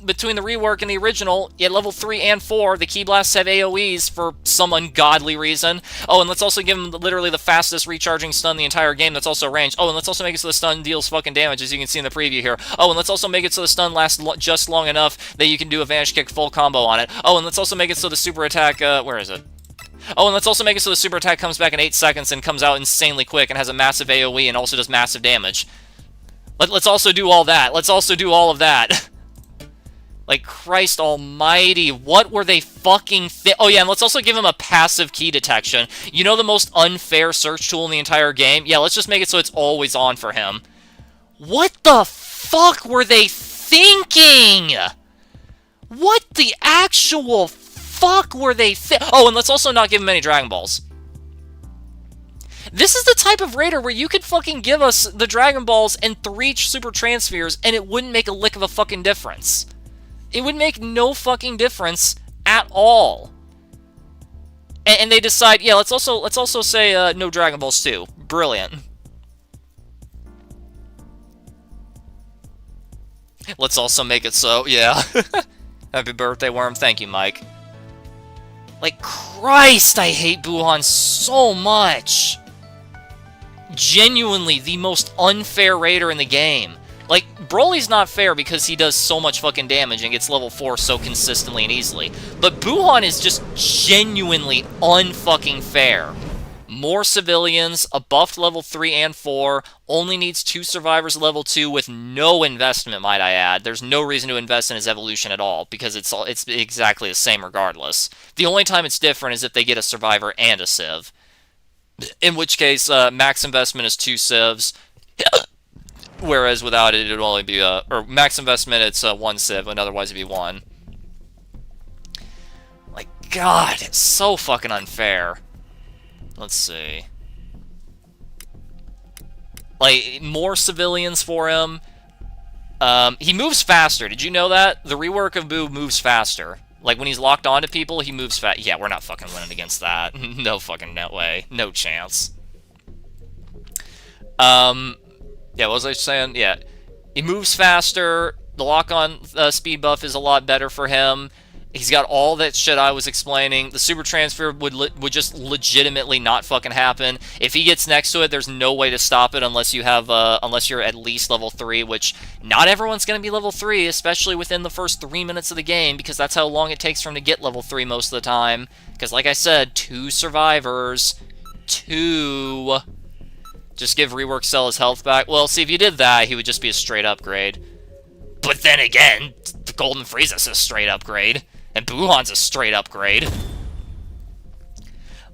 between the rework and the original. At level 3 and 4, the Ki Blasts have AoEs for some ungodly reason. Oh, and let's also give him literally the fastest recharging stun in the entire game that's also ranged. Oh, and let's also make it so the stun deals fucking damage, as you can see in the preview here. Oh, and let's also make it so the stun lasts just long enough that you can do a Vanish Kick full combo on it. Oh, and let's also make it so the super attack, where is it? Oh, and let's also make it so the super attack comes back in 8 seconds and comes out insanely quick and has a massive AoE and also does massive damage. Let's also do all that. Let's also do all of that. Like, Christ almighty, what were they fucking Oh yeah, and let's also give him a passive key detection. You know the most unfair search tool in the entire game? Yeah, let's just make it so it's always on for him. What the fuck were they thinking? What the actual fuck were they Oh, and let's also not give him any Dragon Balls. This is the type of Raider where you could fucking give us the Dragon Balls and 3 super transfers and it wouldn't make a lick of a fucking difference. It would make no fucking difference at all. And they decide, yeah, let's also say no Dragon Balls too. Brilliant. Let's also make it so, yeah. Happy birthday, Worm. Thank you, Mike. Like, Christ, I hate Buuhan so much. Genuinely the most unfair Raider in the game. Like, Broly's not fair because he does so much fucking damage and gets level 4 so consistently and easily. But Buuhan is just genuinely unfucking fair. More civilians, a buffed level 3 and 4, only needs 2 survivors level 2 with no investment, might I add. There's no reason to invest in his evolution at all, because it's exactly the same regardless. The only time it's different is if they get a survivor and a civ. In which case, max investment is 2 civs, whereas without it, it would only be, or max investment, it's 1 civ, and otherwise it'd be 1. Like, God, it's so fucking unfair. Let's see. Like, more civilians for him. He moves faster. Did you know that? The rework of Boo moves faster. Like, when he's locked onto people, he moves fast. Yeah, we're not fucking winning against that. No fucking no way. No chance. Yeah, what was I saying? Yeah. He moves faster. The lock-on speed buff is a lot better for him. He's got all that shit I was explaining. The super transfer would just legitimately not fucking happen. If he gets next to it, there's no way to stop it unless you have unless you're at least level 3, which not everyone's going to be level 3, especially within the first 3 minutes of the game, because that's how long it takes for him to get level 3 most of the time. Because like I said, 2 survivors. 2. Just give Rework Cell his health back. Well, see, if you did that, he would just be a straight upgrade. But then again, the Golden Frieza's a straight upgrade. And Buuhan's a straight upgrade.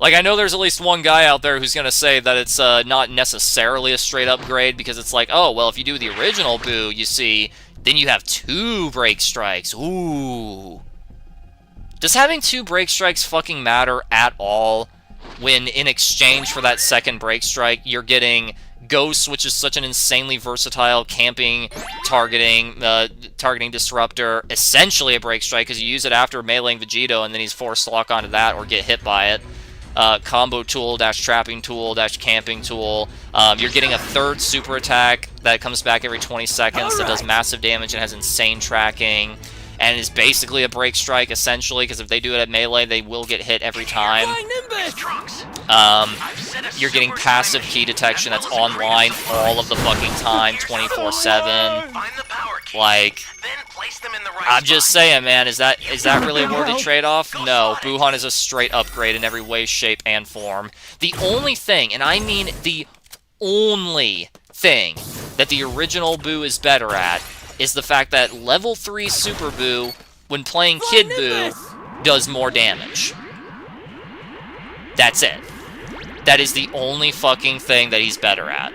Like, I know there's at least one guy out there who's gonna say that it's not necessarily a straight upgrade, because it's like, oh, well, if you do the original Boo, you see, then you have 2 break strikes. Ooh. Does having 2 break strikes fucking matter at all, when in exchange for that second break strike, you're getting Ghost, which is such an insanely versatile camping, targeting disruptor, essentially a break strike, because you use it after meleeing Vegito, and then he's forced to lock onto that or get hit by it. Combo tool, dash trapping tool, dash camping tool. You're getting a 3rd super attack that comes back every 20 seconds that does massive damage and has insane tracking, and is basically a break strike, essentially, because if they do it at melee, they will get hit every time. Flying Nimbus! Trunks. You're getting passive key detection that's online all of the fucking time, 24/7. Find the power keys, Like, then place them in the right I'm just spot. saying, man, is that really a worthy trade-off? No, Buhan is a straight upgrade in every way, shape, and form. The only thing, and I mean the only thing, that the original Boo is better at is the fact that level 3 Super Boo, when playing Kid Boo, does more damage. That's it. That is the only fucking thing that he's better at.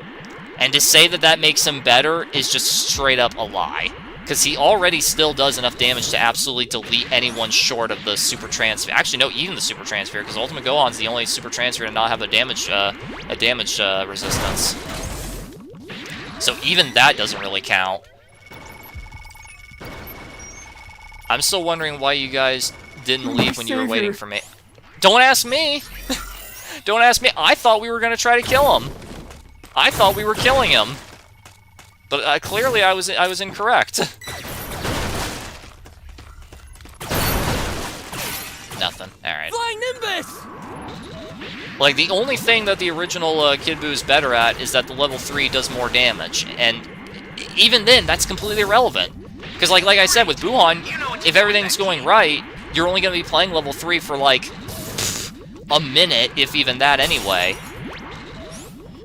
And to say that that makes him better is just straight up a lie. Because he already still does enough damage to absolutely delete anyone short of the Super Transfer. Actually, no, even the Super Transfer, because Ultimate Gohan's the only Super Transfer to not have a damage resistance. So even that doesn't really count. I'm still wondering why you guys didn't leave when you were waiting for me. Don't ask me! Don't ask me. I thought we were going to try to kill him. I thought we were killing him. But clearly I was incorrect. Nothing. Alright. Flying Nimbus! Like, the only thing that the original Kid Buu is better at is that the level 3 does more damage. And even then, that's completely irrelevant. Because, like I said, with Buhan, if everything's going right, you're only going to be playing level 3 for, like, a minute, if even that anyway.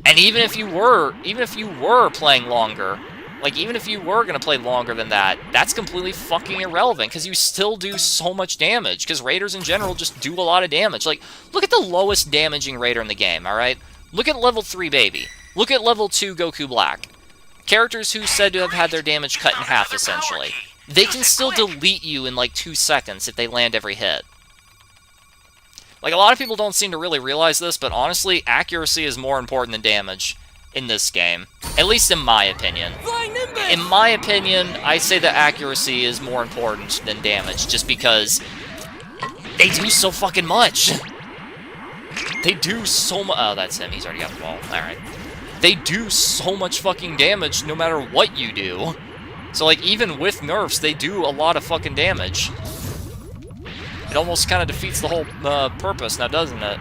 And even if you were playing longer, like, even if you were going to play longer than that, that's completely fucking irrelevant, because you still do so much damage, because Raiders in general just do a lot of damage. Like, look at the lowest damaging Raider in the game, alright? Look at level 3 Baby. Look at level 2 Goku Black. Characters who said to have had their damage cut in half, essentially. They can still delete you in, like, 2 seconds if they land every hit. Like, a lot of people don't seem to really realize this, but honestly, accuracy is more important than damage in this game. At least in my opinion. Flying Nimbus! In my opinion, I say that accuracy is more important than damage, just because they do so fucking much. They do so much. Oh, that's him. He's already got the ball. Alright. They do so much fucking damage no matter what you do. So, like, even with nerfs, they do a lot of fucking damage. It almost kind of defeats the whole purpose now, doesn't it?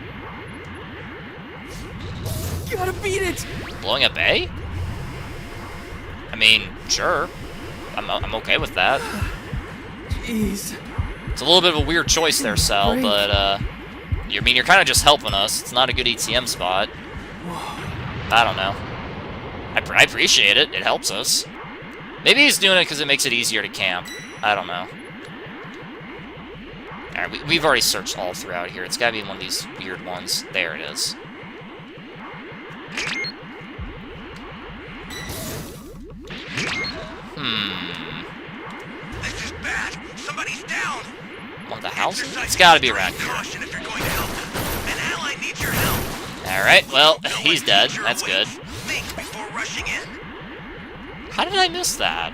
You gotta beat it! Blowing up A? I mean, sure. I'm okay with that. Jeez. It's a little bit of a weird choice there, Cell, Break. but, I mean, you're kind of just helping us. It's not a good ETM spot. I don't know. I appreciate it. It helps us. Maybe he's doing it because it makes it easier to camp. I don't know. Alright, we've already searched all throughout here. It's gotta be one of these weird ones. There it is. This is bad. Somebody's down. One of the houses? It's gotta be around here. Caution if you're going to help. An ally needs your help. Alright, well, he's dead. Your That's weight. good. Think before rushing in. How did I miss that?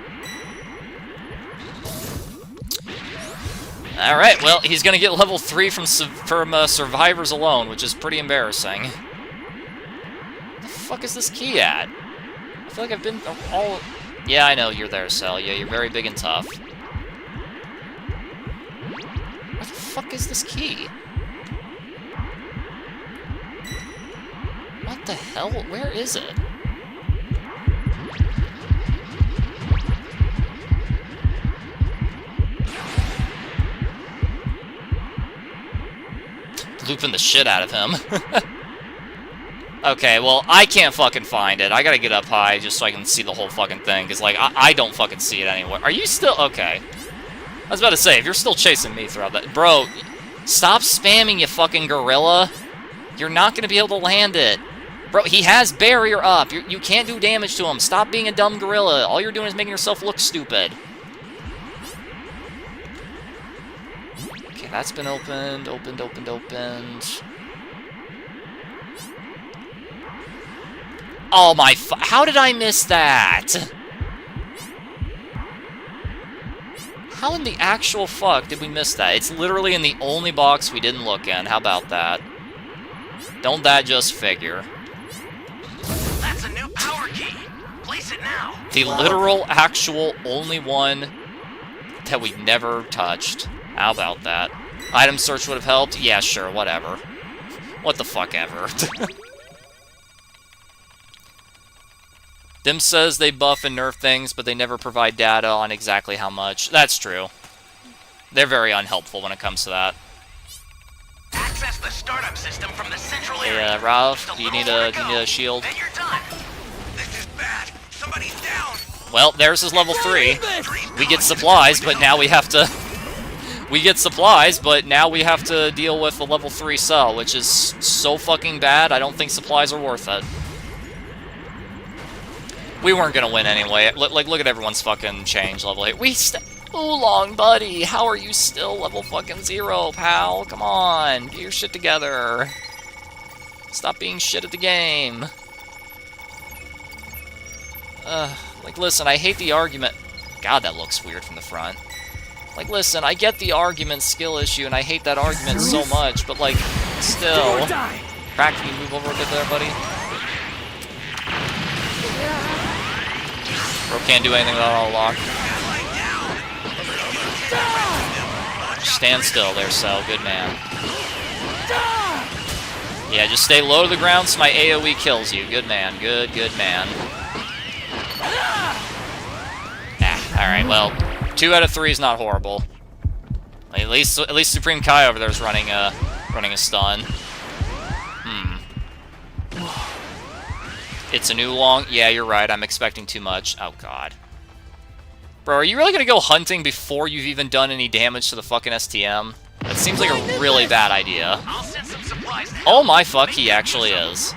Alright, well, he's gonna get level 3 from survivors alone, which is pretty embarrassing. The fuck is this key at? I feel like I've been all... Yeah, I know you're there, Cell. Yeah, you're very big and tough. Where the fuck is this key? What the hell? Where is it? Looping the shit out of him. Okay, well, I can't fucking find it. I gotta get up high just so I can see the whole fucking thing, because, like, I don't fucking see it anywhere. Are you still... Okay. I was about to say, if you're still chasing me throughout that... Bro, stop spamming, you fucking gorilla. You're not going to be able to land it. Bro, he has barrier up. You can't do damage to him. Stop being a dumb gorilla. All you're doing is making yourself look stupid. Okay, that's been opened. Opened. Oh my how did I miss that? How in the actual fuck did we miss that? It's literally in the only box we didn't look in. How about that? Don't that just figure? That's a new power key. Place it now. The literal, actual, only one that we never touched. How about that? Item search would have helped? Yeah, sure, whatever. What the fuck ever. Dim says they buff and nerf things, but they never provide data on exactly how much. That's true. They're very unhelpful when it comes to that. Access the startup system from the central area. Yeah, Ralph, Just do you little need more a to go. shield? Then you're done. This is bad. Somebody's down. Well, there's his level 3. We get supplies, but now we have to... We get supplies, but now we have to deal with the level 3 cell, which is so fucking bad, I don't think supplies are worth it. We weren't gonna win anyway. Like, look at everyone's fucking change level 8. Oolong, buddy, how are you still level fucking 0, pal? Come on, get your shit together. Stop being shit at the game. Like, listen, I hate the argument. God, that looks weird from the front. Like, listen, I get the argument skill issue, and I hate that argument so much, but, like, still. Crack, can you move over a bit there, buddy? Bro can't do anything without auto lock. Stand still there, Cell. Good man. Yeah, just stay low to the ground so my AoE kills you. Good man. Good man. Alright, well, 2 out of 3 is not horrible. At least Supreme Kai over there is running a stun. It's a new long... Yeah, you're right. I'm expecting too much. Oh, God. Bro, are you really gonna go hunting before you've even done any damage to the fucking STM? That seems like a really bad idea. I'll send some supplies to help. Oh my fuck, he actually is.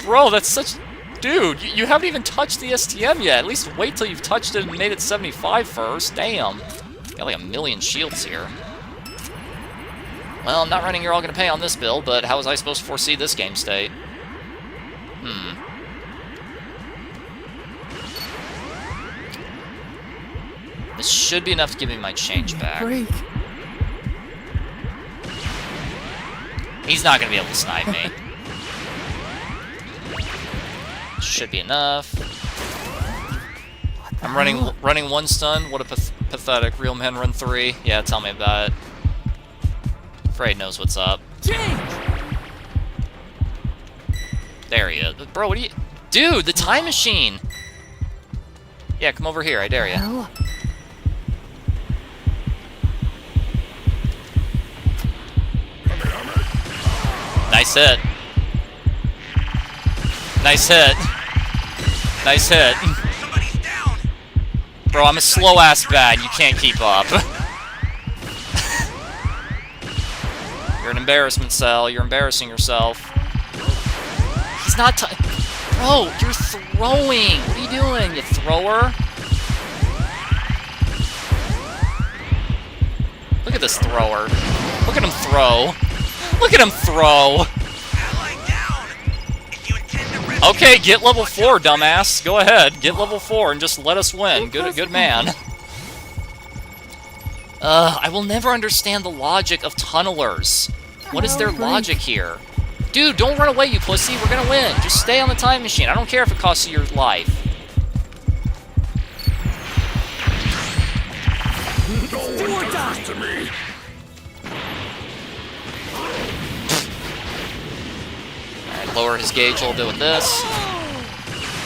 Bro, that's such... Dude, you haven't even touched the STM yet. At least wait till you've touched it and made it 75 first. Damn. Got like a million shields here. Well, I'm not running You're All Gonna Pay on this build, but how was I supposed to foresee this game state? This should be enough to give me my change back. Break. He's not gonna be able to snipe me. Should be enough. I'm running 1 stun. What a pathetic. Real men run 3. Yeah, tell me about it. Afraid knows what's up. Change. There he is. Bro, what are you... Dude, the time machine! Yeah, come over here. I dare you. Well, Nice hit. Nice hit. Nice hit. Somebody's down. Bro, I'm a slow-ass bad. You can't keep up. You're an embarrassment, Cell. You're embarrassing yourself. He's not Bro, you're throwing! What are you doing, you thrower? Look at this thrower. Look at him throw. Look at him throw! Ally down. If you intend to rescue... Okay, get level 4, dumbass. Go ahead, get level 4 and just let us win. Good man. I will never understand the logic of tunnelers. What is their logic here? Dude, don't run away, you pussy. We're gonna win. Just stay on the time machine. I don't care if it costs you your life. To me. Alright, lower his gauge a little bit with this.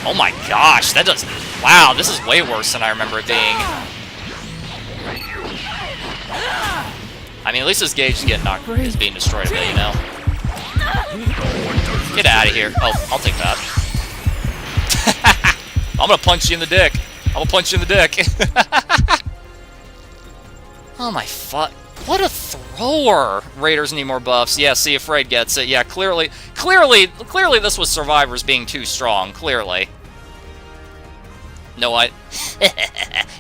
Oh my gosh, that does... Wow, this is way worse than I remember it being. I mean, at least his gauge is getting knocked, is being destroyed a bit, you know? Get out of here. Oh, I'll take that. I'm gonna punch you in the dick. I'm gonna punch you in the dick. Oh my fuck. What a thrower. Raiders need more buffs. Yeah, see, Afraid gets it. Yeah, clearly this was survivors being too strong. Clearly. No,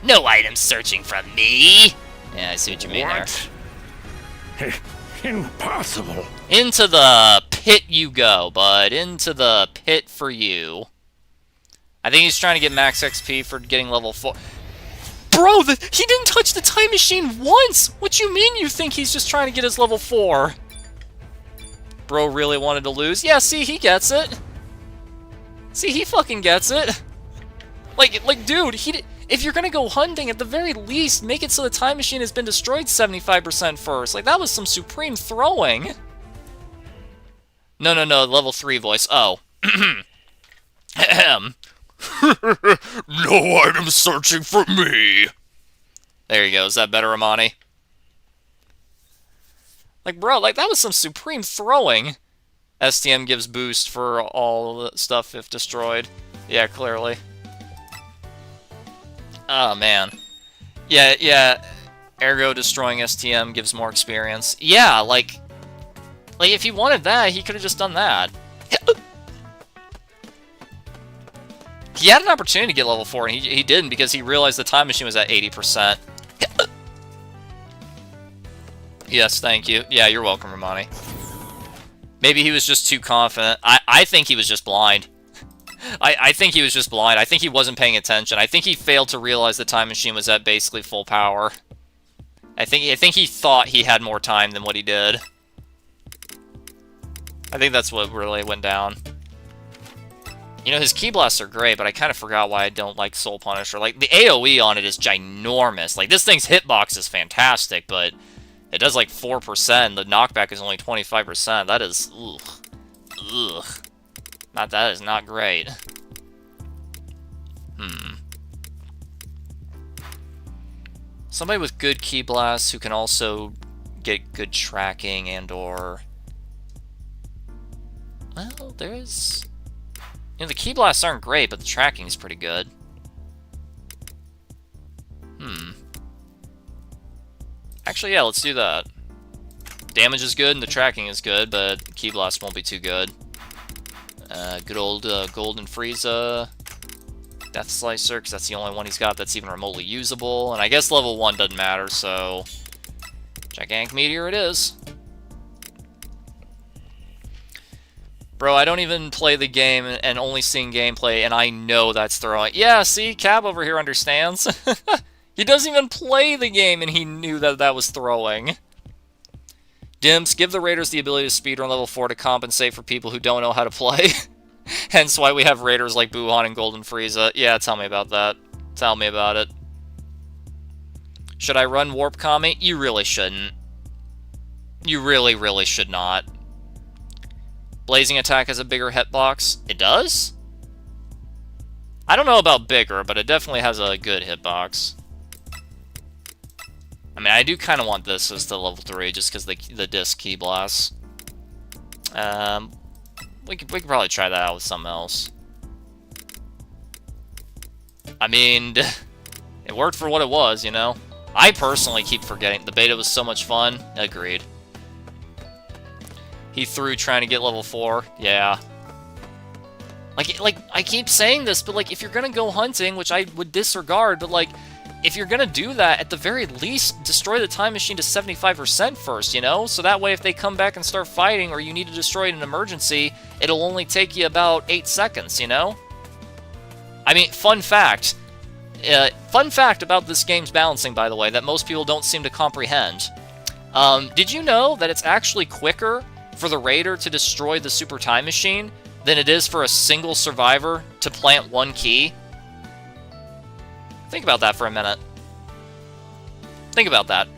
no items searching from me. Yeah, I see what you mean there. Impossible. Into the pit you go, bud. Into the pit for you. I think he's trying to get max XP for getting level 4. Bro, he didn't touch the time machine once! What you mean you think he's just trying to get his level 4? Bro really wanted to lose? Yeah, see, he gets it. See, he fucking gets it. Like, dude, if you're gonna go hunting, at the very least, make it so the time machine has been destroyed 75% first. Like, that was some supreme throwing. No, level 3 voice. Oh. Ahem. No items searching for me. There you go. Is that better, Amani? Like, bro, like, that was some supreme throwing. STM gives boost for all the stuff if destroyed. Yeah, clearly. Oh, man. Yeah. Ergo destroying STM gives more experience. Yeah, like if he wanted that, he could have just done that. He had an opportunity to get level 4, and he didn't because he realized the time machine was at 80%. Yes, thank you. Yeah, you're welcome, Romani. Maybe he was just too confident. I think he was just blind. I think he was just blind. I think he wasn't paying attention. I think he failed to realize the time machine was at basically full power. I think he thought he had more time than what he did. I think that's what really went down. You know, his Ki Blasts are great, but I kind of forgot why I don't like Soul Punisher. Like, the AoE on it is ginormous. Like, this thing's hitbox is fantastic, but it does, like, 4%. The knockback is only 25%. That is... Ugh. That is not great. Somebody with good Ki Blasts who can also get good tracking and/or... Well, there's... You know, the Ki Blasts aren't great, but the tracking is pretty good. Actually, yeah, let's do that. Damage is good and the tracking is good, but Ki Blast won't be too good. Good old Golden Frieza. Death Slicer, because that's the only one he's got that's even remotely usable. And I guess level 1 doesn't matter, so... Gigantic Meteor it is. Bro, I don't even play the game and only seeing gameplay, and I know that's throwing. Yeah, see? Cab over here understands. He doesn't even play the game, and he knew that that was throwing. Dimps, give the Raiders the ability to speedrun level 4 to compensate for people who don't know how to play. Hence why we have Raiders like Buhan and Golden Frieza. Yeah, tell me about that. Tell me about it. Should I run Warp Kami? You really shouldn't. You really, really should not. Blazing Attack has a bigger hitbox. It does? I don't know about bigger, but it definitely has a good hitbox. I mean, I do kind of want this as the level 3, just because the disc Ki Blasts. We could probably try that out with something else. I mean, it worked for what it was, you know? I personally keep forgetting. The beta was so much fun. Agreed. He threw trying to get level 4. Yeah. Like, I keep saying this, but, like, if you're gonna go hunting, which I would disregard, but, like, if you're gonna do that, at the very least, destroy the time machine to 75% first, you know? So that way, if they come back and start fighting, or you need to destroy it in an emergency, it'll only take you about 8 seconds, you know? I mean, fun fact. Fun fact about this game's balancing, by the way, that most people don't seem to comprehend. Did you know that it's actually quicker for the Raider to destroy the Super Time Machine than it is for a single survivor to plant one key? Think about that for a minute. Think about that.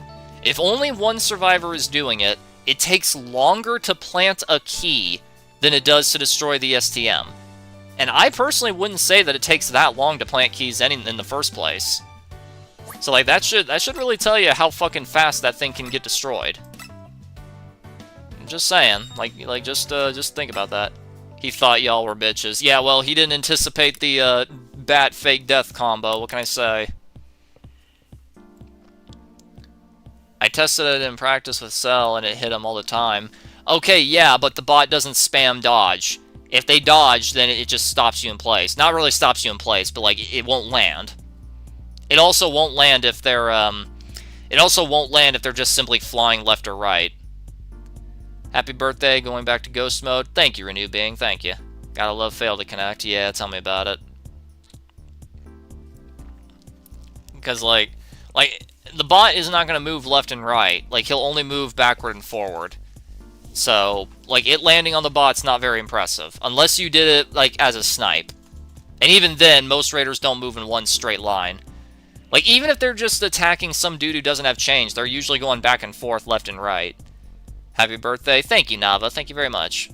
If only one survivor is doing it, it takes longer to plant a key than it does to destroy the STM. And I personally wouldn't say that it takes that long to plant keys in the first place. So, like, that should really tell you how fucking fast that thing can get destroyed. I'm just saying. Just think about that. He thought y'all were bitches. Yeah, well, he didn't anticipate the, bat fake death combo. What can I say? I tested it in practice with Cell, and it hit him all the time. Okay, yeah, but the bot doesn't spam dodge. If they dodge, then it just stops you in place. Not really stops you in place, but like it won't land. It also won't land if they're just simply flying left or right. Happy birthday, going back to ghost mode. Thank you, Renew Being, thank you. Gotta love fail to connect. Yeah, tell me about it. Because like the bot is not gonna move left and right. Like he'll only move backward and forward. So, like, it landing on the bot's not very impressive. Unless you did it, like, as a snipe. And even then, most raiders don't move in one straight line. Like, even if they're just attacking some dude who doesn't have change, they're usually going back and forth, left and right. Happy birthday. Thank you, Nava. Thank you very much.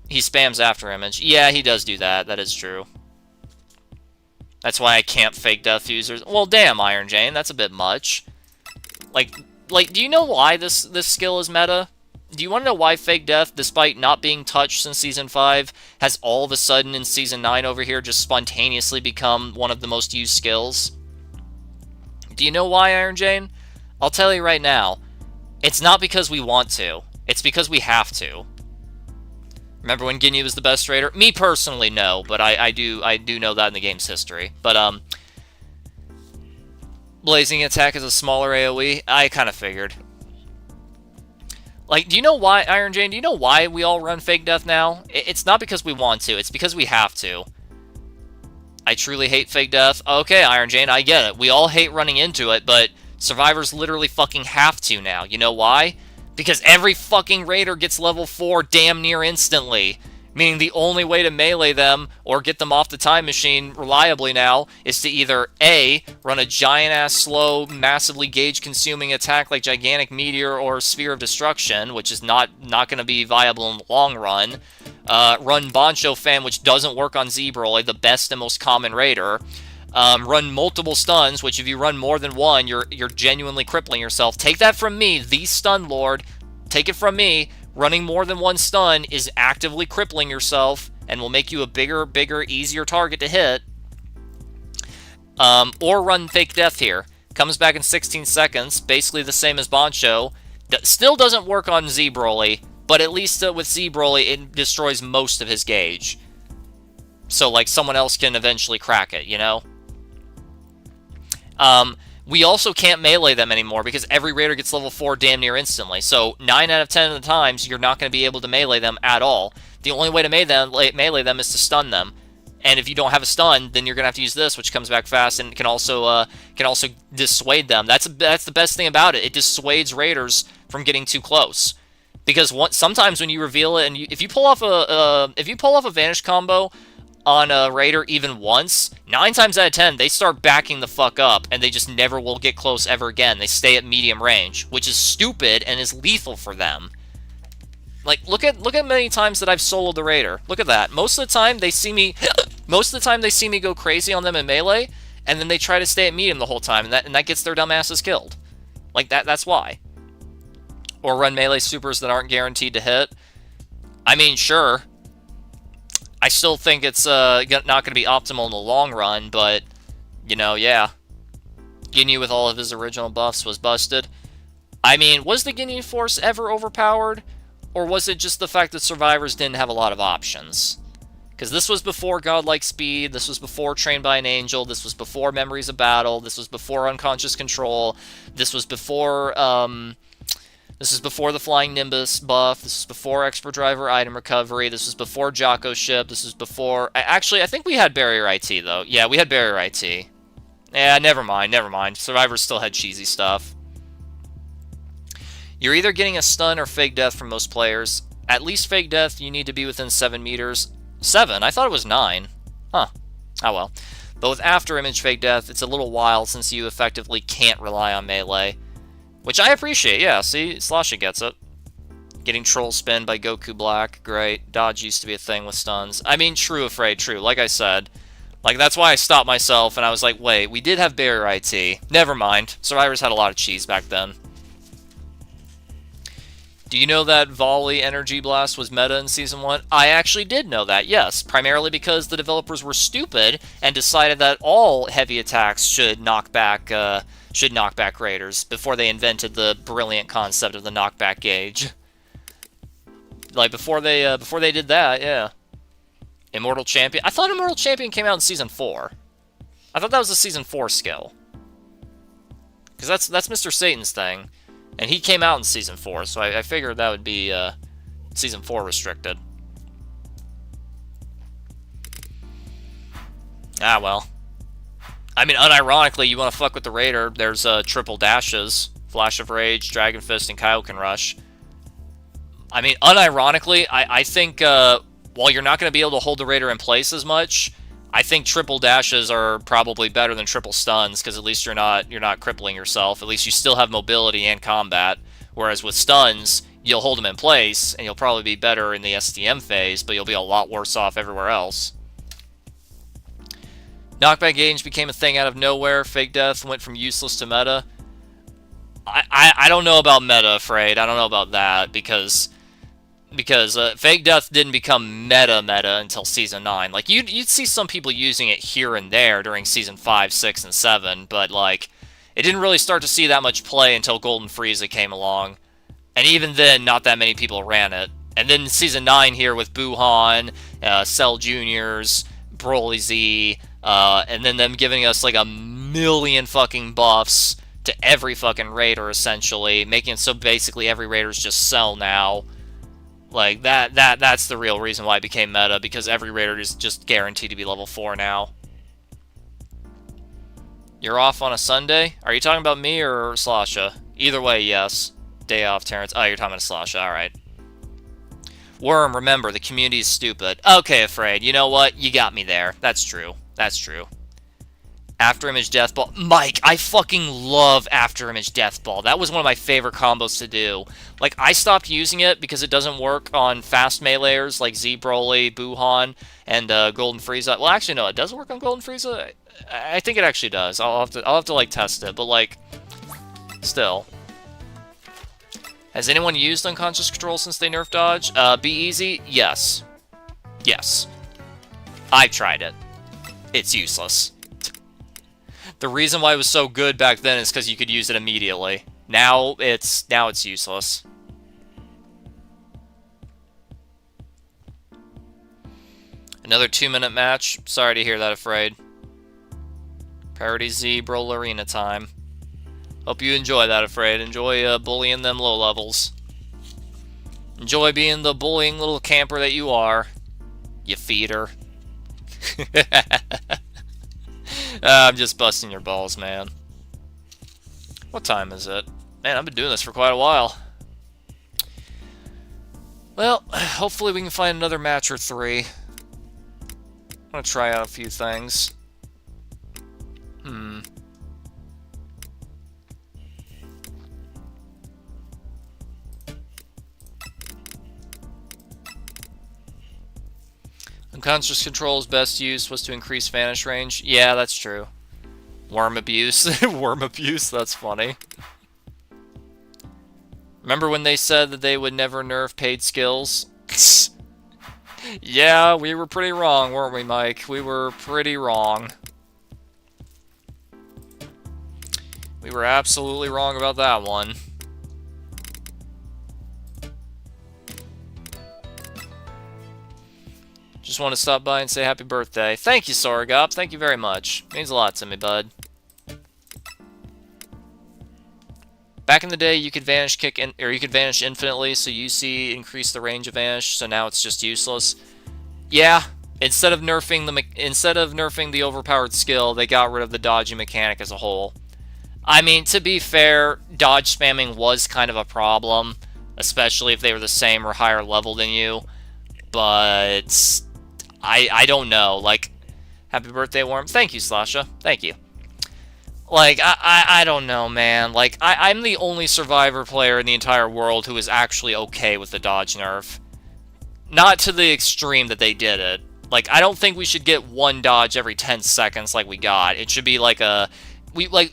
He spams after image. Yeah, he does do that. That is true. That's why I can't fake death users. Well, damn, Iron Jane. That's a bit much. Like, do you know why this skill is meta? Do you want to know why Fake Death, despite not being touched since Season 5, has all of a sudden in Season 9 over here just spontaneously become one of the most used skills? Do you know why, Iron Jane? I'll tell you right now. It's not because we want to. It's because we have to. Remember when Ginyu was the best raider? Me personally, no, but I do know that in the game's history. But, Blazing Attack is a smaller AoE. I kind of figured. Like, do you know why, Iron Jane, do you know why we all run Fake Death now? It's not because we want to, it's because we have to. I truly hate Fake Death. Okay, Iron Jane, I get it. We all hate running into it, but survivors literally fucking have to now. You know why? Because every fucking raider gets level 4 damn near instantly. Meaning the only way to melee them or get them off the time machine reliably now is to either A, run a giant-ass, slow, massively gauge-consuming attack like Gigantic Meteor or Sphere of Destruction, which is not going to be viable in the long run, run Bancho Fan, which doesn't work on Z-Broly, the best and most common raider, run multiple stuns, which if you run more than one, you're genuinely crippling yourself. Take that from me, the Stun Lord. Take it from me. Running more than one stun is actively crippling yourself and will make you a bigger, easier target to hit. Or run Fake Death here. Comes back in 16 seconds, basically the same as Bancho. Still doesn't work on Z-Broly, but at least with Z-Broly, it destroys most of his gauge. So, like, someone else can eventually crack it, you know? We also can't melee them anymore because every raider gets level 4 damn near instantly. So 9 out of 10 of the times, you're not going to be able to melee them at all. The only way to melee them is to stun them. And if you don't have a stun, then you're going to have to use this, which comes back fast and can also dissuade them. That's the best thing about it. It dissuades raiders from getting too close. Because sometimes when you reveal it, and if you pull off a Vanish combo on a raider even once, 9 times out of 10, they start backing the fuck up, and they just never will get close ever again. They stay at medium range, which is stupid and is lethal for them. Like, look at many times that I've soloed the raider. Look at that. Most of the time, they see me go crazy on them in melee, and then they try to stay at medium the whole time, and that gets their dumbasses killed. Like, that's why. Or run melee supers that aren't guaranteed to hit. I mean, sure. I still think it's not going to be optimal in the long run, but, you know, yeah. Ginyu with all of his original buffs was busted. I mean, was the Ginyu Force ever overpowered? Or was it just the fact that survivors didn't have a lot of options? Because this was before Godlike Speed, this was before Trained by an Angel, this was before Memories of Battle, this was before Unconscious Control, this was before the Flying Nimbus buff. This was before Expert Driver item recovery. This was before Jocko ship. This was before... Actually, I think we had Barrier IT, though. Yeah, we had Barrier IT. Yeah, never mind. Survivors still had cheesy stuff. You're either getting a stun or Fake Death from most players. At least Fake Death, you need to be within 7 meters. 7? I thought it was 9. Huh. Oh well. But with After Image Fake Death, it's a little wild since you effectively can't rely on melee. Which I appreciate, yeah, see, Slasha gets it. Getting Troll Spin by Goku Black, great. Dodge used to be a thing with stuns. I mean, true, Afraid, true. Like I said, like, that's why I stopped myself, and I was like, wait, we did have Barrier IT. Never mind. Survivors had a lot of cheese back then. Do you know that Volley Energy Blast was meta in Season 1? I actually did know that, yes. Primarily because the developers were stupid and decided that all heavy attacks should knock back raiders before they invented the brilliant concept of the knockback gauge. Like, before they did that, yeah. Immortal Champion. I thought Immortal Champion came out in Season 4. I thought that was a Season 4 skill. Because that's Mr. Satan's thing. And he came out in Season 4, so I figured that would be Season 4 restricted. Ah, well. I mean, unironically, you want to fuck with the Raider, there's triple dashes. Flash of Rage, Dragon Fist, and Kaioken Rush. I mean, unironically, I think while you're not going to be able to hold the Raider in place as much, I think triple dashes are probably better than triple stuns, because at least you're not crippling yourself. At least you still have mobility and combat. Whereas with stuns, you'll hold them in place, and you'll probably be better in the STM phase, but you'll be a lot worse off everywhere else. Knockback gauge became a thing out of nowhere. Fake Death went from useless to meta. I don't know about meta, Afraid. I don't know about that, because Fake Death didn't become meta until Season 9. Like, you'd see some people using it here and there during Season 5, 6, and 7, but, like, it didn't really start to see that much play until Golden Frieza came along. And even then, not that many people ran it. And then Season 9 here with Buhan, Cell Juniors, Broly Z, and then them giving us, like, a million fucking buffs to every fucking Raider, essentially, making it so basically every Raider's just Cell now. Like, that's the real reason why it became meta, because every Raider is just guaranteed to be level 4 now. You're off on a Sunday? Are you talking about me or Slasha? Either way, yes. Day off, Terrence. Oh, you're talking about Slasha, alright. Worm, remember, the community is stupid. Okay, Afraid, you know what? You got me there. That's true. That's true. After Image Death Ball. Mike, I fucking love After Image Death Ball. That was one of my favorite combos to do. Like, I stopped using it because it doesn't work on fast meleeers like Z Broly, Buhan, and Golden Frieza. Well, actually, no, it does work on Golden Frieza. I think it actually does. I'll have to like test it, but like, still. Has anyone used unconscious control since they nerfed dodge? Be easy? Yes. Yes. I've tried it. It's useless. The reason why it was so good back then is because you could use it immediately. Now it's useless. Another 2-minute match. Sorry to hear that, Afraid. Parody Z, Brawl Arena time. Hope you enjoy that, Afraid. Enjoy bullying them low levels. Enjoy being the bullying little camper that you are. You feeder. I'm just busting your balls, man. What time is it? Man, I've been doing this for quite a while. Well, hopefully we can find another match or 3. I'm gonna try out a few things. Unconscious control's best use was to increase vanish range. Yeah, that's true. Worm abuse. Worm abuse, that's funny. Remember when they said that they would never nerf paid skills? Yeah, we were pretty wrong, weren't we, Mike? We were pretty wrong. We were absolutely wrong about that one. Just want to stop by and say happy birthday. Thank you, Soragop. Thank you very much. Means a lot to me, bud. Back in the day, you could vanish kick or you could vanish infinitely, so you see increase the range of vanish. So now it's just useless. Yeah, instead of nerfing the overpowered skill, they got rid of the dodging mechanic as a whole. I mean, to be fair, dodge spamming was kind of a problem, especially if they were the same or higher level than you. But I don't know. Like, happy birthday, Worm. Thank you, Slasha. Thank you. Like, I don't know, man. Like, I'm the only Survivor player in the entire world who is actually okay with the dodge nerf. Not to the extreme that they did it. Like, I don't think we should get one dodge every 10 seconds like we got. It should be like a...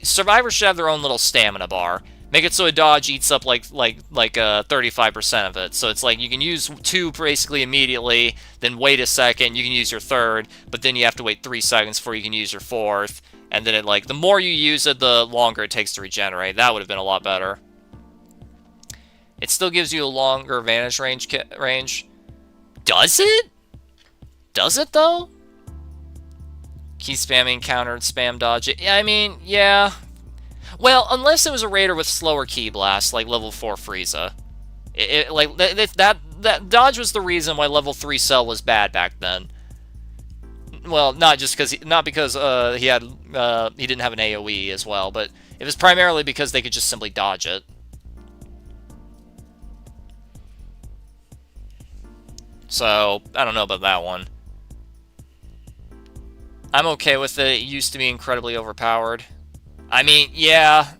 Survivors should have their own little stamina bar. Make it so a dodge eats up like 35% of it. So it's like you can use 2 basically immediately, then wait a second, you can use your 3rd, but then you have to wait 3 seconds before you can use your 4th. And then the more you use it, the longer it takes to regenerate. That would have been a lot better. It still gives you a longer vantage range. Does it? Does it though? Key spamming countered spam dodge. Yeah, I mean, yeah. Well, unless it was a raider with slower ki blast, like level 4 Frieza. That dodge was the reason why level 3 Cell was bad back then. Well, not because he didn't have an AoE as well, but it was primarily because they could just simply dodge it. So, I don't know about that one. I'm okay with it. It used to be incredibly overpowered. I mean, yeah,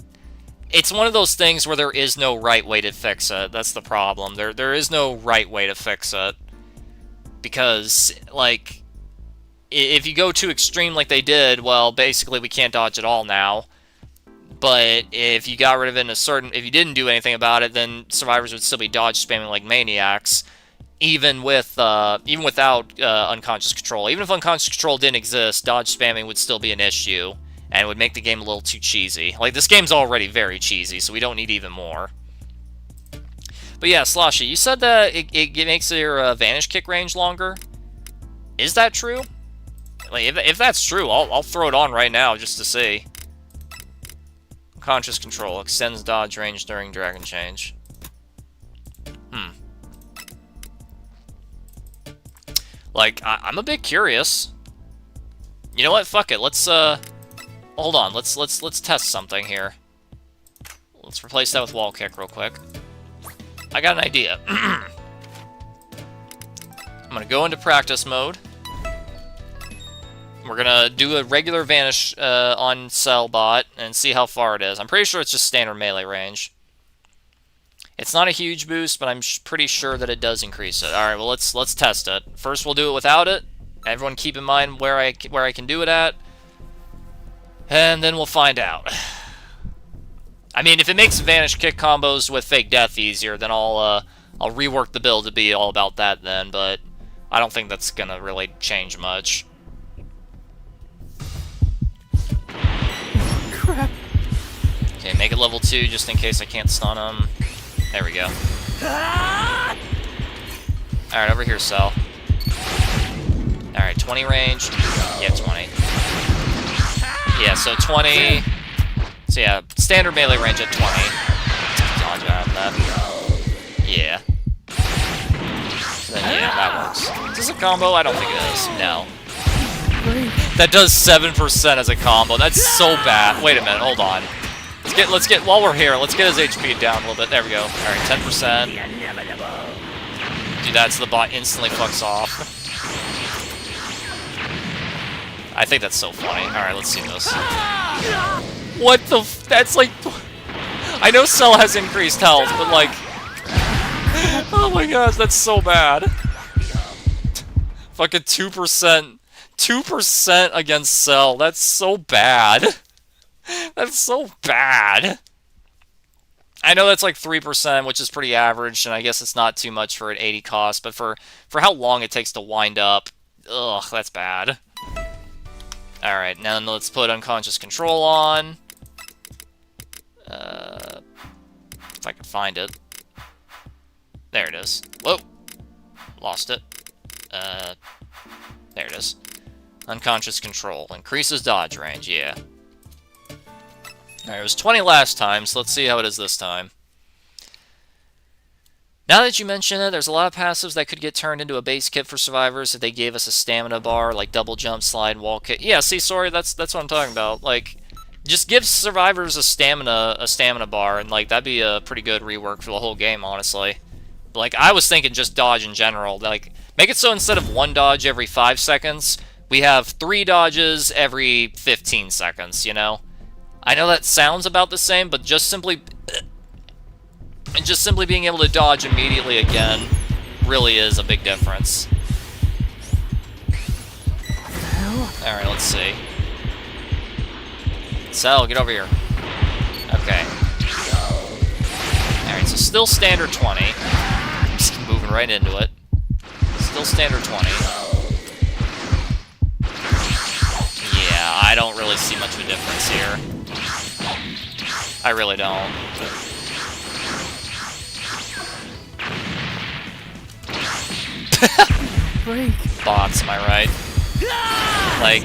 it's one of those things where there is no right way to fix it. That's the problem. There is no right way to fix it. Because, like, if you go too extreme like they did, well, basically we can't dodge at all now. But if you got rid of it if you didn't do anything about it, then survivors would still be dodge spamming like maniacs. Even without unconscious control. Even if unconscious control didn't exist, dodge spamming would still be an issue. And it would make the game a little too cheesy. Like, this game's already very cheesy, so we don't need even more. But yeah, Sloshy, you said that it makes your Vanish Kick range longer. Is that true? Like, if that's true, I'll throw it on right now just to see. Conscious Control extends dodge range during Dragon Change. Like, I'm a bit curious. You know what? Fuck it. Let's hold on. Let's test something here. Let's replace that with Wall Kick real quick. I got an idea. I'm gonna go into practice mode. We're gonna do a regular Vanish on Cell bot and see how far it is. I'm pretty sure it's just standard melee range. It's not a huge boost, but I'm pretty sure that it does increase it. All right, well let's test it. First, we'll do it without it. Everyone, keep in mind where I can do it at, and then we'll find out. I mean, if it makes Vanish Kick combos with Fake Death easier, then I'll rework the build to be all about that then. But I don't think that's gonna really change much. Crap. Okay, make it level 2 just in case I can't stun him. There we go. Alright, over here, Cell. Alright, 20 range. Yeah, 20. Yeah, so 20. So yeah, standard melee range at 20. Dodge out of that. Yeah. So then, yeah, that works. Is this a combo? I don't think it is. No. That does 7% as a combo. That's so bad. Wait a minute, hold on. Let's get while we're here, let's get his HP down a little bit. There we go. Alright, 10%. Do that so the bot instantly fucks off. I think that's so funny. Alright, let's see this. What the f- that's like... I know Cell has increased health, but like... Oh my gosh, that's so bad. Fucking 2%. 2% against Cell. That's so bad. That's so bad. I know that's like 3%, which is pretty average, and I guess it's not too much for an 80 cost, but for how long it takes to wind up, ugh, that's bad. Alright, now let's put Unconscious Control on. If I can find it. There it is. Whoa! Lost it. There it is. Unconscious Control. Increases dodge range, yeah. Alright, it was 20 last time, so let's see how it is this time. Now that you mention it, there's a lot of passives that could get turned into a base kit for survivors if they gave us a stamina bar, like double jump, slide, wall kick. Yeah, see, sorry, that's what I'm talking about. Like, just give survivors a stamina bar, and like that'd be a pretty good rework for the whole game, honestly. Like, I was thinking just dodge in general. Like, make it so instead of 1 dodge every 5 seconds, we have 3 dodges every 15 seconds, you know? I know that sounds about the same, but just simply being able to dodge immediately again really is a big difference. Alright, let's see. Cell, get over here. Okay. So still standard 20. Just moving right into it. Still standard 20. Yeah, I don't really see much of a difference here. I really don't. Break. Bots, am I right? Like,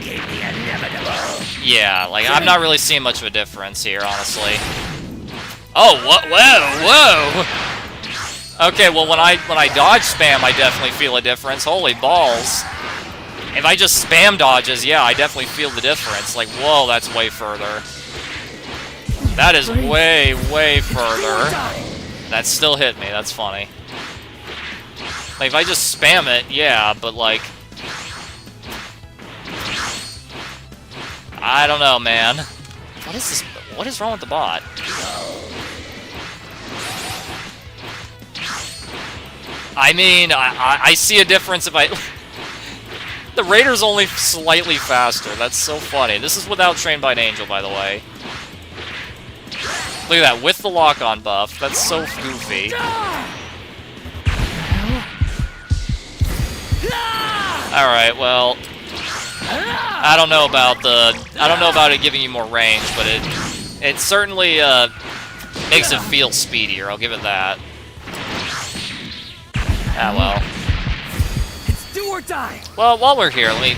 yeah, like, I'm not really seeing much of a difference here, honestly. Oh, what? Whoa, whoa! Okay, well, when I dodge spam, I definitely feel a difference. Holy balls. If I just spam dodges, yeah, I definitely feel the difference. Like, whoa, that's way further. That is way, way further. That still hit me, that's funny. Like, if I just spam it, yeah, but like... I don't know, man. What is this? What is wrong with the bot? I mean, I see a difference if I... The Raider's only slightly faster. That's so funny. This is without Trained by an Angel, by the way. Look at that, with the lock-on buff. That's so goofy. Alright, well... I don't know about it giving you more range, but it certainly makes it feel speedier, I'll give it that. Ah, well. It's do or die. Well, while we're here, let me...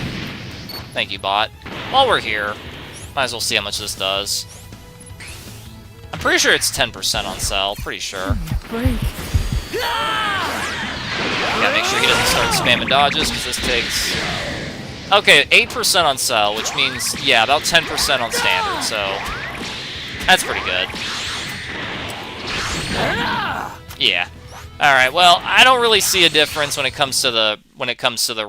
Thank you, bot. While we're here, might as well see how much this does. I'm pretty sure it's 10% on sell, pretty sure. Break. Gotta make sure he doesn't start spamming dodges, because this takes... Okay, 8% on sell, which means, yeah, about 10% on standard, so... That's pretty good. Yeah. Alright, well, I don't really see a difference when it comes to the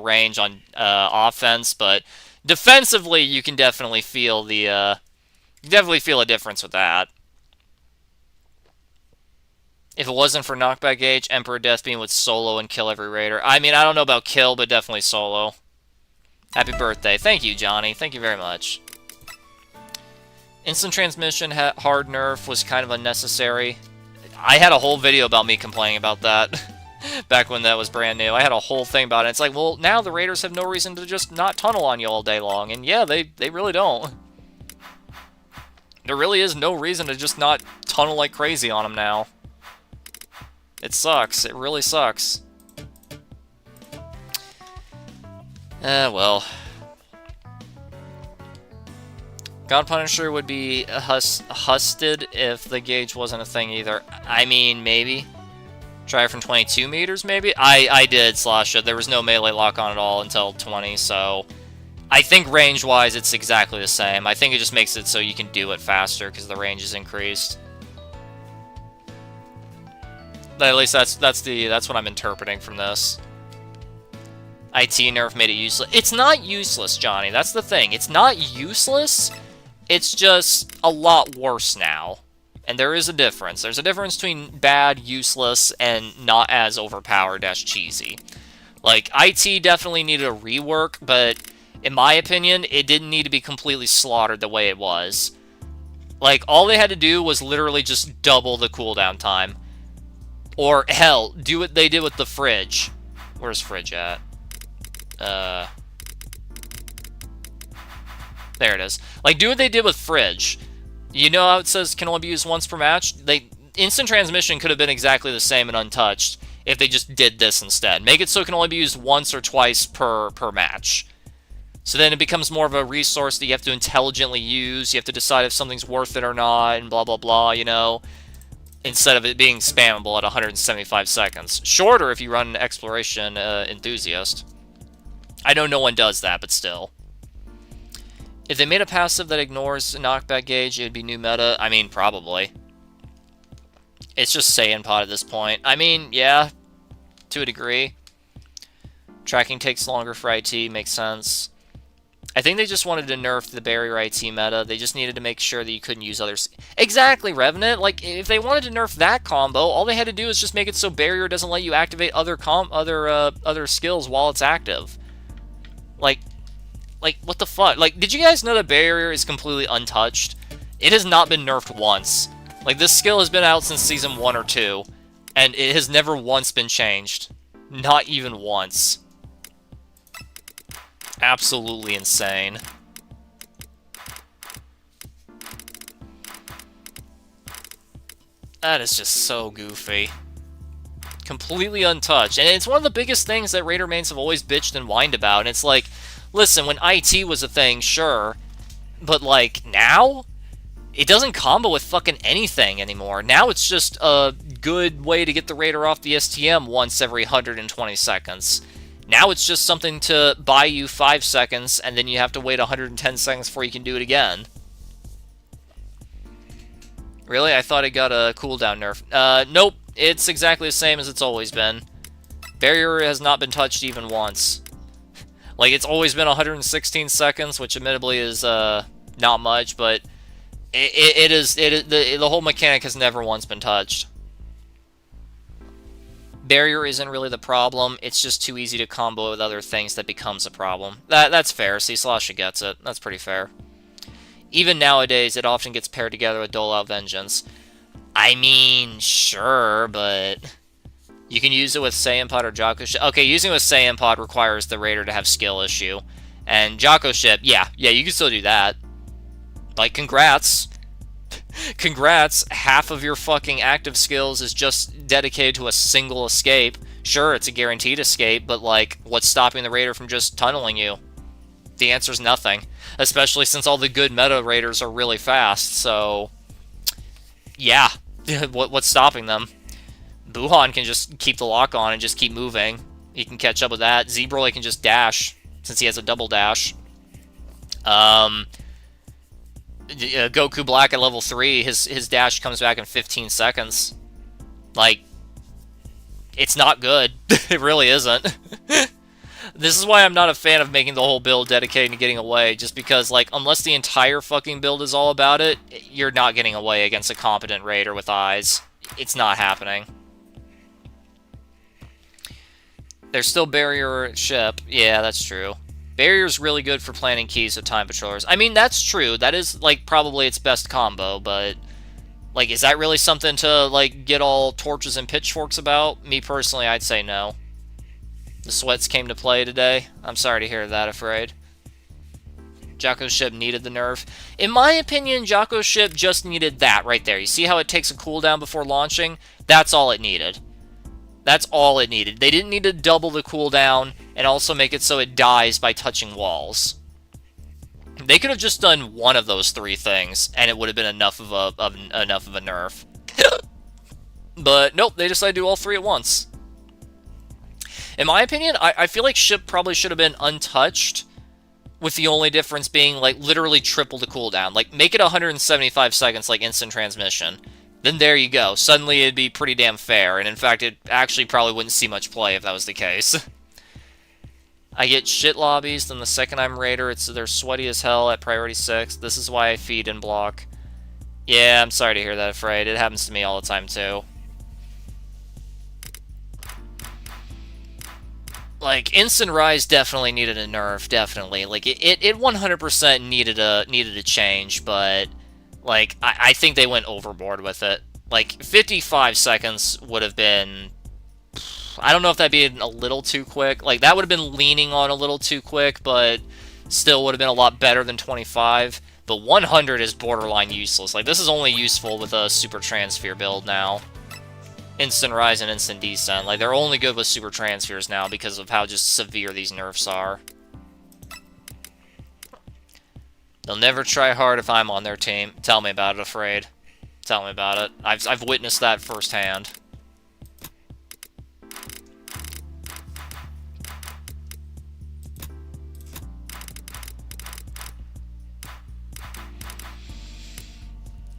range on offense, but defensively you can definitely feel the a difference with that. If it wasn't for knockback gauge, Emperor Deathbeam would solo and kill every raider. I mean, I don't know about kill, but definitely solo. Happy birthday. Thank you, Johnny. Thank you very much. Instant transmission hard nerf was kind of unnecessary. I had a whole video about me complaining about that back when that was brand new. I had a whole thing about it. It's like, well, now the Raiders have no reason to just not tunnel on you all day long. And yeah, they really don't. There really is no reason to just not tunnel like crazy on them now. It sucks. It really sucks. Well. God Punisher would be husted if the gauge wasn't a thing either. I mean, maybe. Try it from 22 meters, maybe? I did slash it. There was no melee lock on at all until 20, so... I think range-wise it's exactly the same. I think it just makes it so you can do it faster because the range is increased. At least that's what I'm interpreting from this. IT nerf made it useless. It's not useless, Johnny. That's the thing. It's not useless. It's just a lot worse now. And there is a difference. There's a difference between bad, useless, and not as overpowered as cheesy. Like, IT definitely needed a rework, but in my opinion, it didn't need to be completely slaughtered the way it was. Like, all they had to do was literally just double the cooldown time. Or, hell, do what they did with the fridge. Where's fridge at? There it is. Like, do what they did with fridge. You know how it says can only be used once per match? Instant transmission could have been exactly the same and untouched if they just did this instead. Make it so it can only be used once or twice per match. So then it becomes more of a resource that you have to intelligently use. You have to decide if something's worth it or not, and blah, blah, blah, you know? Instead of it being spammable at 175 seconds. Shorter if you run an Exploration Enthusiast. I know no one does that, but still. If they made a passive that ignores knockback gauge, it'd be new meta. I mean, probably. It's just Saiyan Pod at this point. I mean, yeah, to a degree. Tracking takes longer for IT, makes sense. I think they just wanted to nerf the barrier IT meta. They just needed to make sure that you couldn't use others. Exactly, Revenant. Like, if they wanted to nerf that combo, all they had to do is just make it so barrier doesn't let you activate other skills while it's active. Like, what the fuck? Like, did you guys know that barrier is completely untouched? It has not been nerfed once. Like, this skill has been out since Season 1 or 2, and it has never once been changed. Not even once. Absolutely insane. That is just so goofy. Completely untouched. And it's one of the biggest things that Raider mains have always bitched and whined about. And it's like, listen, when IT was a thing, sure. But, like, now? It doesn't combo with fucking anything anymore. Now it's just a good way to get the Raider off the STM once every 120 seconds. Now it's just something to buy you 5 seconds, and then you have to wait 110 seconds before you can do it again. Really? I thought it got a cooldown nerf. Nope. It's exactly the same as it's always been. Barrier has not been touched even once. Like, it's always been 116 seconds, which admittedly is, not much, but the whole mechanic has never once been touched. Barrier isn't really the problem, it's just too easy to combo with other things that becomes a problem. That's fair, see, Slasha gets it. That's pretty fair. Even nowadays, it often gets paired together with Dole Out Vengeance. I mean, sure, but you can use it with Saiyan Pod or Jocko Ship. Okay, using it with Saiyan Pod requires the Raider to have skill issue. And Jocko Ship, yeah, you can still do that. Like, congrats. Congrats, half of your fucking active skills is just dedicated to a single escape. Sure, it's a guaranteed escape, but, like, what's stopping the Raider from just tunneling you? The answer's nothing. Especially since all the good meta Raiders are really fast, so... yeah, what's stopping them? Buhan can just keep the lock on and just keep moving. He can catch up with that. Z-Broly can just dash, since he has a double dash. Goku Black at level 3, his dash comes back in 15 seconds. Like, it's not good. It really isn't. This is why I'm not a fan of making the whole build dedicated to getting away, just because, like, unless the entire fucking build is all about it, you're not getting away against a competent Raider with eyes. It's not happening. There's still Barrier Ship. Yeah, that's true. Barrier's really good for planting keys with Time Patrollers. I mean, that's true. That is, like, probably its best combo, but... like, is that really something to, like, get all torches and pitchforks about? Me personally, I'd say no. The sweats came to play today. I'm sorry to hear that, Afraid. Jocko's Ship needed the nerf. In my opinion, Jocko's Ship just needed that right there. You see how it takes a cooldown before launching? That's all it needed. That's all it needed. They didn't need to double the cooldown and also make it so it dies by touching walls. They could have just done one of those 3 things, and it would have been enough of a nerf. But nope, they decided to do all 3 at once. In my opinion, I feel like Ship probably should have been untouched, with the only difference being, like, literally triple the cooldown. Like, make it 175 seconds like instant transmission. Then there you go. Suddenly it'd be pretty damn fair, and in fact, it actually probably wouldn't see much play if that was the case. I get shit lobbies, then the second I'm Raider, they're sweaty as hell at priority 6. This is why I feed and block. Yeah, I'm sorry to hear that, Afraid. It happens to me all the time, too. Like, Instant Rise definitely needed a nerf, definitely. Like, it 100% needed a change, but, like, I think they went overboard with it. Like, 55 seconds would have been... I don't know if that'd be a little too quick. Like, that would have been leaning on a little too quick, but still would have been a lot better than 25. But 100 is borderline useless. Like, this is only useful with a Super Transfer build now. Instant Rise and Instant Descent. Like, they're only good with Super Transfers now because of how just severe these nerfs are. They'll never try hard if I'm on their team. Tell me about it, Afraid. Tell me about it. I've witnessed that firsthand.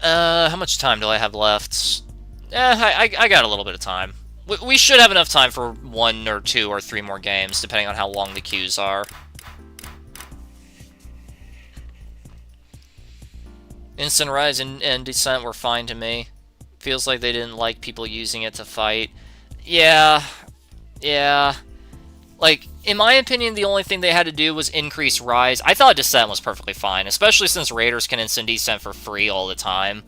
How much time do I have left? I got a little bit of time. We should have enough time for 1 or 2 or 3 more games, depending on how long the queues are. Instant Rise and Descent were fine to me. Feels like they didn't like people using it to fight. Yeah. Like, in my opinion, the only thing they had to do was increase Rise. I thought Descent was perfectly fine, especially since Raiders can Instant Descent for free all the time.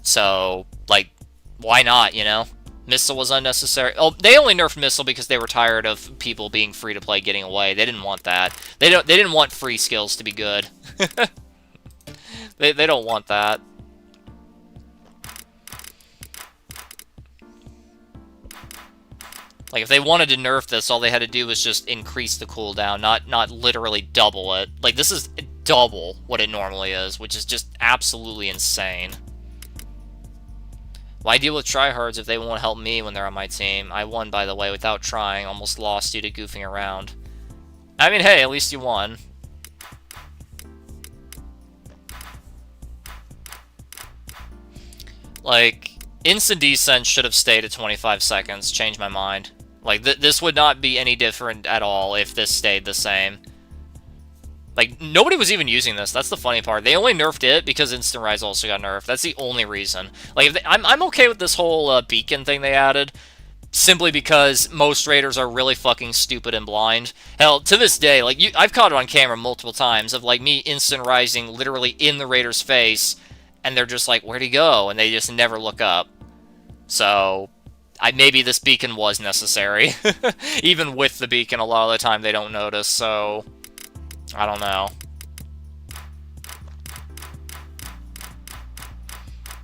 So, like, why not, you know? Missile was unnecessary. Oh, they only nerfed Missile because they were tired of people being free to play getting away. They didn't want that. They didn't want free skills to be good. They don't want that. Like, if they wanted to nerf this, all they had to do was just increase the cooldown, not literally double it. Like, this is double what it normally is, which is just absolutely insane. Why deal with tryhards if they won't help me when they're on my team? I won, by the way, without trying. Almost lost due to goofing around. I mean, hey, at least you won. Like, instant descent should have stayed at 25 seconds. Changed my mind. Like, this would not be any different at all if this stayed the same. Like, nobody was even using this. That's the funny part. They only nerfed it because Instant Rise also got nerfed. That's the only reason. Like, if I'm okay with this whole beacon thing they added, simply because most raiders are really fucking stupid and blind. Hell, to this day, like, I've caught it on camera multiple times of, like, me Instant Rising literally in the raider's face, and they're just like, where'd he go? And they just never look up. So, maybe this beacon was necessary. Even with the beacon, a lot of the time they don't notice, so I don't know.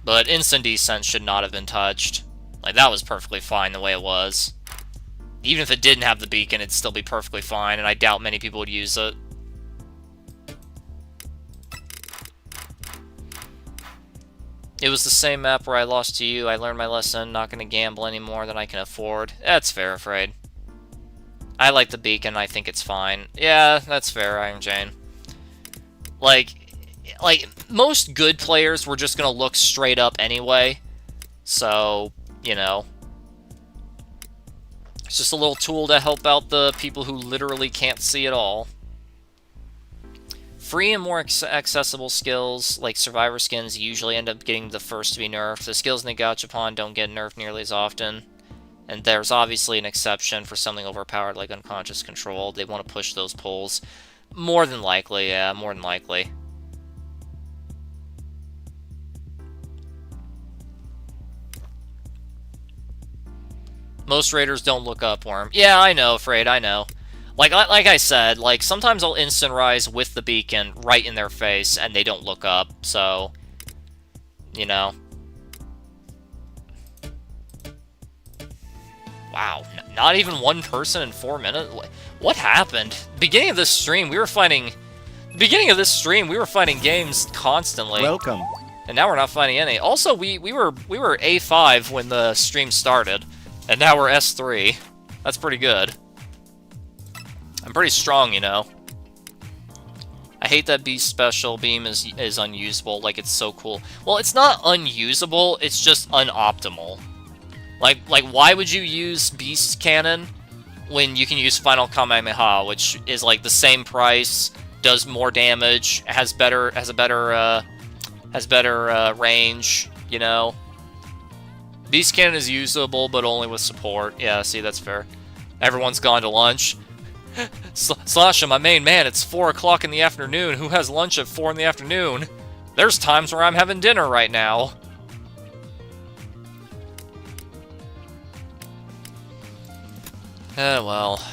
But instant descent should not have been touched. Like, that was perfectly fine the way it was. Even if it didn't have the beacon, it'd still be perfectly fine, and I doubt many people would use it. It was the same map where I lost to you. I learned my lesson, not going to gamble any more than I can afford. That's fair, Afraid. I like the beacon, I think it's fine. Yeah, that's fair, Iron Jane. Like, most good players were just going to look straight up anyway. So, you know. It's just a little tool to help out the people who literally can't see at all. Free and more accessible skills, like Survivor skins, usually end up getting the first to be nerfed. The skills in the Gachapon don't get nerfed nearly as often. And there's obviously an exception for something overpowered like Unconscious Control. They want to push those pulls. More than likely, yeah, more than likely. Most raiders don't look up, Worm. Yeah, I know, Afraid, I know. Like I said, like, sometimes I'll instant rise with the beacon right in their face, and they don't look up, so, you know. Wow, not even one person in 4 minutes? What happened? Beginning of this stream, we were finding games constantly. Welcome. And now we're not finding any. Also, we were A5 when the stream started, and now we're S3. That's pretty good. I'm pretty strong, you know. I hate that Beast Special Beam is unusable. Like, it's so cool. Well, it's not unusable, it's just unoptimal. Like why would you use Beast Cannon when you can use Final Kamehameha, which is like the same price, does more damage, has better range, you know? Beast Cannon is usable, but only with support. Yeah, see, that's fair. Everyone's gone to lunch. Slasha, my main man, it's 4 o'clock in the afternoon. Who has lunch at 4 in the afternoon? There's times where I'm having dinner right now. Well.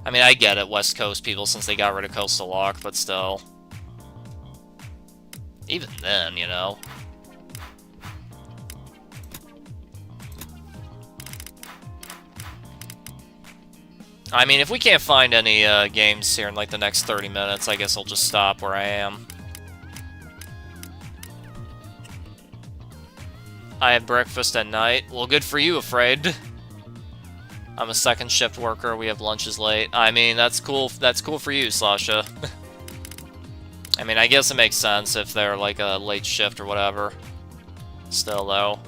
I mean, I get it, West Coast people, since they got rid of Coastal Lock, but still. Even then, you know. I mean, if we can't find any games here in like the next 30 minutes, I guess I'll just stop where I am. I have breakfast at night. Well, good for you, Afraid. I'm a second shift worker. We have lunches late. I mean, that's cool. That's cool for you, Slasha. I mean, I guess it makes sense if they're like a late shift or whatever. Still, though.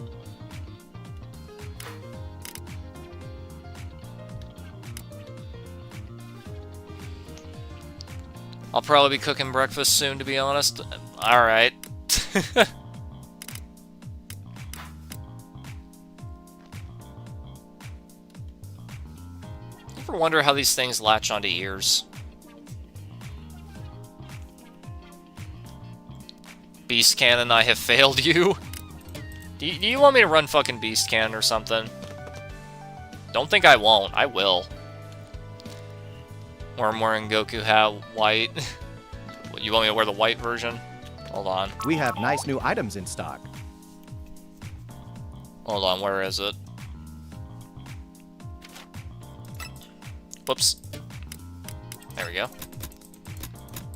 I'll probably be cooking breakfast soon, to be honest. Alright. You ever wonder how these things latch onto ears? Beast Cannon, I have failed you. Do you want me to run fucking Beast Cannon or something? Don't think I won't. I will. Or I'm wearing Goku hat white. You want me to wear the white version? Hold on. We have nice new items in stock. Hold on, where is it? Whoops. There we go.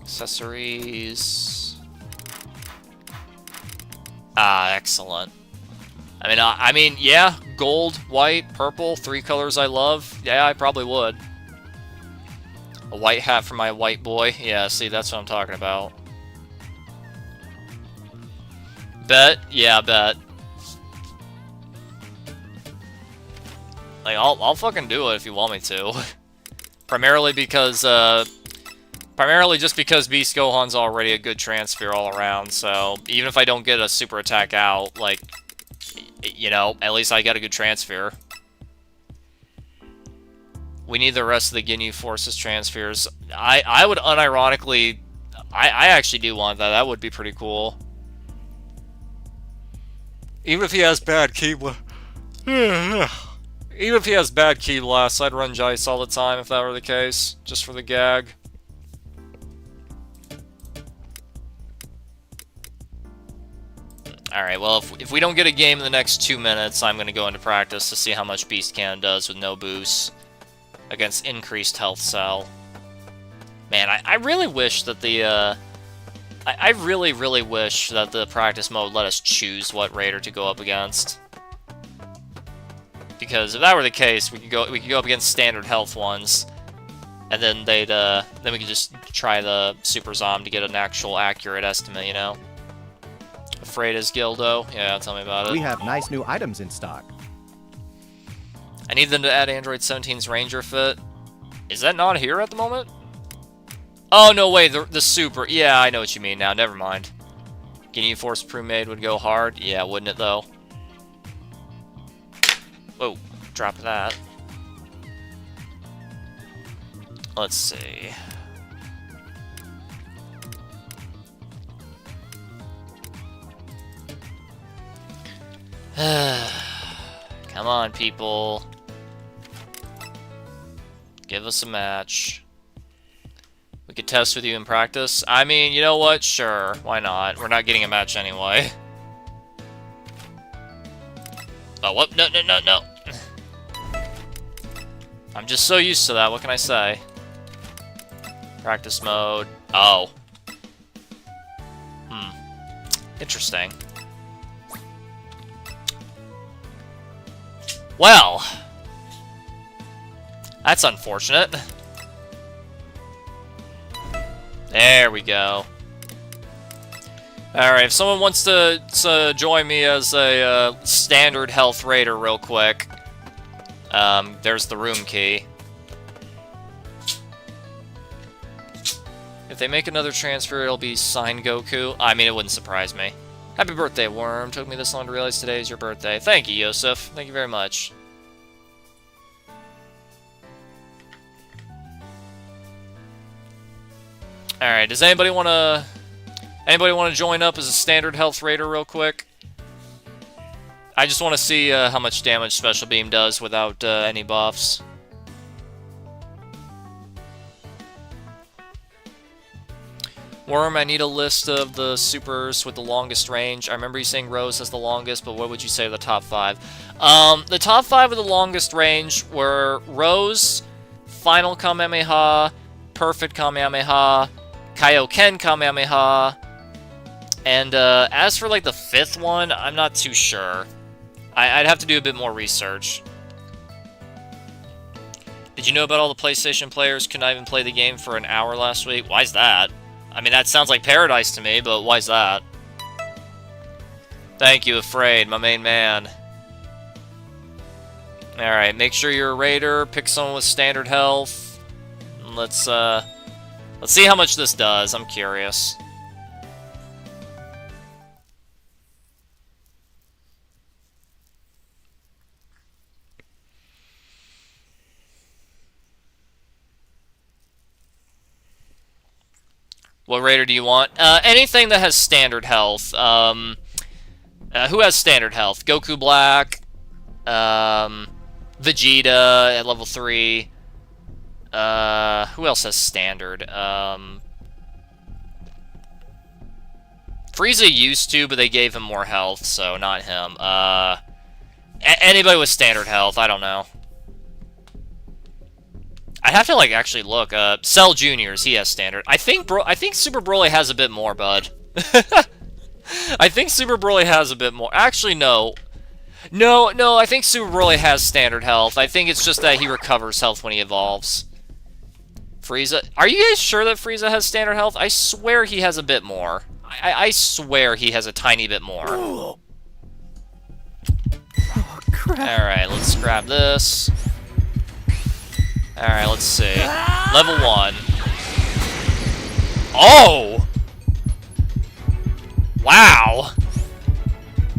Accessories. Ah, excellent. I mean, yeah, gold, white, purple, 3 colors I love. Yeah, I probably would. A white hat for my white boy. Yeah, see, that's what I'm talking about. Bet? Yeah, bet. Like, I'll fucking do it if you want me to. Primarily because, primarily just because Beast Gohan's already a good transfer all around, so even if I don't get a super attack out, like, you know, at least I got a good transfer. We need the rest of the Ginyu Forces transfers. I would unironically... I actually do want that. That would be pretty cool. Even if he has bad ki... Even if he has bad ki blasts, I'd run Jaice all the time if that were the case. Just for the gag. Alright, well, if we don't get a game in the next 2 minutes, I'm going to go into practice to see how much Beast Cannon does with no boost against increased health cell. Man, I really wish that the, I really, really wish that the practice mode let us choose what Raider to go up against. Because if that were the case, we could go up against standard health ones, and then then we could just try the Super Zom to get an actual accurate estimate, you know? Afraid as Gildo? Yeah, tell me about it. We have nice new items in stock. I need them to add Android 17's Ranger Fit. Is that not here at the moment? Oh, no, wait, the Super. Yeah, I know what you mean now. Never mind. Ginyu Force Pre-Made would go hard. Yeah, wouldn't it, though? Whoa, drop that. Let's see. Come on, people. Give us a match. We could test with you in practice. I mean, you know what? Sure. Why not? We're not getting a match anyway. Oh, what? No, no, no, no. I'm just so used to that. What can I say? Practice mode. Oh. Interesting. Well. That's unfortunate. There we go. Alright, if someone wants to join me as a standard health raider real quick, there's the room key. If they make another transfer, it'll be signed Goku. I mean, it wouldn't surprise me. Happy birthday, Worm. Took me this long to realize today is your birthday. Thank you, Yosef. Thank you very much. Alright, does anybody wanna join up as a standard health raider real quick? I just want to see how much damage Special Beam does without any buffs. Worm, I need a list of the supers with the longest range. I remember you saying Rose has the longest, but what would you say are the top 5? The top 5 with the longest range were Rose, Final Kamehameha, Perfect Kamehameha, Kaioken Kamehameha, and as for like the 5th one, I'm not too sure. I'd have to do a bit more research. Did you know about all the PlayStation players could not even play the game for an hour last week? Why's that? I mean, that sounds like paradise to me, but why's that? Thank you, Afraid, my main man. Alright, make sure you're a raider, pick someone with standard health. Let's see how much this does, I'm curious. What raider do you want? Anything that has standard health. Who has standard health? Goku Black. Vegeta at level 3. Who else has standard? Frieza used to, but they gave him more health, so not him. Anybody with standard health, I don't know. I'd have to, like, actually look. Cell Juniors, he has standard. I think Super Broly has a bit more, bud. I think Super Broly has a bit more. Actually, no. No, I think Super Broly has standard health. I think it's just that he recovers health when he evolves. Frieza... Are you guys sure that Frieza has standard health? I swear he has a bit more. I swear he has a tiny bit more. Oh, crap. Alright, let's grab this. Alright, let's see. Level 1. Oh! Wow!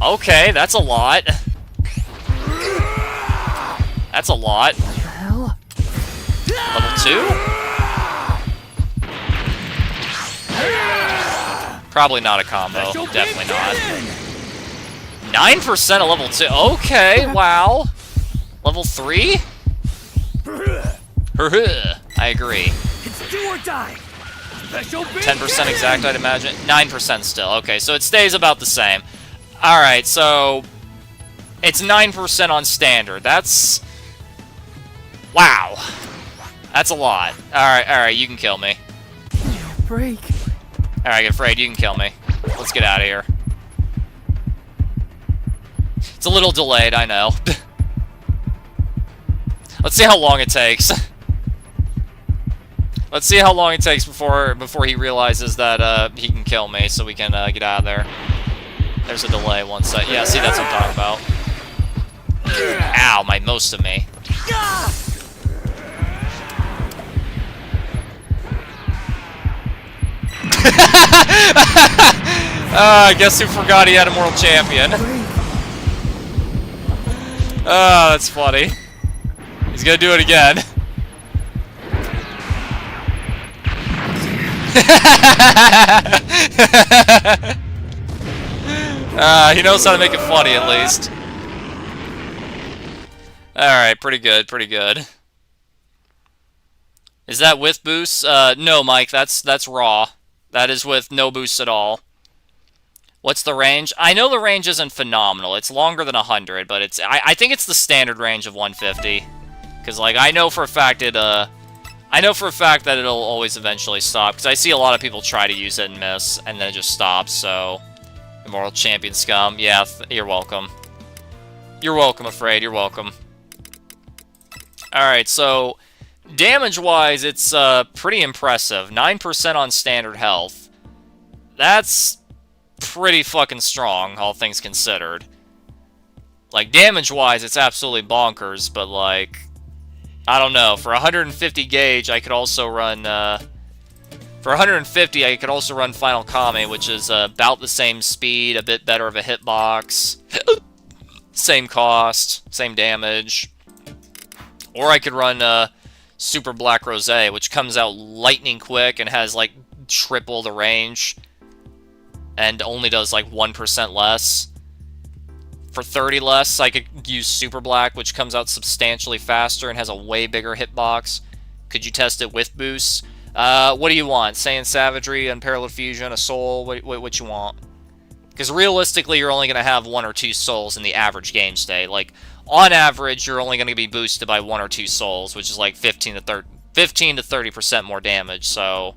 Okay, that's a lot. That's a lot. Hell? Level 2? Probably not a combo. Definitely not. 9% at level 2. Okay, wow. Level 3? I agree. It's do or die. Special 10% exact, I'd imagine. 9% still. Okay, so it stays about the same. Alright, so... It's 9% on standard. That's... Wow. That's a lot. Alright, you can kill me. Break. Alright, Afraid, you can kill me. Let's get out of here. It's a little delayed, I know. Let's see how long it takes. Let's see how long it takes before he realizes that he can kill me, so we can get out of there. There's a delay once that... Yeah, see, that's what I'm talking about. Ow, most of me. I guess who forgot he had a Mortal Champion? Oh, that's funny. He's gonna do it again. He knows how to make it funny, at least. Alright, pretty good, pretty good. Is that with boosts? No, Mike, that's raw. That is with no boosts at all. What's the range? I know the range isn't phenomenal. It's longer than 100, but it's... I think it's the standard range of 150. Because, like, I know for a fact it, I know for a fact that it'll always eventually stop. Because I see a lot of people try to use it and miss, and then it just stops, so... Immortal Champion Scum. Yeah, you're welcome. You're welcome, Afraid. You're welcome. Alright, so... Damage-wise, it's, pretty impressive. 9% on standard health. That's... pretty fucking strong, all things considered. Like, damage-wise, it's absolutely bonkers, but, like... I don't know, for 150 gauge, I could also run, For 150, I could also run Final Kame, which is about the same speed, a bit better of a hitbox. Same cost, same damage. Or I could run, Super Black Rose, which comes out lightning quick and has, like, triple the range. And only does, like, 1% less. For 30 less, I could use Super Black, which comes out substantially faster and has a way bigger hitbox. Could you test it with boosts? What do you want? Saiyan Savagery, Unparalleled Fusion, a Soul? What you want? Because realistically, you're only going to have 1 or 2 souls in the average game state. Like, on average, you're only going to be boosted by 1 or 2 souls, which is like 15 to 30% more damage, so...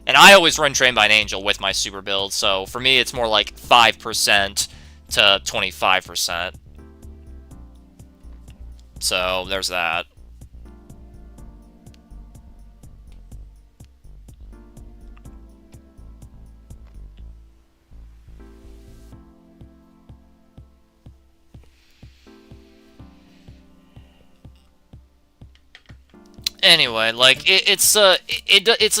And I always run Trained by an Angel with my super build, so for me, it's more like 5% to 25%. So, there's that. Anyway, like, it's a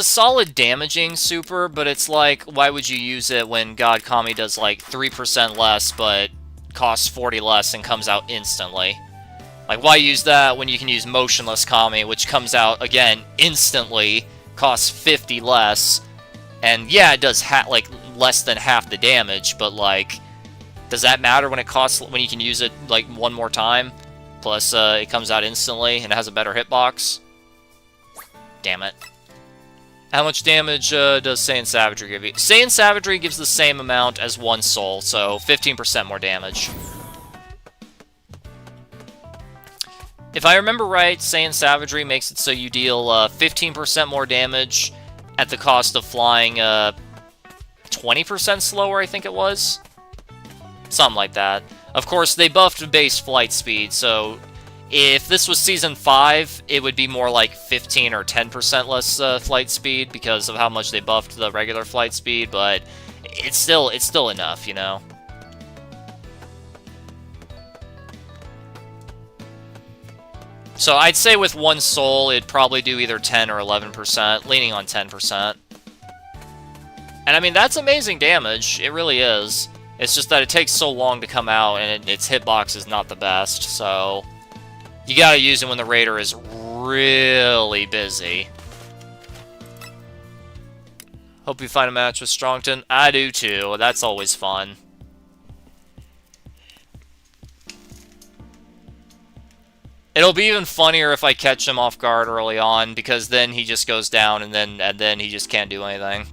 solid damaging super, but it's like, why would you use it when God Kami does, like, 3% less, but costs 40 less and comes out instantly? Like, why use that when you can use Motionless Kami, which comes out, again, instantly, costs 50 less, And yeah, it does like less than half the damage, but like, does that matter when you can use it like one more time? Plus, it comes out instantly and it has a better hitbox. Damn it. How much damage does Saiyan Savagery give you? Saiyan Savagery gives the same amount as one soul, so 15% more damage. If I remember right, Saiyan Savagery makes it so you deal 15% more damage at the cost of flying 20% slower, I think it was. Something like that. Of course, they buffed base flight speed, so if this was Season 5, it would be more like 15 or 10% less flight speed because of how much they buffed the regular flight speed, but it's still enough, you know? So I'd say with one soul, it'd probably do either 10 or 11%, leaning on 10%. And I mean, that's amazing damage. It really is. It's just that it takes so long to come out, and its hitbox is not the best, so you gotta use it when the Raider is really busy. Hope you find a match with Strongton. I do too. That's always fun. It'll be even funnier if I catch him off guard early on, because then he just goes down, and then he just can't do anything.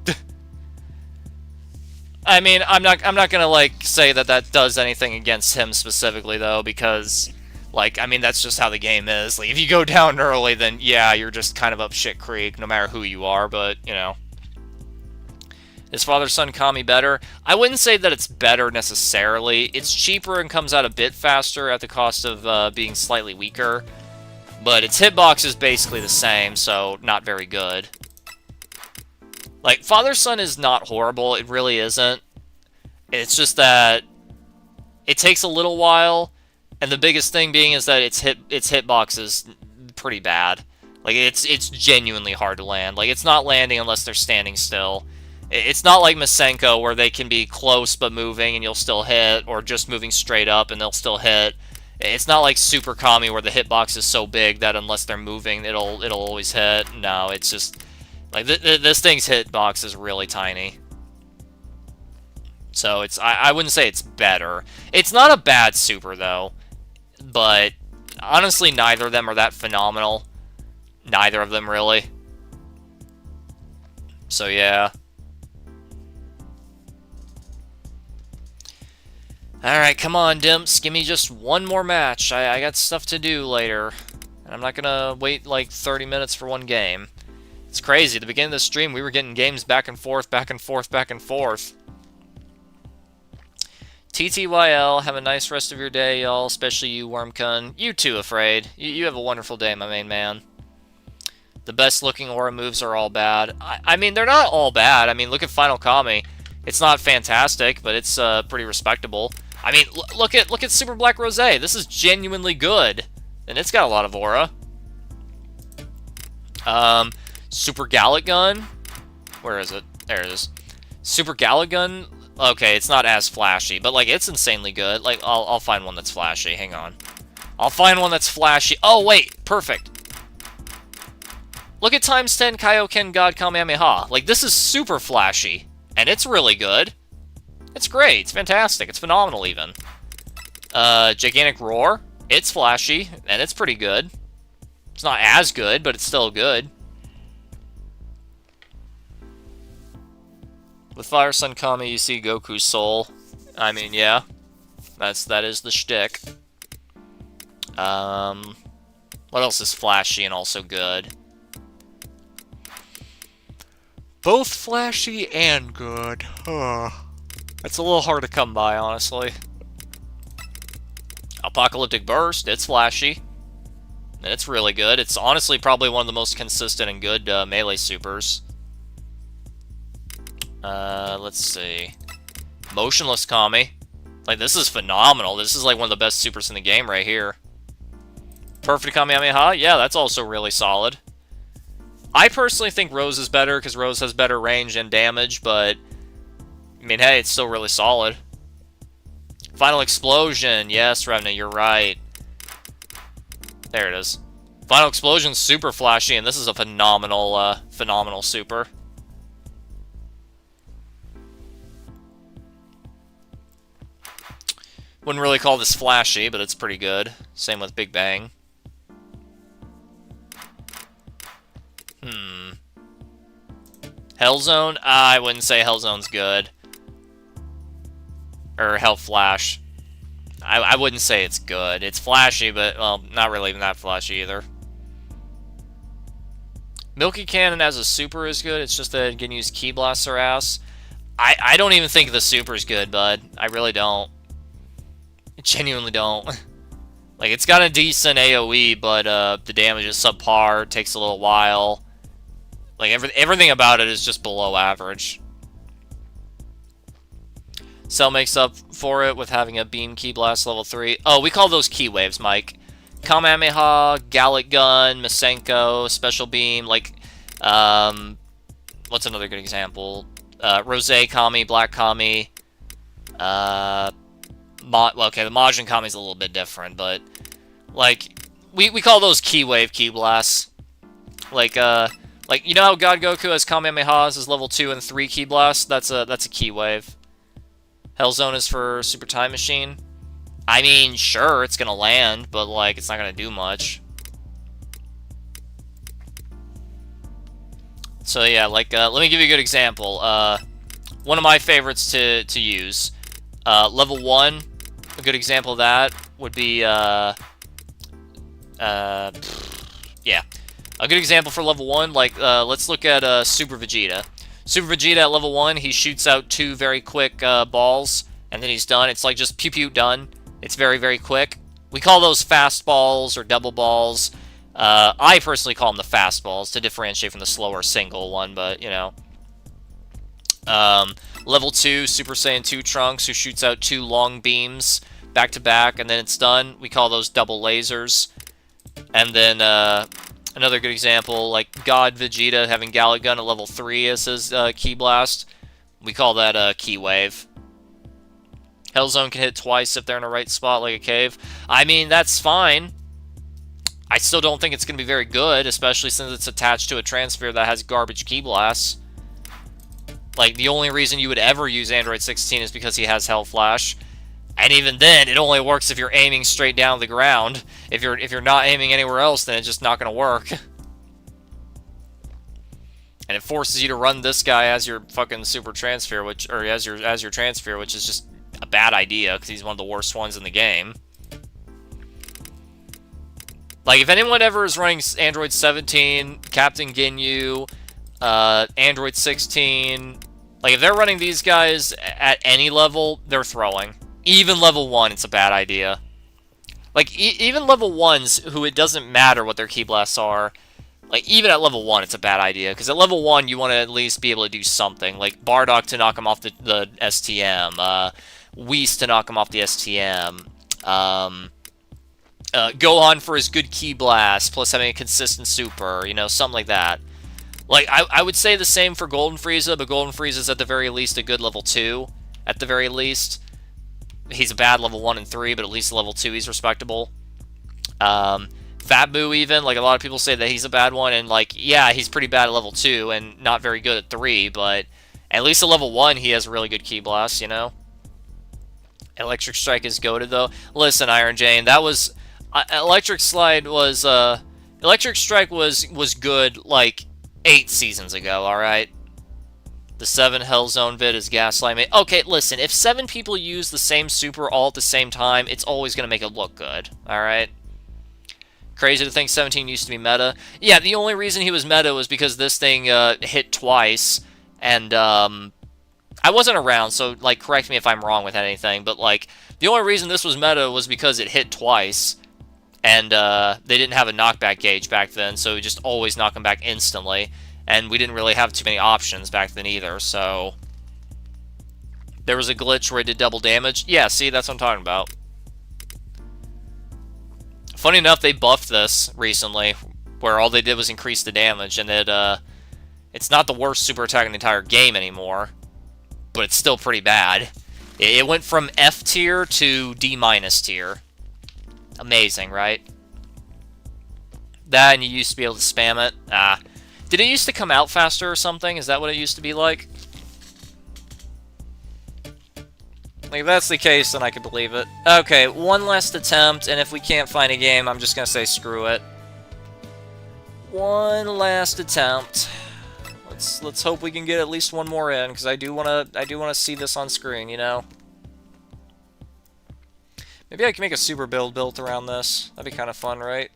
I mean, I'm not gonna like say that does anything against him specifically though, because like, I mean, that's just how the game is. Like, if you go down early, then yeah, you're just kind of up shit creek, no matter who you are. But you know, is Father-Son Kami better? I wouldn't say that it's better necessarily. It's cheaper and comes out a bit faster at the cost of being slightly weaker, but its hitbox is basically the same, so not very good. Like, Father-Son is not horrible, it really isn't. It's just that it takes a little while, and the biggest thing being is that its hitbox is pretty bad. Like, it's genuinely hard to land. Like, it's not landing unless they're standing still. It's not like Masenko, where they can be close but moving and you'll still hit, or just moving straight up and they'll still hit. It's not like Super Kami, where the hitbox is so big that unless they're moving, it'll always hit. No, it's just like this thing's hitbox is really tiny. So I wouldn't say it's better. It's not a bad super though, but honestly, neither of them are that phenomenal. Neither of them really. So yeah. Alright, come on, Dimps. Give me just one more match. I got stuff to do later. And I'm not gonna wait like 30 minutes for one game. It's crazy. At the beginning of the stream, we were getting games back and forth, back and forth, back and forth. TTYL, have a nice rest of your day, y'all. Especially you, Wormcun. You too, Afraid. You have a wonderful day, my main man. The best looking aura moves are all bad. I mean, they're not all bad. I mean, look at Final Kami. It's not fantastic, but it's pretty respectable. I mean, look at Super Black Rosé. This is genuinely good, and it's got a lot of aura. Super Gallic Gun. Where is it? There it is. Super Gallic Gun. Okay, it's not as flashy, but like it's insanely good. Like I'll find one that's flashy. Hang on. I'll find one that's flashy. Oh wait, perfect. Look at times 10 Kaioken God Kamehameha. Like this is super flashy, and it's really good. It's great. It's fantastic. It's phenomenal even. Gigantic Roar. It's flashy, and it's pretty good. It's not as good, but it's still good. With Fire-Sun Kami, you see Goku's soul. I mean, yeah. That is the shtick. What else is flashy and also good? Both flashy and good. It's a little hard to come by, honestly. Apocalyptic Burst, it's flashy. And it's really good. It's honestly probably one of the most consistent and good melee supers. Let's see. Motionless Kami. Like, this is phenomenal. This is like one of the best supers in the game right here. Perfect Kamehameha, yeah, that's also really solid. I personally think Rose is better because Rose has better range and damage, but I mean, hey, it's still really solid. Final Explosion, yes, Revenant, you're right. There it is. Final Explosion's super flashy, and this is a phenomenal, phenomenal super. Wouldn't really call this flashy, but it's pretty good. Same with Big Bang. Hellzone? I wouldn't say Hellzone's good. Or Hell Flash. I wouldn't say it's good. It's flashy, but, well, not really even that flashy either. Milky Cannon as a super is good. It's just that it can use Ki Blast their ass. I don't even think the super's good, bud. I really don't. I genuinely don't. Like, it's got a decent AoE, but the damage is subpar. It takes a little while. Like, everything about it is just below average. Cell makes up for it with having a Beam Ki Blast level 3. Oh, we call those Ki Waves, Mike. Kamehameha, Gallic Gun, Masenko, Special Beam, like, what's another good example? Rose Kami, Black Kami, well, okay, the Majin Kami's a little bit different, but, like, we call those Ki Wave Ki Blasts. Like, you know how God Goku has Kamehamehas as level 2 and 3 Ki Blasts? That's a Ki Wave. Hellzone is for Super Time Machine. I mean, sure, it's gonna land, but, like, it's not gonna do much. So, yeah, like, let me give you a good example. One of my favorites to use. Level 1, a good example of that would be, yeah. A good example for level 1, like, let's look at, Super Vegeta. Super Vegeta at level 1, he shoots out 2 very quick, balls, and then he's done. It's like just pew-pew, done. It's very, very quick. We call those fast balls or double balls. I personally call them the fast balls to differentiate from the slower single one, but, you know. Level 2, Super Saiyan 2 Trunks, who shoots out 2 long beams back-to-back, and then it's done. We call those double lasers. And then, another good example, like God Vegeta having Gallic Gun at level 3 as his Ki Blast. We call that Ki Wave. Hellzone can hit twice if they're in a right spot, like a cave. I mean, that's fine. I still don't think it's going to be very good, especially since it's attached to a transfer that has garbage Ki Blasts. Like, the only reason you would ever use Android 16 is because he has Hell Flash. And even then, it only works if you're aiming straight down the ground. If you're not aiming anywhere else, then it's just not going to work. And it forces you to run this guy as your fucking super transfer, or as your transfer, which is just a bad idea because he's one of the worst ones in the game. Like, if anyone ever is running Android 17, Captain Ginyu, Android 16, like, if they're running these guys at any level, they're throwing. Even level 1, it's a bad idea. Like, even level 1s, who it doesn't matter what their Ki Blasts are, like, even at level 1, it's a bad idea. Because at level 1, you want to at least be able to do something. Like, Bardock to knock him off the STM. Whis to knock him off the STM. Gohan for his good Ki Blast, plus having a consistent super. You know, something like that. Like, I would say the same for Golden Frieza, but Golden Frieza's at the very least a good level 2. At the very least. He's a bad level 1 and 3, but at least level 2 he's respectable. Fat Boo even, like, a lot of people say that he's a bad one, and, like, yeah, he's pretty bad at level 2 and not very good at 3, but at least at level 1 he has a really good Ki Blast, you know? Electric Strike is goated, though. Listen, Iron Jane, that was... Electric Slide was, Electric Strike was good, like, 8 seasons ago, alright? The 7 Hellzone vid is gaslight me. Okay, listen, if 7 people use the same super all at the same time, it's always going to make it look good, alright? Crazy to think 17 used to be meta. Yeah, the only reason he was meta was because this thing hit twice, and I wasn't around, so, like, correct me if I'm wrong with anything, but, like, the only reason this was meta was because it hit twice, and they didn't have a knockback gauge back then, so we just always knock him back instantly. And we didn't really have too many options back then either, so... There was a glitch where it did double damage. Yeah, see, that's what I'm talking about. Funny enough, they buffed this recently, where all they did was increase the damage, and it's not the worst super attack in the entire game anymore, but it's still pretty bad. It went from F tier to D- tier. Amazing, right? That, and you used to be able to spam it. Did it used to come out faster or something? Is that what it used to be like? Like, if that's the case, then I can believe it. Okay, one last attempt, and if we can't find a game, I'm just gonna say screw it. One last attempt. Let's hope we can get at least one more in, because I do wanna see this on screen, you know? Maybe I can make a super build built around this. That'd be kind of fun, right?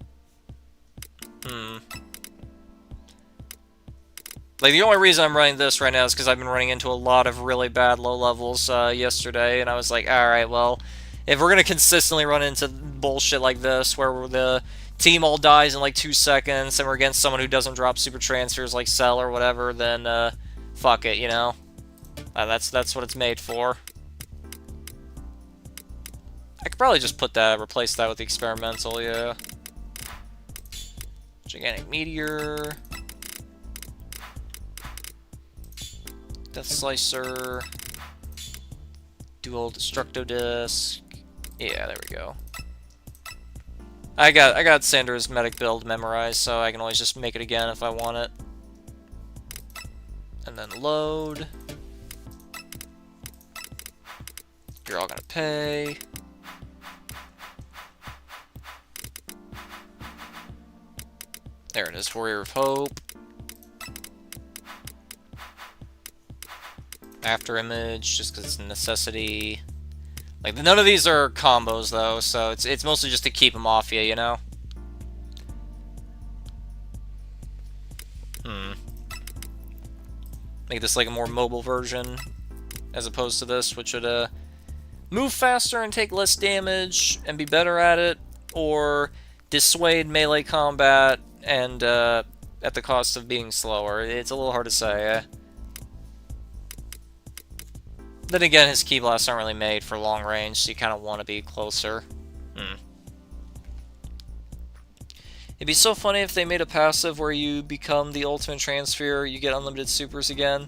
Like, the only reason I'm running this right now is because I've been running into a lot of really bad low levels yesterday, and I was like, alright, well, if we're gonna consistently run into bullshit like this, where the team all dies in like 2 seconds, and we're against someone who doesn't drop super transfers like Cell or whatever, then, fuck it, you know? That's what it's made for. I could probably just replace that with the experimental, yeah. Gigantic Meteor. Death Slicer. Dual Destructo Disc. Yeah, there we go. I got Sandra's medic build memorized, so I can always just make it again if I want it. And then load. You're all gonna pay. There it is, Warrior of Hope. After image, just because it's a necessity. Like, none of these are combos, though, so it's mostly just to keep them off you know? Make this like a more mobile version, as opposed to this, which would, move faster and take less damage, and be better at it, or dissuade melee combat, and, at the cost of being slower. It's a little hard to say, eh? Then again, his key blasts aren't really made for long range, so you kind of want to be closer. It'd be so funny if they made a passive where you become the ultimate transfer, you get unlimited supers again.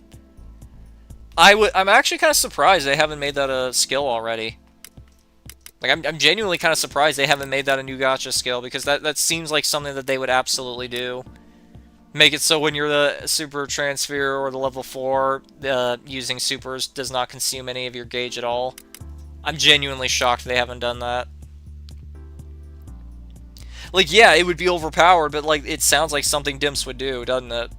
I'm actually kind of surprised they haven't made that a skill already. Like, I'm genuinely kind of surprised they haven't made that a new gacha skill, because that seems like something that they would absolutely do. Make it so when you're the super transfer or the level 4, using supers does not consume any of your gauge at all. I'm genuinely shocked they haven't done that. Like, yeah, it would be overpowered, but, like, it sounds like something Dimps would do, doesn't it?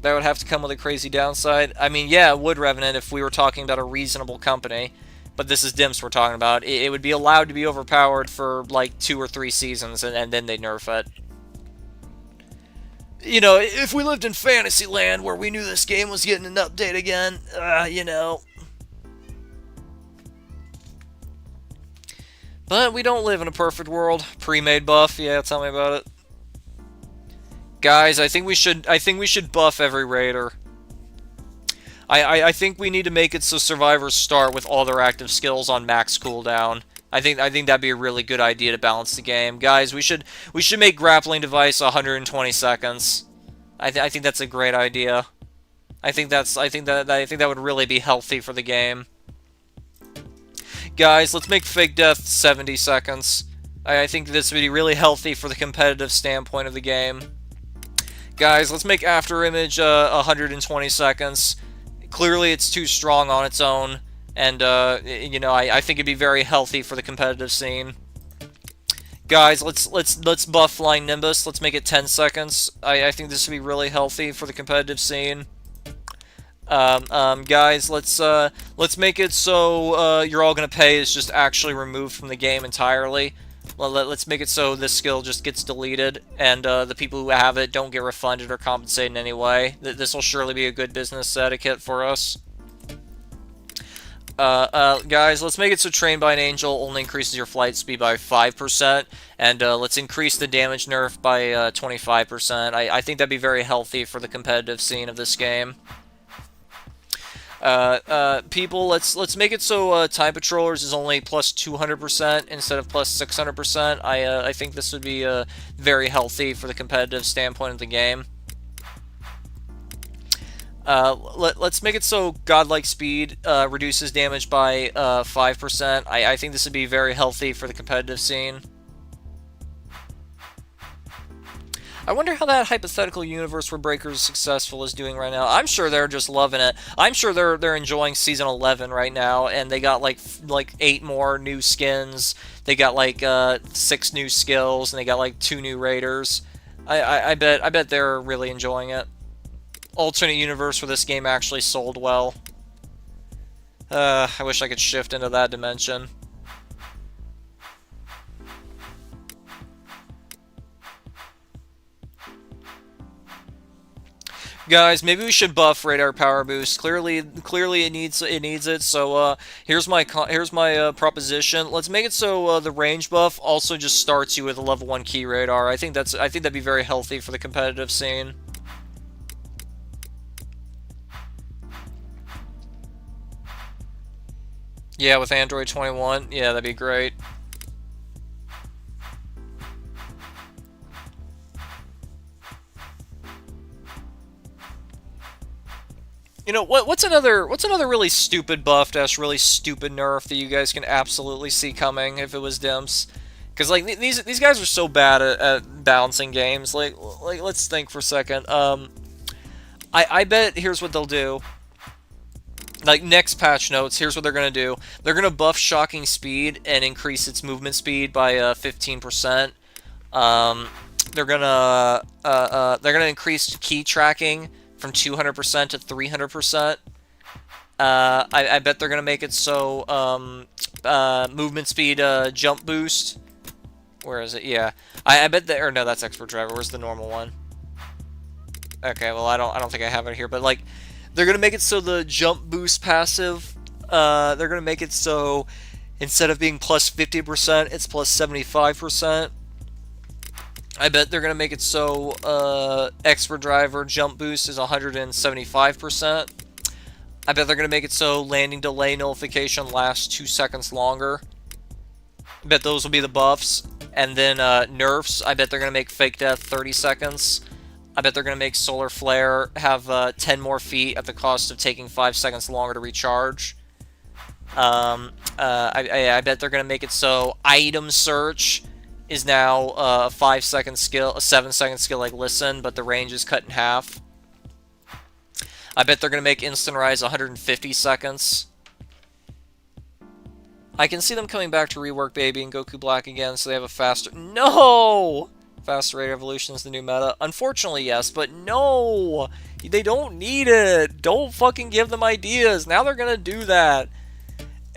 That would have to come with a crazy downside. I mean, yeah, it would, Revenant, if we were talking about a reasonable company. But this is Dimps we're talking about. It would be allowed to be overpowered for, like, 2 or 3 seasons, and then they'd nerf it. You know, if we lived in Fantasyland where we knew this game was getting an update again, you know. But we don't live in a perfect world. Pre-made buff, yeah, tell me about it. Guys, I think we should buff every raider. I think we need to make it so survivors start with all their active skills on max cooldown. I think that'd be a really good idea to balance the game. Guys, we should make grappling device 120 seconds. I think that's a great idea. I think that would really be healthy for the game. Guys, let's make fake death 70 seconds. I think this would be really healthy for the competitive standpoint of the game. Guys, let's make after image 120 seconds. Clearly, it's too strong on its own. And, you know, I think it'd be very healthy for the competitive scene. Guys, let's buff Flying Nimbus. Let's make it 10 seconds. I think this would be really healthy for the competitive scene. Guys, let's make it so, you're all gonna pay is just actually removed from the game entirely. Let's make it so this skill just gets deleted, and, the people who have it don't get refunded or compensated in any way. This will surely be a good business etiquette for us. Guys, let's make it so Trained by an Angel only increases your flight speed by 5%, and, let's increase the damage nerf by, 25%. I think that'd be very healthy for the competitive scene of this game. People, let's make it so, Time Patrollers is only plus 200% instead of plus 600%. I think this would be, very healthy for the competitive standpoint of the game. Let's make it so Godlike Speed reduces damage by 5%. I think this would be very healthy for the competitive scene. I wonder how that hypothetical universe where Breaker's successful is doing right now. I'm sure they're just loving it. I'm sure they're enjoying season 11 right now, and they got like 8 more new skins. They got like 6 new skills, and they got like 2 new raiders. I bet they're really enjoying it. Alternate universe where this game actually sold well. I wish I could shift into that dimension. Guys, maybe we should buff radar power boost. Clearly it needs it. So here's my proposition. Let's make it so the range buff also just starts you with a level 1 key radar. I think that'd be very healthy for the competitive scene. Yeah, with Android 21, yeah, that'd be great. You know what's another really stupid buff dash really stupid nerf that you guys can absolutely see coming if it was Dimps? Because like these guys are so bad at balancing games. Like let's think for a second. I bet here's what they'll do. Like next patch notes, here's what they're gonna do. They're gonna buff shocking speed and increase its movement speed by 15%. They're gonna increase key tracking from 200% to 300%. I bet they're gonna make it so movement speed jump boost. Where is it? Yeah, I bet that, or no, that's expert driver. Where's the normal one? Okay, well I don't think I have it here, but like they're gonna make it so the jump boost passive. They're gonna make it so instead of being plus 50%, it's plus 75%. I bet they're going to make it so expert driver jump boost is 175%. I bet they're going to make it so landing delay nullification lasts 2 seconds longer. I bet those will be the buffs. And then nerfs, I bet they're going to make fake death 30 seconds. I bet they're going to make solar flare have 10 more feet at the cost of taking 5 seconds longer to recharge. I bet they're going to make it so item search is now a 5-second skill, a 7-second skill like listen, but the range is cut in half. I bet they're going to make instant rise 150 seconds. I can see them coming back to rework Baby and Goku Black again, so they have a faster... No! Faster rate of evolution is the new meta. Unfortunately, yes, but no! They don't need it! Don't fucking give them ideas! Now they're gonna do that!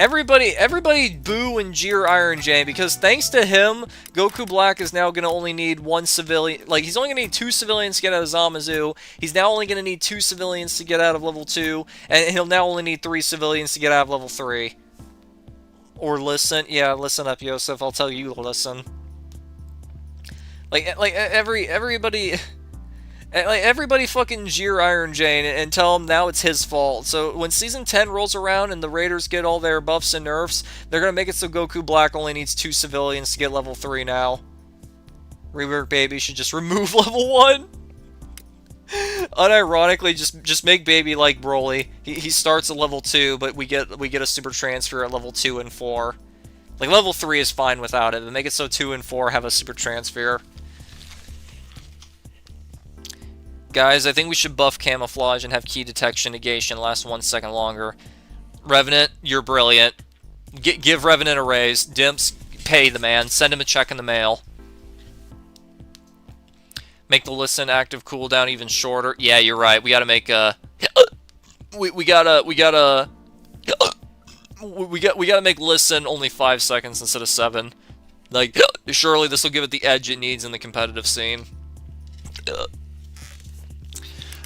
Everybody boo and jeer Iron Jane, because thanks to him, Goku Black is now going to only need 1 civilian. Like, he's only going to need 2 civilians to get out of Zamazu. He's now only going to need 2 civilians to get out of level 2. And he'll now only need 3 civilians to get out of level 3. Or listen. Yeah, listen up, Yosef. I'll tell you to listen. Like everybody... Like, everybody fucking jeer Iron Jane and tell him now it's his fault. So when Season 10 rolls around and the Raiders get all their buffs and nerfs, they're going to make it so Goku Black only needs 2 civilians to get level 3 now. Rework Baby should just remove level 1. Unironically, just make Baby like Broly. He starts at level 2, but we get a super transfer at level 2 and 4. Like, level 3 is fine without it, but make it so 2 and 4 have a super transfer. Guys, I think we should buff camouflage and have key detection negation last 1 second longer. Revenant, you're brilliant. Give Revenant a raise. Dimps, pay the man. Send him a check in the mail. Make the listen active cooldown even shorter. Yeah, you're right. We gotta make we gotta make listen only 5 seconds instead of 7. Like, surely this will give it the edge it needs in the competitive scene.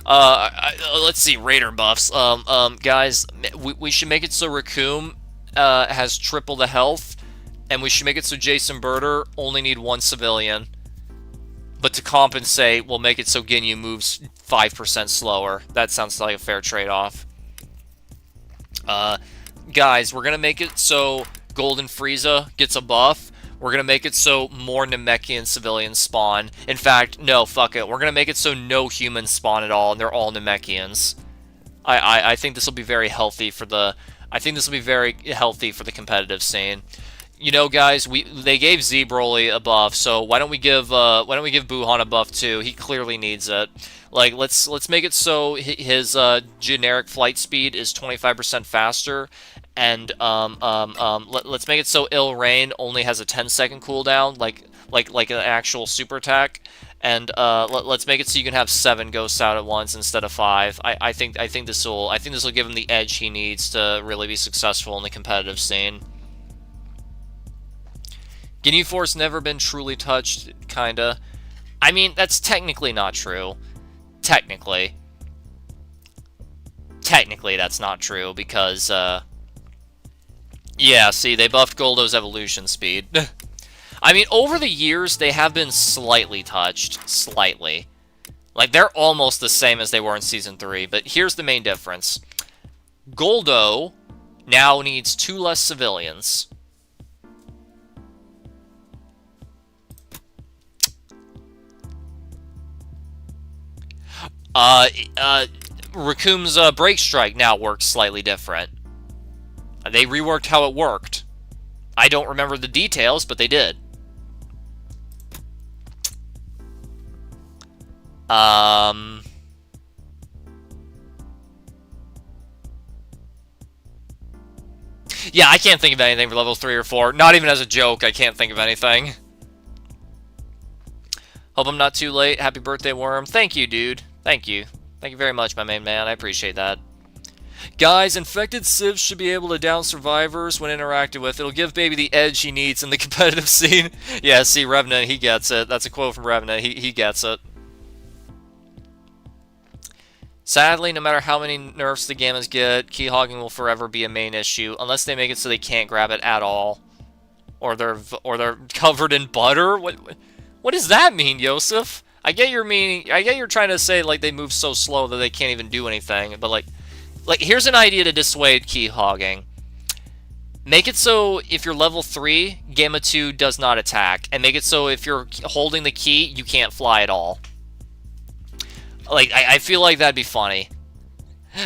Let's see, Raider buffs. Guys, we should make it so Raccoon has triple the health, and we should make it so Jason Birder only need 1 civilian. But to compensate, we'll make it so Ginyu moves 5% slower. That sounds like a fair trade-off. Guys, we're gonna make it so Golden Frieza gets a buff. We're going to make it so more Namekian civilians spawn. In fact, no, fuck it. We're going to make it so no humans spawn at all, and they're all Namekians. I think this will be very healthy for the... I think this will be very healthy for the competitive scene. you know, guys, they gave Z Broly a buff, so why don't we give Buhan a buff too? He clearly needs it. Like, let's make it so his generic flight speed is 25% faster, and let's make it so Ill Rain only has a 10-second cooldown, like an actual super attack, and let's make it so you can have 7 ghosts out at once instead of 5. I think this will give him the edge he needs to really be successful in the competitive scene. Ginyu Force never been truly touched, kinda. I mean, that's technically not true. Technically, that's not true, because, yeah, see, they buffed Goldo's evolution speed. I mean, over the years, they have been slightly touched. Slightly. Like, they're almost the same as they were in Season 3, but here's the main difference. Goldo now needs 2 less civilians. Raccoon's Break Strike now works slightly different. They reworked how it worked. I don't remember the details, but they did. Yeah, I can't think of anything for level 3 or 4. Not even as a joke, I can't think of anything. Hope I'm not too late. Happy birthday, Worm. Thank you, dude. Thank you. Thank you very much, my main man. I appreciate that. Guys, infected civs should be able to down survivors when interacted with. It'll give Baby the edge he needs in the competitive scene. Yeah, see, Revenant, he gets it. That's a quote from Revenant. He gets it. Sadly, no matter how many nerfs the Gammas get, key hogging will forever be a main issue, unless they make it so they can't grab it at all. Or they're covered in butter? What does that mean, Yosef? I get you're trying to say, like, they move so slow that they can't even do anything, but, like, here's an idea to dissuade key hogging. Make it so if you're level 3, Gamma 2 does not attack, and make it so if you're holding the key, you can't fly at all. Like, I feel like that'd be funny.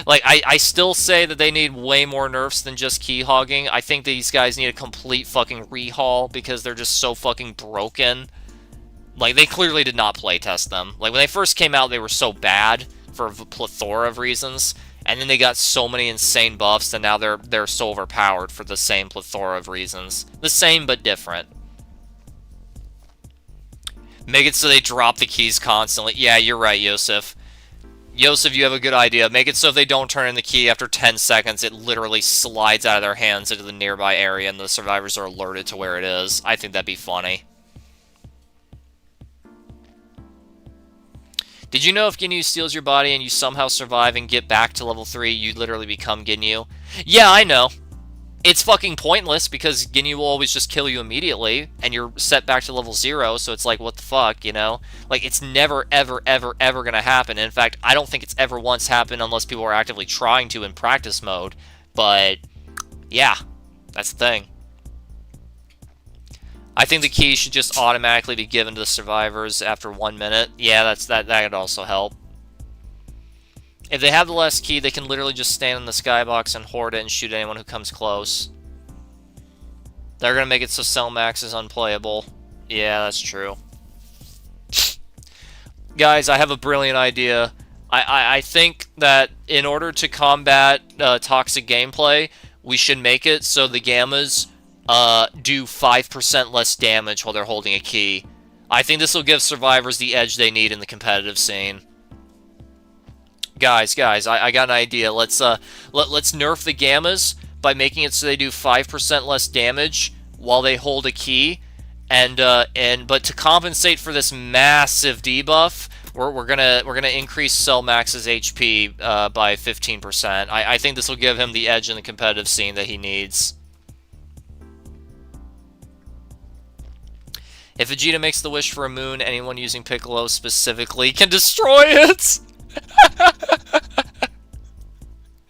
Like, I still say that they need way more nerfs than just key hogging. I think these guys need a complete fucking rehaul because they're just so fucking broken. Like, they clearly did not playtest them. Like, when they first came out, they were so bad for a plethora of reasons, and then they got so many insane buffs, and now they're so overpowered for the same plethora of reasons. The same, but different. Make it so they drop the keys constantly. Yeah, you're right, Yosef. Yosef, you have a good idea. Make it so if they don't turn in the key after 10 seconds, it literally slides out of their hands into the nearby area, and the survivors are alerted to where it is. I think that'd be funny. Did you know if Ginyu steals your body and you somehow survive and get back to level 3, you literally become Ginyu? Yeah, I know. It's fucking pointless because Ginyu will always just kill you immediately and you're set back to level 0, so it's like, what the fuck, you know? Like, it's never, ever, ever, ever gonna happen. In fact, I don't think it's ever once happened unless people are actively trying to in practice mode. But, yeah, that's the thing. I think the key should just automatically be given to the survivors after 1 minute. Yeah, that could also help. If they have the last key, they can literally just stand in the skybox and hoard it and shoot anyone who comes close. They're gonna make it so Cellmax is unplayable. Yeah, that's true. Guys, I have a brilliant idea. I think that in order to combat toxic gameplay, we should make it so the Gammas do 5% less damage while they're holding a key. I think this will give survivors the edge they need in the competitive scene. Guys, I got an idea. Let's nerf the Gammas by making it so they do 5% less damage while they hold a key, but to compensate for this massive debuff, we're gonna increase Cellmax's HP by 15%. I think this will give him the edge in the competitive scene that he needs. If Vegeta makes the wish for a moon, anyone using Piccolo specifically can destroy it!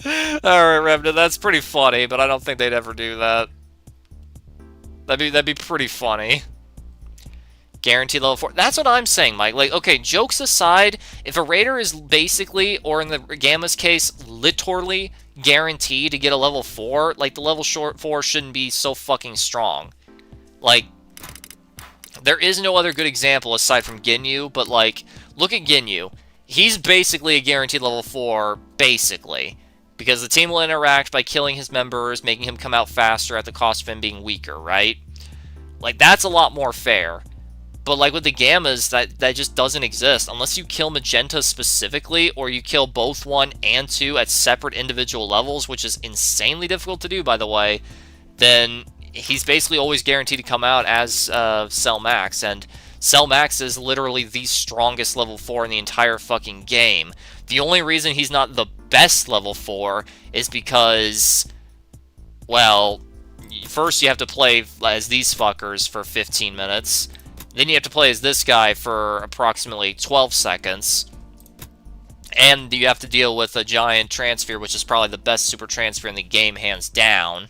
Alright, Revna, that's pretty funny, but I don't think they'd ever do that. That'd be pretty funny. Guaranteed level 4. That's what I'm saying, Mike. Like, okay, jokes aside, if a Raider is basically, or in the Gamma's case, literally guaranteed to get a level 4, like, the level 4 shouldn't be so fucking strong. Like, there is no other good example aside from Ginyu, but, like, look at Ginyu. He's basically a guaranteed level 4, basically. Because the team will interact by killing his members, making him come out faster at the cost of him being weaker, right? Like, that's a lot more fair. But, like, with the Gammas, that just doesn't exist. Unless you kill Magenta specifically, or you kill both 1 and 2 at separate individual levels, which is insanely difficult to do, by the way, then he's basically always guaranteed to come out as Cell Max, and Cell Max is literally the strongest level 4 in the entire fucking game. The only reason he's not the best level 4 is because, well, first you have to play as these fuckers for 15 minutes, then you have to play as this guy for approximately 12 seconds, and you have to deal with a giant transfer, which is probably the best super transfer in the game, hands down.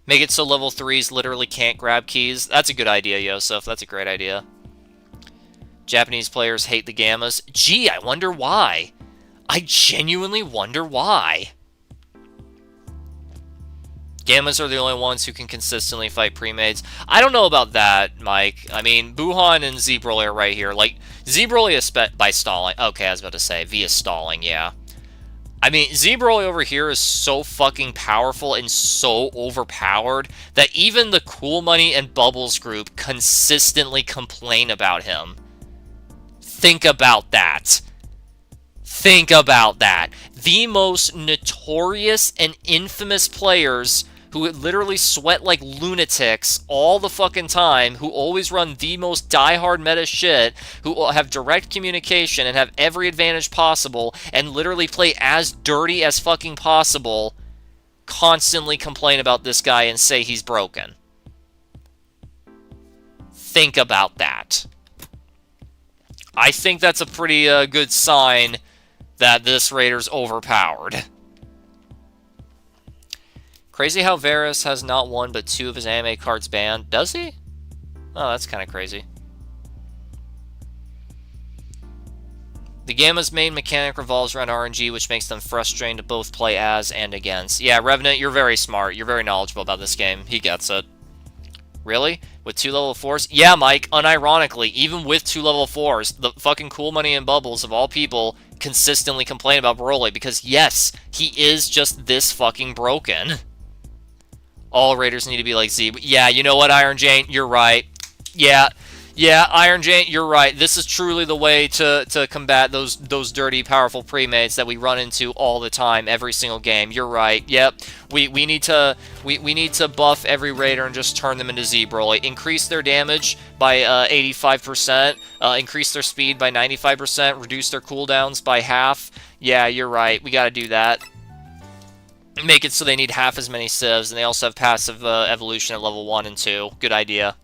Make it so level 3s literally can't grab keys. That's a good idea, Yosef. That's a great idea. Japanese players hate the Gammas. Gee, I wonder why. I genuinely wonder why. Gammas are the only ones who can consistently fight pre-mades. I don't know about that, Mike. I mean, Buhan and Z Broly are right here. Like, Z Broly is by stalling. Okay, I was about to say, via stalling, yeah. I mean, Z Broly over here is so fucking powerful and so overpowered that even the Cool Money and Bubbles group consistently complain about him. Think about that. Think about that. The most notorious and infamous players who literally sweat like lunatics all the fucking time, who always run the most diehard meta shit, who have direct communication and have every advantage possible, and literally play as dirty as fucking possible, constantly complain about this guy and say he's broken. Think about that. I think that's a pretty good sign that this Raider's overpowered. Crazy how Varus has not one but 2 of his anime cards banned. Does he? Oh, that's kind of crazy. The Gamma's main mechanic revolves around RNG, which makes them frustrating to both play as and against. Yeah, Revenant, you're very smart. You're very knowledgeable about this game. He gets it. Really? With 2 level 4s? Yeah, Mike, unironically, even with 2 level 4s, the fucking Cool Money and Bubbles, of all people, consistently complain about Broly, because yes, he is just this fucking broken. All Raiders need to be like Z. Yeah, you know what, Iron Jane? You're right. Yeah, Iron Jane, you're right. This is truly the way to combat those dirty, powerful pre-mates that we run into all the time, every single game. You're right. Yep. We need to buff every Raider and just turn them into Z Broly. Increase their damage by 85%. Increase their speed by 95%. Reduce their cooldowns by half. Yeah, you're right. We gotta do that. Make it so they need half as many civs, and they also have passive evolution at level 1 and 2. Good idea.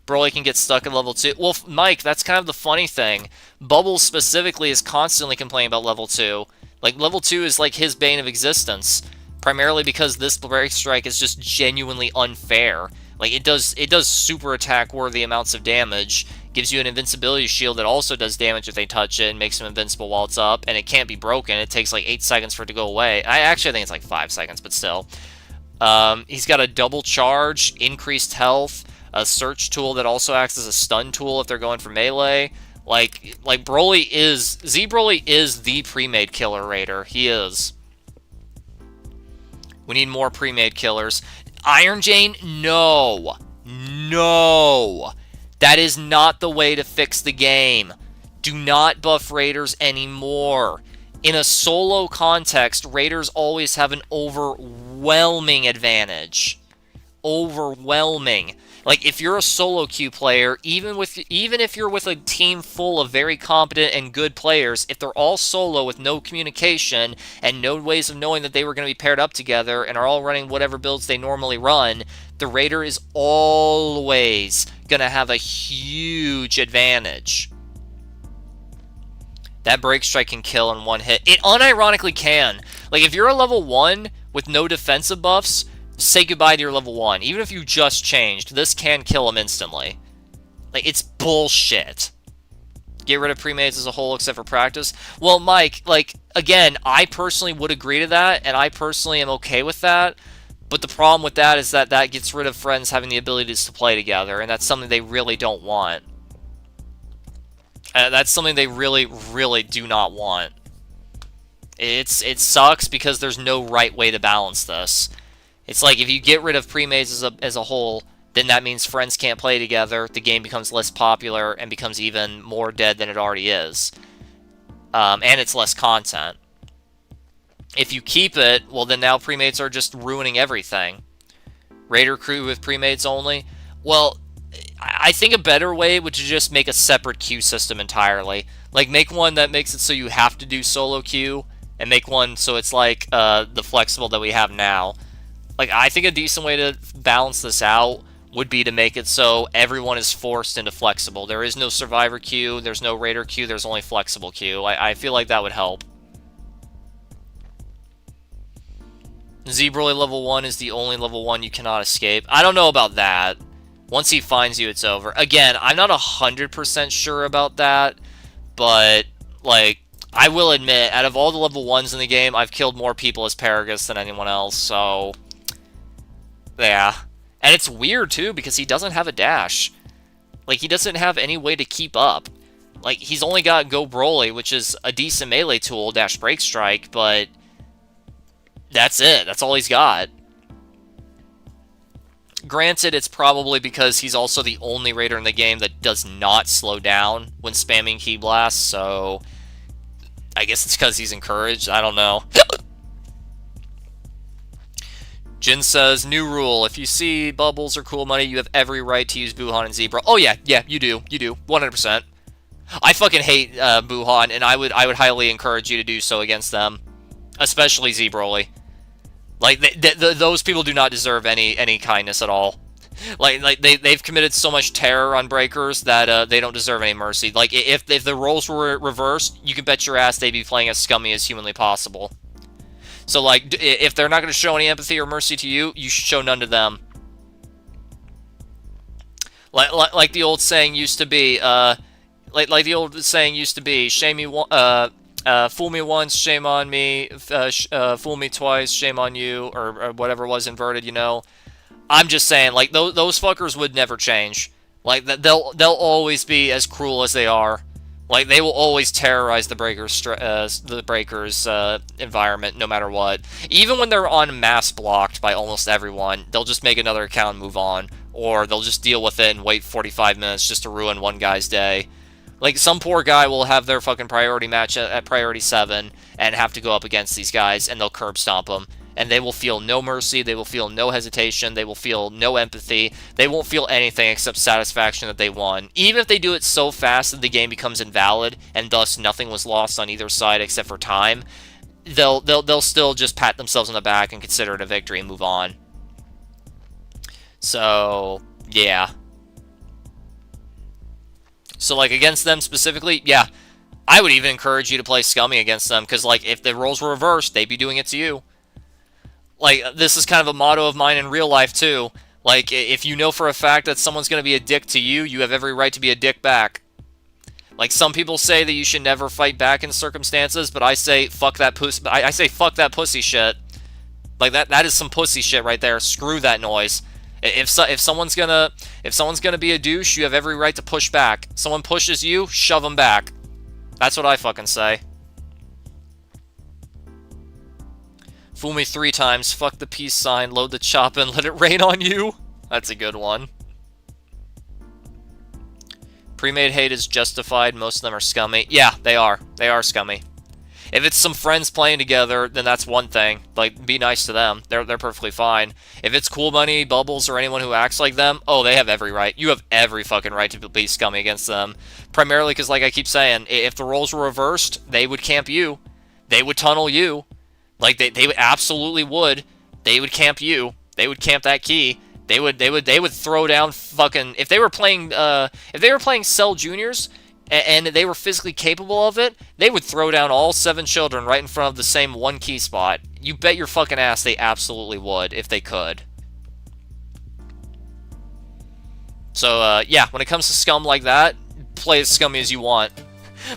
Broly can get stuck at level 2. Well, Mike, that's kind of the funny thing. Bubbles specifically is constantly complaining about level 2. Like, level 2 is like his bane of existence. Primarily because this Break Strike is just genuinely unfair. Like, it does super attack worthy amounts of damage. Gives you an invincibility shield that also does damage if they touch it and makes him invincible while it's up, and it can't be broken. It takes like 8 seconds for it to go away. I think it's like 5 seconds, but still. He's got a double charge, increased health, a search tool that also acts as a stun tool if they're going for melee. Like Broly is... Z Broly is the pre-made killer Raider. He is. We need more pre-made killers. Iron Jane? No. No. That is not the way to fix the game. Do not buff Raiders anymore. In a solo context, Raiders always have an overwhelming advantage. Overwhelming. Like, if you're a solo queue player, even if you're with a team full of very competent and good players, if they're all solo with no communication and no ways of knowing that they were going to be paired up together and are all running whatever builds they normally run, the Raider is always going to have a huge advantage. That Break Strike can kill in one hit. It unironically can. Like, if you're a level 1 with no defensive buffs, say goodbye to your level 1. Even if you just changed, this can kill him instantly. Like, it's bullshit. Get rid of pre-mades as a whole except for practice. Well, Mike, like, again, I personally would agree to that, and I personally am okay with that. But the problem with that is that that gets rid of friends having the abilities to play together, and that's something they really don't want. That's something they really, really do not want. It sucks because there's no right way to balance this. It's like if you get rid of pre-mades as a whole, then that means friends can't play together, the game becomes less popular, and becomes even more dead than it already is. And it's less content. If you keep it, well then now pre-mates are just ruining everything. Raider crew with pre-mates only? Well, I think a better way would to just make a separate queue system entirely. Like, make one that makes it so you have to do solo queue, and make one so it's like the flexible that we have now. Like, I think a decent way to balance this out would be to make it so everyone is forced into flexible. There is no survivor queue, there's no raider queue, there's only flexible queue. I feel like that would help. Z-Broly level 1 is the only level 1 you cannot escape. I don't know about that. Once he finds you, it's over. Again, I'm not 100% sure about that, but, like, I will admit, out of all the level 1s in the game, I've killed more people as Paragus than anyone else, so... yeah. And it's weird, too, because he doesn't have a dash. Like, he doesn't have any way to keep up. Like, he's only got Go Broly, which is a decent melee tool, dash break strike, but... that's it. That's all he's got. Granted, it's probably because he's also the only raider in the game that does not slow down when spamming Ki Blast, so... I guess it's because he's encouraged. I don't know. Jin says, new rule. If you see bubbles or cool money, you have every right to use Buhan and Z-Bro. Oh, yeah. Yeah, you do. You do. 100%. I fucking hate Buhan, and I would highly encourage you to do so against them. Especially Z-Broly. Like, those people do not deserve any kindness at all. Like they've committed so much terror on Breakers that they don't deserve any mercy. Like, if the roles were reversed, you can bet your ass they'd be playing as scummy as humanly possible. So, like, if they're not going to show any empathy or mercy to you, you should show none to them. Like the old saying used to be, like the old saying used to be, shame me fool me once, shame on me, fool me twice, shame on you, or whatever was inverted, you know. I'm just saying, like, those fuckers would never change. Like, they'll always be as cruel as they are. Like, they will always terrorize the Breakers environment, no matter what. Even when they're on mass blocked by almost everyone, they'll just make another account and move on. Or they'll just deal with it and wait 45 minutes just to ruin one guy's day. Like, some poor guy will have their fucking priority match at priority 7 and have to go up against these guys, and they'll curb stomp them. And they will feel no mercy, they will feel no hesitation, they will feel no empathy, they won't feel anything except satisfaction that they won. Even if they do it so fast that the game becomes invalid, and thus nothing was lost on either side except for time, they'll still just pat themselves on the back and consider it a victory and move on. So, yeah. So, like, against them specifically, yeah, I would even encourage you to play Scummy against them, because, like, if the roles were reversed, they'd be doing it to you. Like, this is kind of a motto of mine in real life, too. Like, if you know for a fact that someone's going to be a dick to you, you have every right to be a dick back. Like, some people say that you should never fight back in circumstances, but I say, fuck that pussy. I say, fuck that pussy shit. Like, that is some pussy shit right there. Screw that noise. If someone's gonna be a douche, you have every right to push back. Someone pushes you, shove them back. That's what I fucking say. Fool me 3 times, fuck the peace sign, load the chop and let it rain on you. That's a good one. Pre-made hate is justified, most of them are scummy. Yeah, they are. They are scummy. If it's some friends playing together, then that's one thing. Like, be nice to them. They're perfectly fine. If it's Cool Money, Bubbles, or anyone who acts like them, oh, they have every right. You have every fucking right to be scummy against them. Primarily because, like I keep saying, if the roles were reversed, they would camp you. They would tunnel you. Like, they absolutely would. They would camp you. They would camp that key. They would throw down fucking... If they were playing Cell Juniors... and they were physically capable of it, they would throw down all 7 children right in front of the same one key spot. You bet your fucking ass they absolutely would, if they could. So, yeah, when it comes to scum like that, play as scummy as you want.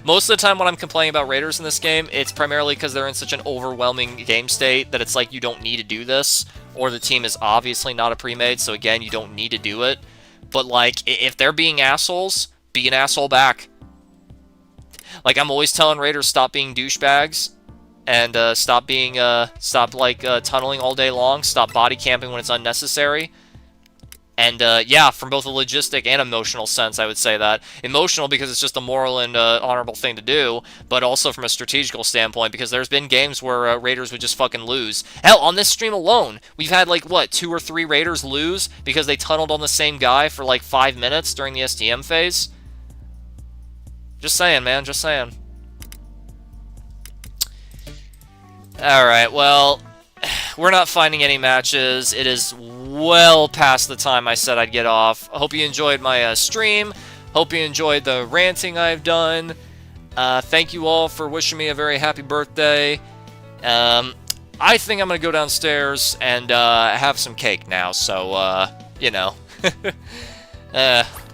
Most of the time when I'm complaining about Raiders in this game, it's primarily because they're in such an overwhelming game state that it's like you don't need to do this, or the team is obviously not a pre-made, so again, you don't need to do it. But, like, if they're being assholes, be an asshole back. Like, I'm always telling Raiders, stop being douchebags, and stop tunneling all day long, stop body camping when it's unnecessary. And, yeah, from both a logistic and emotional sense, I would say that. Emotional because it's just a moral and honorable thing to do, but also from a strategical standpoint, because there's been games where Raiders would just fucking lose. Hell, on this stream alone, we've had, like, what, 2 or 3 Raiders lose because they tunneled on the same guy for, like, 5 minutes during the STM phase? Just saying, man, just saying. Alright, well, we're not finding any matches. It is well past the time I said I'd get off. I hope you enjoyed my stream. Hope you enjoyed the ranting I've done. Thank you all for wishing me a very happy birthday. I think I'm going to go downstairs and have some cake now, so, you know.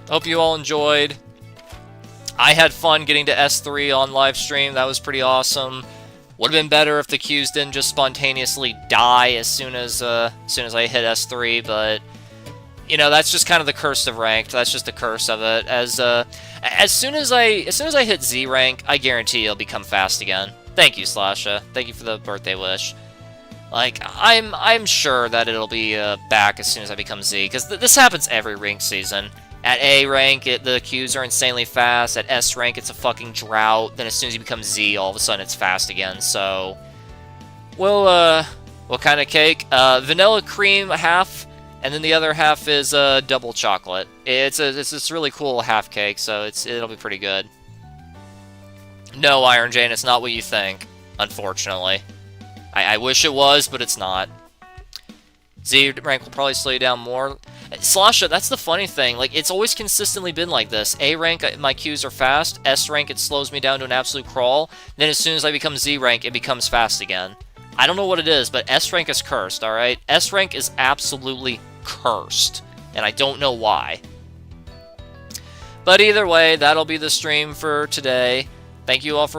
Hope you all enjoyed. I had fun getting to S3 on live stream. That was pretty awesome. Would have been better if the queues didn't just spontaneously die as soon as I hit S3, but you know, that's just kind of the curse of ranked. That's just the curse of it. As soon as I hit Z rank, I guarantee it'll become fast again. Thank you, Slasha. Thank you for the birthday wish. Like, I'm sure that it'll be back as soon as I become Z, because this happens every rank season. At A rank, the queues are insanely fast. At S rank, it's a fucking drought. Then as soon as you become Z, all of a sudden it's fast again. So, well, what kind of cake? Vanilla cream half, and then the other half is double chocolate. It's this really cool half cake, so it'll be pretty good. No, Iron Jane, it's not what you think, unfortunately. I wish it was, but it's not. Z rank will probably slow you down more. Slasha, that's the funny thing. Like, it's always consistently been like this. A rank, my queues are fast. S rank, it slows me down to an absolute crawl. Then as soon as I become Z rank, it becomes fast again. I don't know what it is, but S rank is cursed, alright? S rank is absolutely cursed. And I don't know why. But either way, that'll be the stream for today. Thank you all for